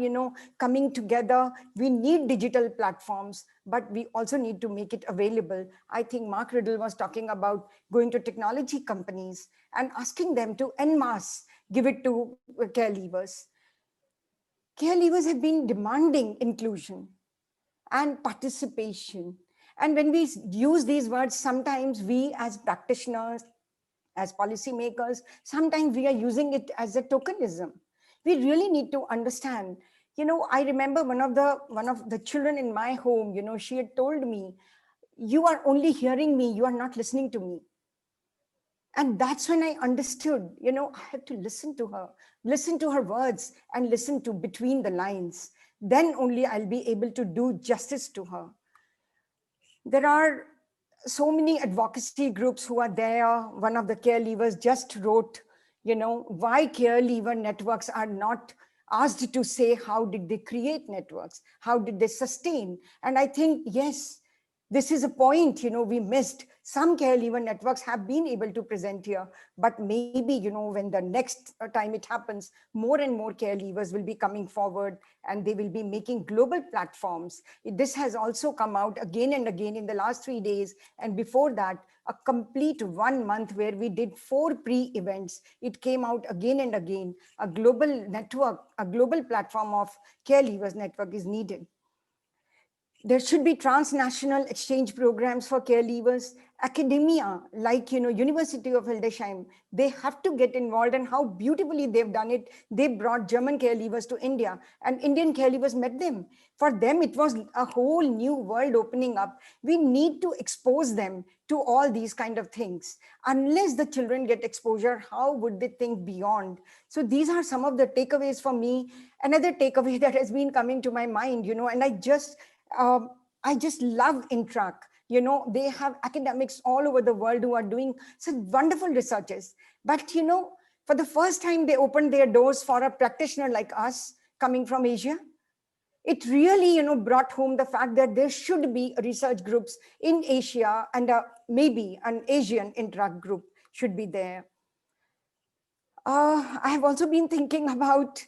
coming together. We need digital platforms, but we also need to make it available. I think Mark Riddle was talking about going to technology companies and asking them to en masse give it to care leavers. Care leavers have been demanding inclusion and participation. And when we use these words, sometimes we as practitioners, as policymakers, sometimes we are using it as a tokenism. We really need to understand. I remember one of the children in my home, she had told me, you are only hearing me, you are not listening to me. And that's when I understood, I have to listen to her words and listen to between the lines. Then only I'll be able to do justice to her. There are so many advocacy groups who are there. One of the care leavers just wrote, why care leaver networks are not asked to say how did they create networks, how did they sustain. And I think, yes, this is a point, we missed. Some care leaver networks have been able to present here, but maybe, when the next time it happens, more and more care leavers will be coming forward and they will be making global platforms. This has also come out again and again in the last 3 days. And before that, a complete 1 month where we did 4 pre-events. It came out again and again. A global network, a global platform of care leavers network is needed. There should be transnational exchange programs for care leavers. Academia, like University of Hildesheim, they have to get involved, and how beautifully they've done it. They brought German care leavers to India, and Indian care leavers met them. For them, it was a whole new world opening up. We need to expose them to all these kind of things. Unless the children get exposure, how would they think beyond? So these are some of the takeaways for me. Another takeaway that has been coming to my mind, and I just love Intrac. They have academics all over the world who are doing such wonderful researches. But, for the first time, they opened their doors for a practitioner like us coming from Asia. It really, brought home the fact that there should be research groups in Asia, and maybe an Asian Intrac group should be there. I have also been thinking about,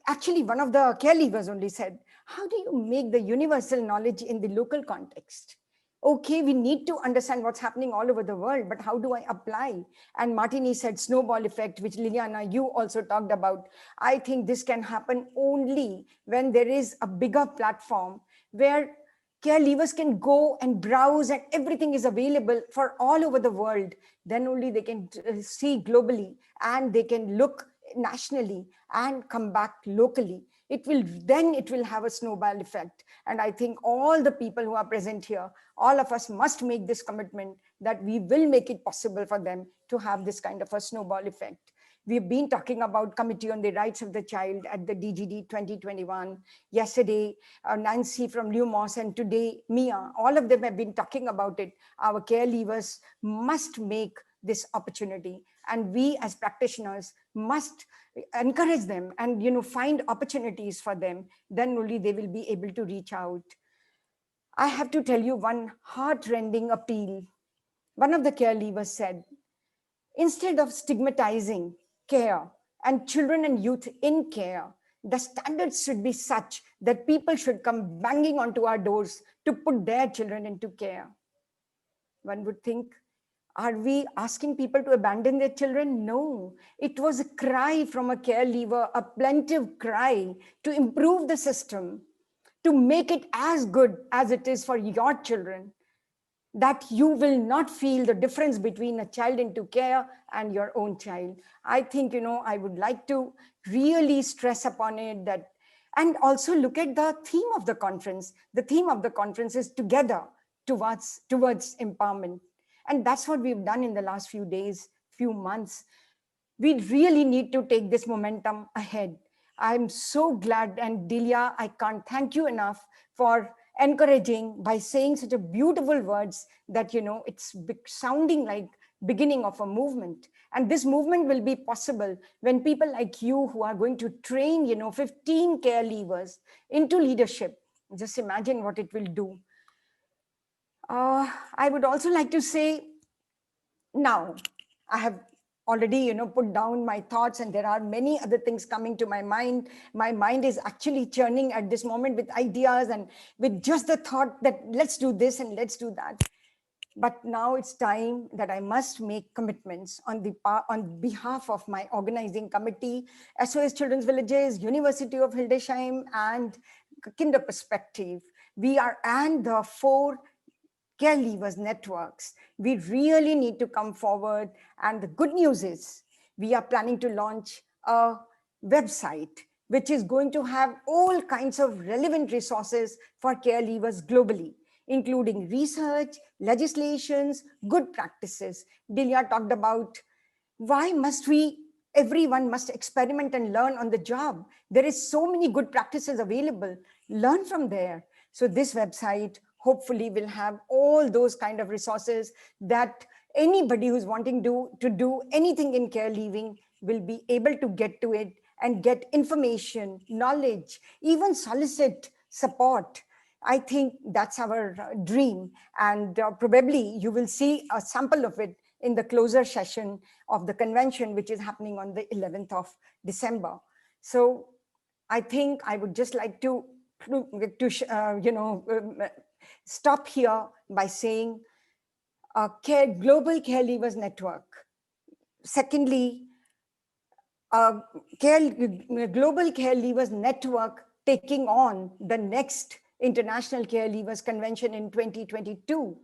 actually, one of the care leavers only said, how do you make the universal knowledge in the local context? Okay, we need to understand what's happening all over the world, but how do I apply? And Martini said snowball effect, which Liliana, you also talked about. I think this can happen only when there is a bigger platform where care leavers can go and browse and everything is available for all over the world. Then only they can see globally and they can look nationally and come back locally. It will have a snowball effect. And I think all the people who are present here, all of us must make this commitment that we will make it possible for them to have this kind of a snowball effect. We've been talking about Committee on the Rights of the Child at the DGD 2021. Yesterday, Nancy from Lumos, and today, Mia, all of them have been talking about it. Our care leavers must make this opportunity. And we as practitioners must encourage them and find opportunities for them. Then only they will be able to reach out. I have to tell you one heart-rending appeal. One of the care leavers said, instead of stigmatizing care and children and youth in care, the standards should be such that people should come banging onto our doors to put their children into care. One would think, are we asking people to abandon their children? No, it was a cry from a care leaver, a plaintive cry to improve the system, to make it as good as it is for your children, that you will not feel the difference between a child into care and your own child. I think, I would like to really stress upon it that, and also look at the theme of the conference. The theme of the conference is together towards empowerment. And that's what we've done in the last few days, few months. We really need to take this momentum ahead. I'm so glad, and Delia, I can't thank you enough for encouraging by saying such a beautiful words that, it's sounding like beginning of a movement. And this movement will be possible when people like you who are going to train, 15 care leavers into leadership. Just imagine what it will do. I would also like to say, now I have already, put down my thoughts, and there are many other things coming to my mind. My mind is actually churning at this moment with ideas and with just the thought that let's do this and let's do that. But now it's time that I must make commitments on behalf of my organizing committee, SOS Children's Villages, University of Hildesheim, and Kinder Perspective. And the 4 care leavers networks. We really need to come forward. And the good news is we are planning to launch a website which is going to have all kinds of relevant resources for care leavers globally, including research, legislations, good practices. Delia talked about why everyone must experiment and learn on the job. There is so many good practices available. Learn from there. So this website hopefully will have all those kind of resources that anybody who's wanting to do anything in care leaving will be able to get to it and get information, knowledge, even solicit support. I think that's our dream. And probably you will see a sample of it in the closer session of the convention, which is happening on the 11th of December. So I think I would just like to stop here by saying Global Care Leavers Network. Secondly, Global Care Leavers Network taking on the next International Care Leavers Convention in 2022.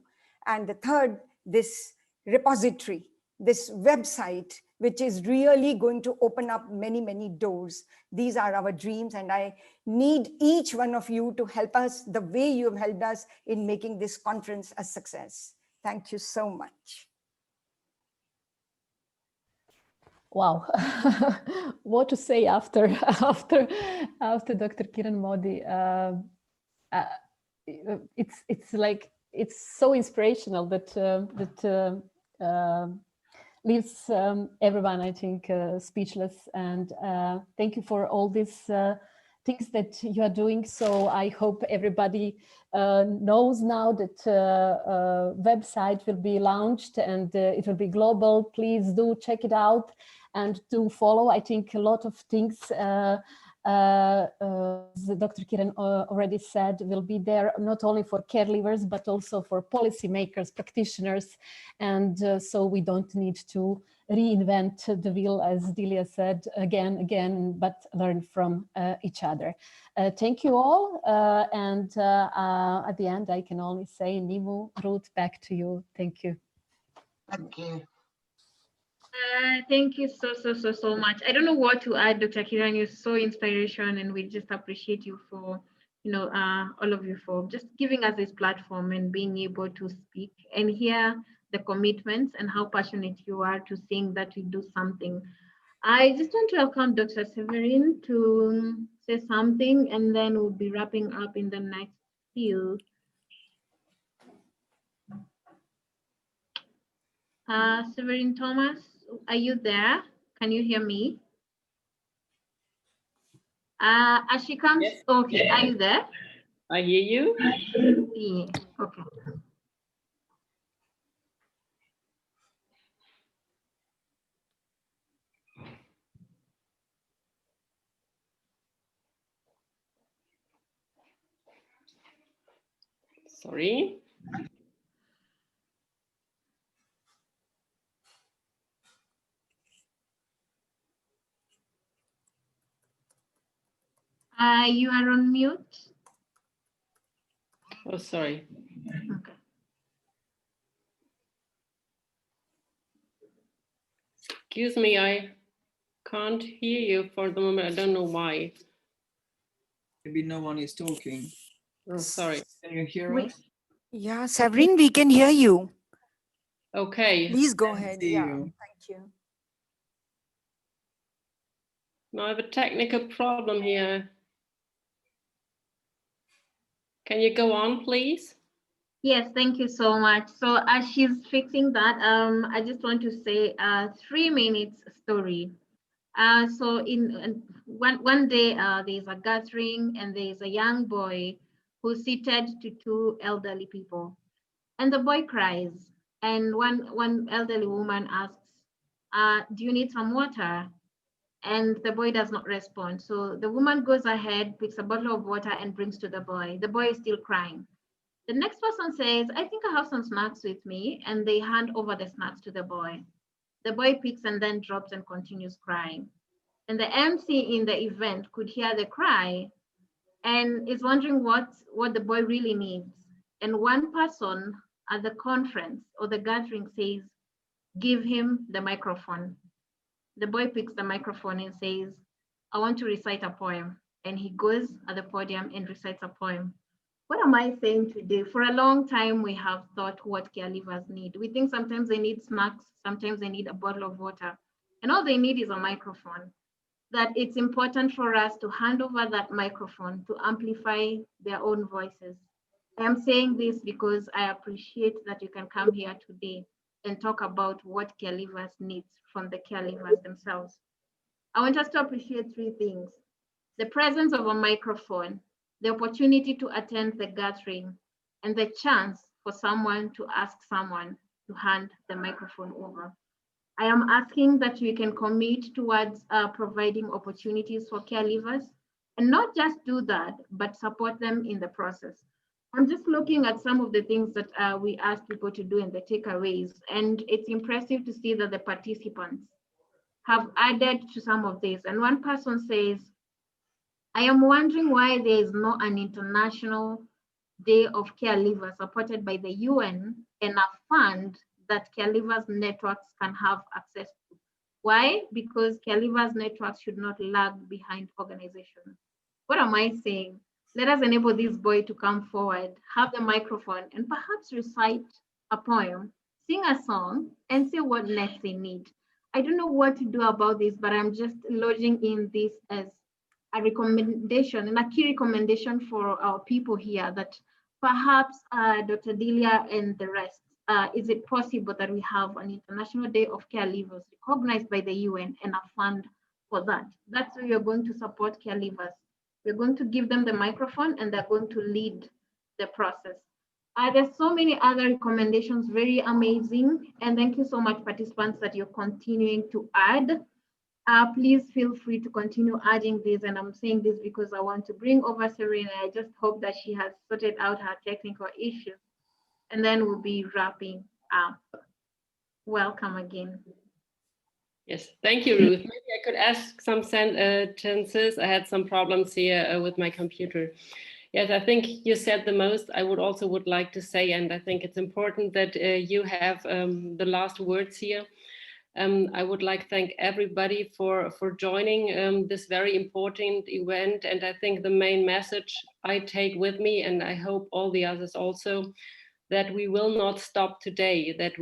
And the third, this repository, this website, which is really going to open up many, many doors. These are our dreams, and I need each one of you to help us the way you have helped us in making this conference a success. Thank you so much. Wow, what to say after Dr. Kiran Modi? It's like, it's so inspirational that leaves everyone, I think, speechless. And thank you for all these things that you are doing. So I hope everybody knows now that website will be launched and it will be global. Please do check it out and do follow. I think a lot of things Dr. Kiran already said will be there, not only for care leavers, but also for policymakers, practitioners. And so we don't need to reinvent the wheel, as Delia said, again, but learn from each other. Thank you all. And at the end, I can only say, Nimu, Ruth, back to you. Thank you. Thank you. Thank you so much. I don't know what to add, Dr. Kiran. You're so inspirational, and we just appreciate you for, all of you for just giving us this platform and being able to speak and hear the commitments and how passionate you are to seeing that we do something. I just want to welcome Dr. Severin to say something, and then we'll be wrapping up in the next few. Severin Thomas, are you there? Can you hear me? As she comes, yes. Okay, are you there? I hear you. Yeah, okay. Sorry. You are on mute. Oh, sorry. Okay. Excuse me, I can't hear you for the moment. I don't know why. Maybe no one is talking. Oh, sorry. Can you hear us? Yeah, Severin, we can hear you. Okay. Please go ahead. See Yeah, you. thank you. Now I have a technical problem here. Can you go on, please? Yes, thank you so much. So as she's fixing that, I just want to say a 3 minutes story. So in one day, there's a gathering and there's a young boy who's seated to 2 elderly people, and the boy cries. And one elderly woman asks, "Do you need some water?" And the boy does not respond. So the woman goes ahead, picks a bottle of water and brings to the boy. The boy is still crying. The next person says, "I think I have some snacks with me," and they hand over the snacks to the boy. The boy picks and then drops and continues crying. And the MC in the event could hear the cry and is wondering what the boy really needs. And one person at the conference or the gathering says, "Give him the microphone." The boy picks the microphone and says, "I want to recite a poem." And he goes at the podium and recites a poem. What am I saying today? For a long time, we have thought what caregivers need. We think sometimes they need snacks, sometimes they need a bottle of water, and all they need is a microphone. That it's important for us to hand over that microphone to amplify their own voices. I am saying this because I appreciate that you can come here today and talk about what caregivers need from the caregivers themselves. I want us to appreciate 3 things: the presence of a microphone, the opportunity to attend the gathering, and the chance for someone to ask someone to hand the microphone over. I am asking that we can commit towards providing opportunities for caregivers, and not just do that, but support them in the process. I'm just looking at some of the things that we asked people to do in the takeaways, and it's impressive to see that the participants have added to some of this. And one person says, "I am wondering why there is not an international day of caregivers supported by the UN and a fund that caregivers networks can have access to." Why? Because caregivers networks should not lag behind organizations. What am I saying? Let us enable this boy to come forward, have the microphone, and perhaps recite a poem, sing a song, and say what next they need. I don't know what to do about this, but I'm just lodging in this as a recommendation and a key recommendation for our people here, that perhaps Dr. Delia and the rest, is it possible that we have an International Day of Care Leavers recognized by the UN and a fund for that? That's how you're going to support care leavers. We're going to give them the microphone and they're going to lead the process. There's so many other recommendations, very amazing. And thank you so much, participants, that you're continuing to add. Please feel free to continue adding this. And I'm saying this because I want to bring over Serena. I just hope that she has sorted out her technical issues. And then we'll be wrapping up. Welcome again. Yes, thank you, Ruth. Maybe I could ask some sentences. I had some problems here with my computer. Yes, I think you said the most. I would like to say, and I think it's important that you have the last words here. I would like to thank everybody for joining this very important event. And I think the main message I take with me, and I hope all the others also, that we will not stop today, that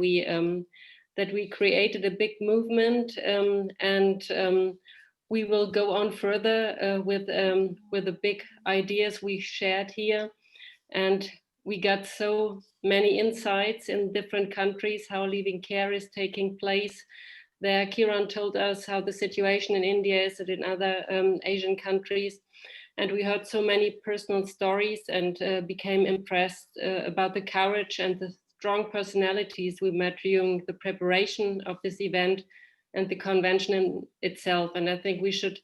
we created a big movement, and we will go on further with the big ideas we shared here. And we got so many insights in different countries, how living care is taking place. There, Kiran told us how the situation in India is and in other Asian countries. And we heard so many personal stories and became impressed about the courage and the strong personalities we met during the preparation of this event and the convention in itself. And I think we should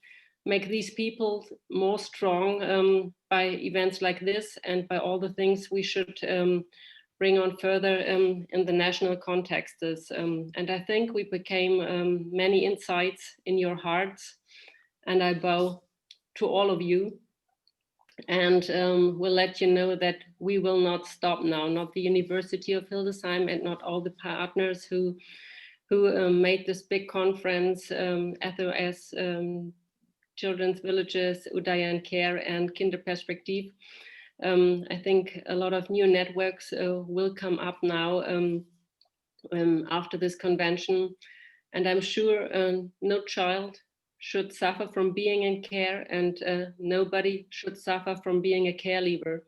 make these people more strong by events like this and by all the things we should bring on further in the national contexts. And I think we became many insights in your hearts, and I bow to all of you. And we'll let you know that we will not stop now, not the University of Hildesheim and not all the partners who made this big conference, SOS, Children's Villages, Udayan Care and Kinderperspektiv. I think a lot of new networks will come up now after this convention. And I'm sure no child should suffer from being in care, and nobody should suffer from being a caregiver.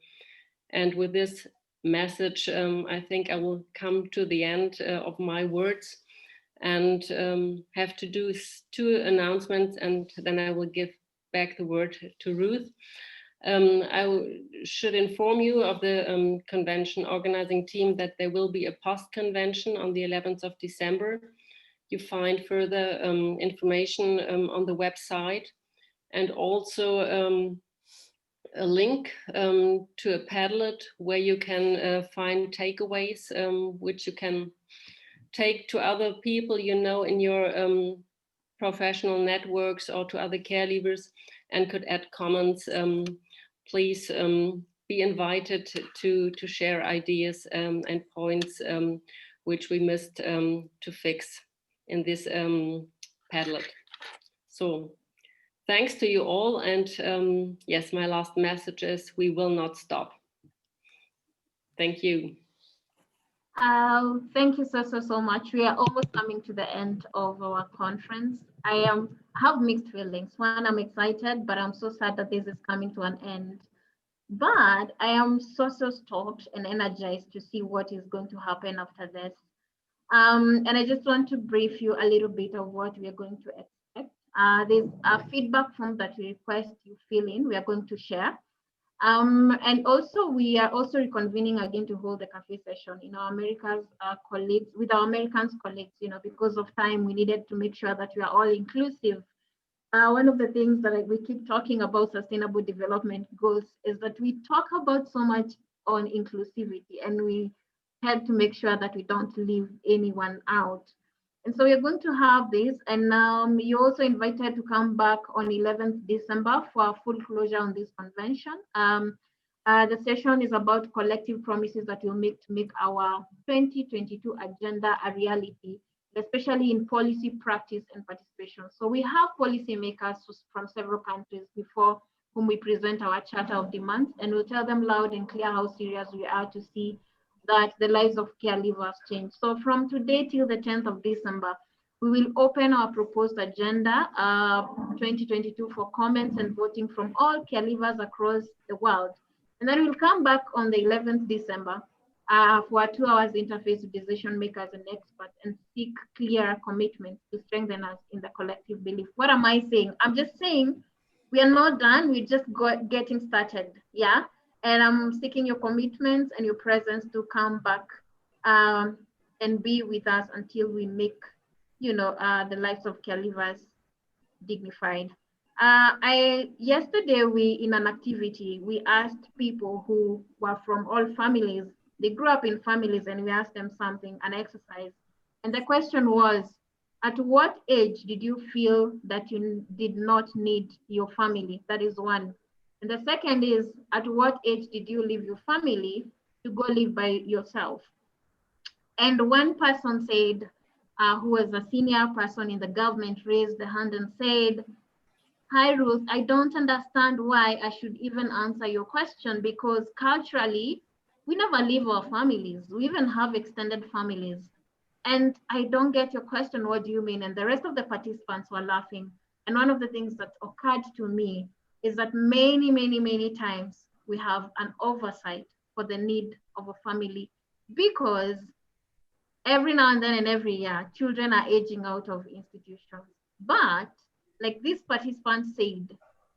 And with this message, I think I will come to the end of my words and have to do 2 announcements, and then I will give back the word to Ruth. I should inform you of the convention organizing team that there will be a post-convention on the 11th of December. You find further information on the website, and also a link to a Padlet where you can find takeaways which you can take to other people you know in your professional networks or to other caregivers, and could add comments. Please be invited to share ideas and points which we missed to fix in this Padlet. So thanks to you all, and yes, my last message is we will not stop. Thank you. Thank you so much. We are almost coming to the end of our conference. I have mixed feelings. One, I'm excited, but I'm so sad that this is coming to an end. But I am so stoked and energized to see what is going to happen after this. And I just want to brief you a little bit of what we are going to expect. There's a feedback form that we request you fill in. We are going to share. And also we are also reconvening again to hold a cafe session in our colleagues, with our American colleagues, because of time, we needed to make sure that we are all inclusive. One of the things that we keep talking about sustainable development goals is that we talk about so much on inclusivity, and we had to make sure that we don't leave anyone out. And so we're going to have this, and you're also invited to come back on 11th December for a full closure on this convention. The session is about collective promises that we'll make to make our 2022 agenda a reality, especially in policy, practice, and participation. So we have policymakers from several countries before whom we present our Charter of Demands, and we'll tell them loud and clear how serious we are to see that the lives of caregivers change. So from today till the 10th of December, we will open our proposed agenda 2022 for comments and voting from all caregivers across the world. And then we'll come back on the 11th December for a 2 hours interface with decision makers and experts, and seek clear commitments to strengthen us in the collective belief. What am I saying? I'm just saying we are not done. We're just getting started. Yeah. And I'm seeking your commitments and your presence to come back and be with us until we make, the lives of caregivers dignified. Yesterday, in an activity, we asked people who were from all families. They grew up in families, and we asked them something, an exercise. And the question was, at what age did you feel that you did not need your family? That is one. And the second is, at what age did you leave your family to go live by yourself? And one person said, who was a senior person in the government, raised the hand and said, "Hi, Ruth, I don't understand why I should even answer your question, because culturally, we never leave our families. We even have extended families. And I don't get your question, what do you mean?" And the rest of the participants were laughing. And one of the things that occurred to me is that many times we have an oversight for the need of a family, because every now and then and every year, children are aging out of institutions. But like this participant said,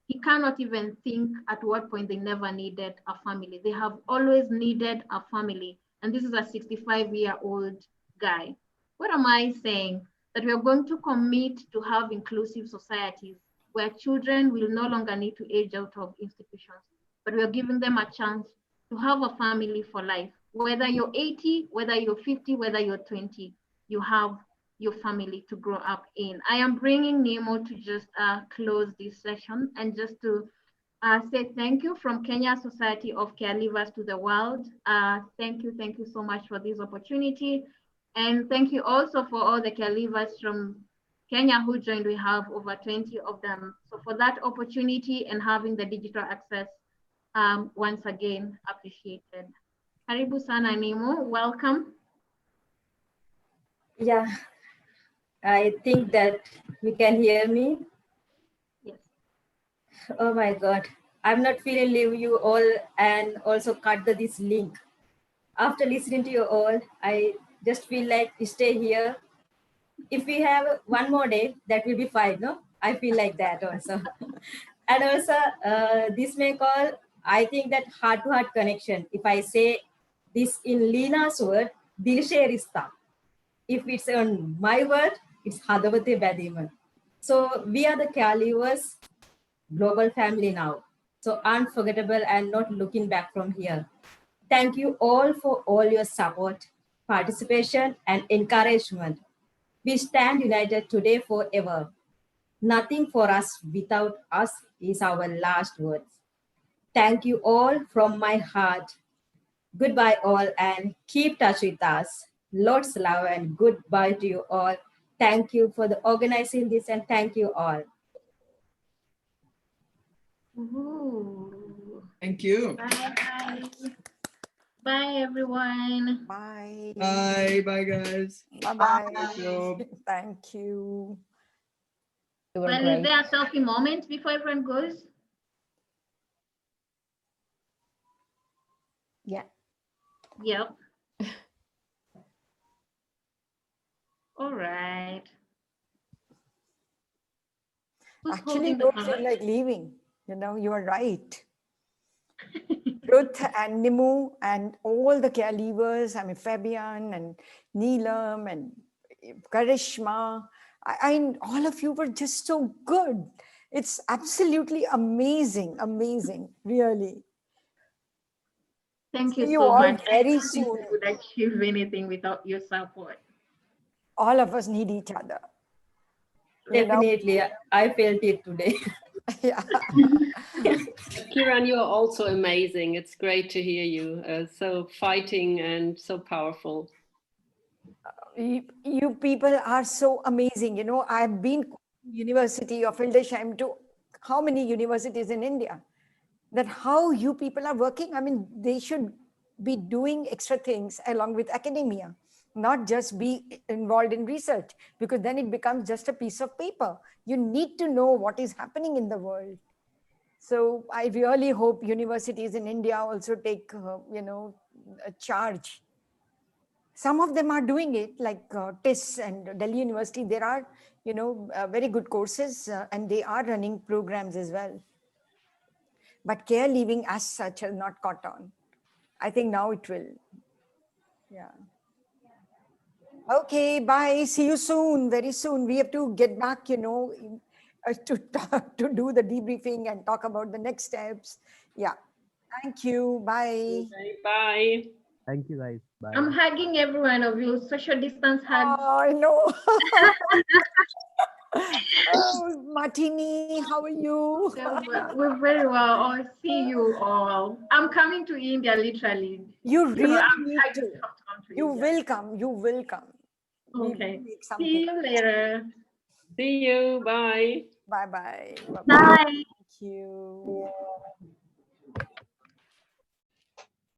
he cannot even think at what point they never needed a family. They have always needed a family. And this is a 65-year-old guy. What am I saying? That we are going to commit to have inclusive societies where children will no longer need to age out of institutions, but we are giving them a chance to have a family for life. Whether you're 80, whether you're 50, whether you're 20, you have your family to grow up in. I am bringing Nemo to just close this session and just to say thank you from Kenya Society of Caregivers to the world. Thank you so much for this opportunity. And thank you also for all the caregivers from Kenya who joined. We have over 20 of them. So for that opportunity and having the digital access, once again, appreciated. Karibu sana Nemo, welcome. Yeah, I think that you can hear me. Yes. Oh my God, I'm not feeling leave you all and also cut this link. After listening to you all, I just feel like to stay here. If we have one more day, that will be fine, no? I feel like that also. And also, this may call, I think that heart-to-heart connection. If I say this in Lina's word, Dilshe Rista. If it's on my word, it's Hadavate Badiman. So we are the caregivers, global family now. So unforgettable and not looking back from here. Thank you all for all your support, participation, and encouragement. We stand united today forever. Nothing for us without us is our last words. Thank you all from my heart. Goodbye all and keep touch with us. Lots love and goodbye to you all. Thank you for the organizing this and thank you all. Ooh. Thank you. Bye. Bye, everyone. Bye. Bye. Bye, guys. Bye-bye. Great job. Thank you. Well, is there a selfie moment before everyone goes? Yeah. Yep. All right. Who's Actually, holding the don't camera? feel like leaving. You know, you are right. Ruth and Nimu and all the caregivers, I mean, Fabian and Neelam and Karishma, all of you were just so good. It's absolutely amazing, amazing, really. Thank you See you so all much. I very don't think soon. we would achieve anything without your support. All of us need each other. You know? Definitely, I felt it today. Yeah. Kiran, you are also amazing. It's great to hear you. So fighting and so powerful. You people are so amazing. You know, I've been to University of Hildesheim to how many universities in India, that how you people are working. I mean, they should be doing extra things along with academia, not just be involved in research, because then it becomes just a piece of paper. You need to know what is happening in the world. So I really hope universities in India also take, you know, a charge. Some of them are doing it, like TIS and Delhi University. There are, you know, very good courses and they are running programs as well. But care leaving as such has not caught on. I think now it will. Yeah. Okay, bye. See you soon, very soon. We have to get back, you know, to do the debriefing and talk about the next steps. Yeah. Thank you. Bye. Okay, bye. Thank you, guys. Bye. I'm hugging every one of you. Social distance hug. Oh, I know. Oh, Martini, how are you? We're very well. Oh, see you all. I'm coming to India, literally. You really I'm need trying to. come to You India. will come. You will come. We will Okay. make something. See you later. See you. Bye. Bye-bye. Bye. Thank you.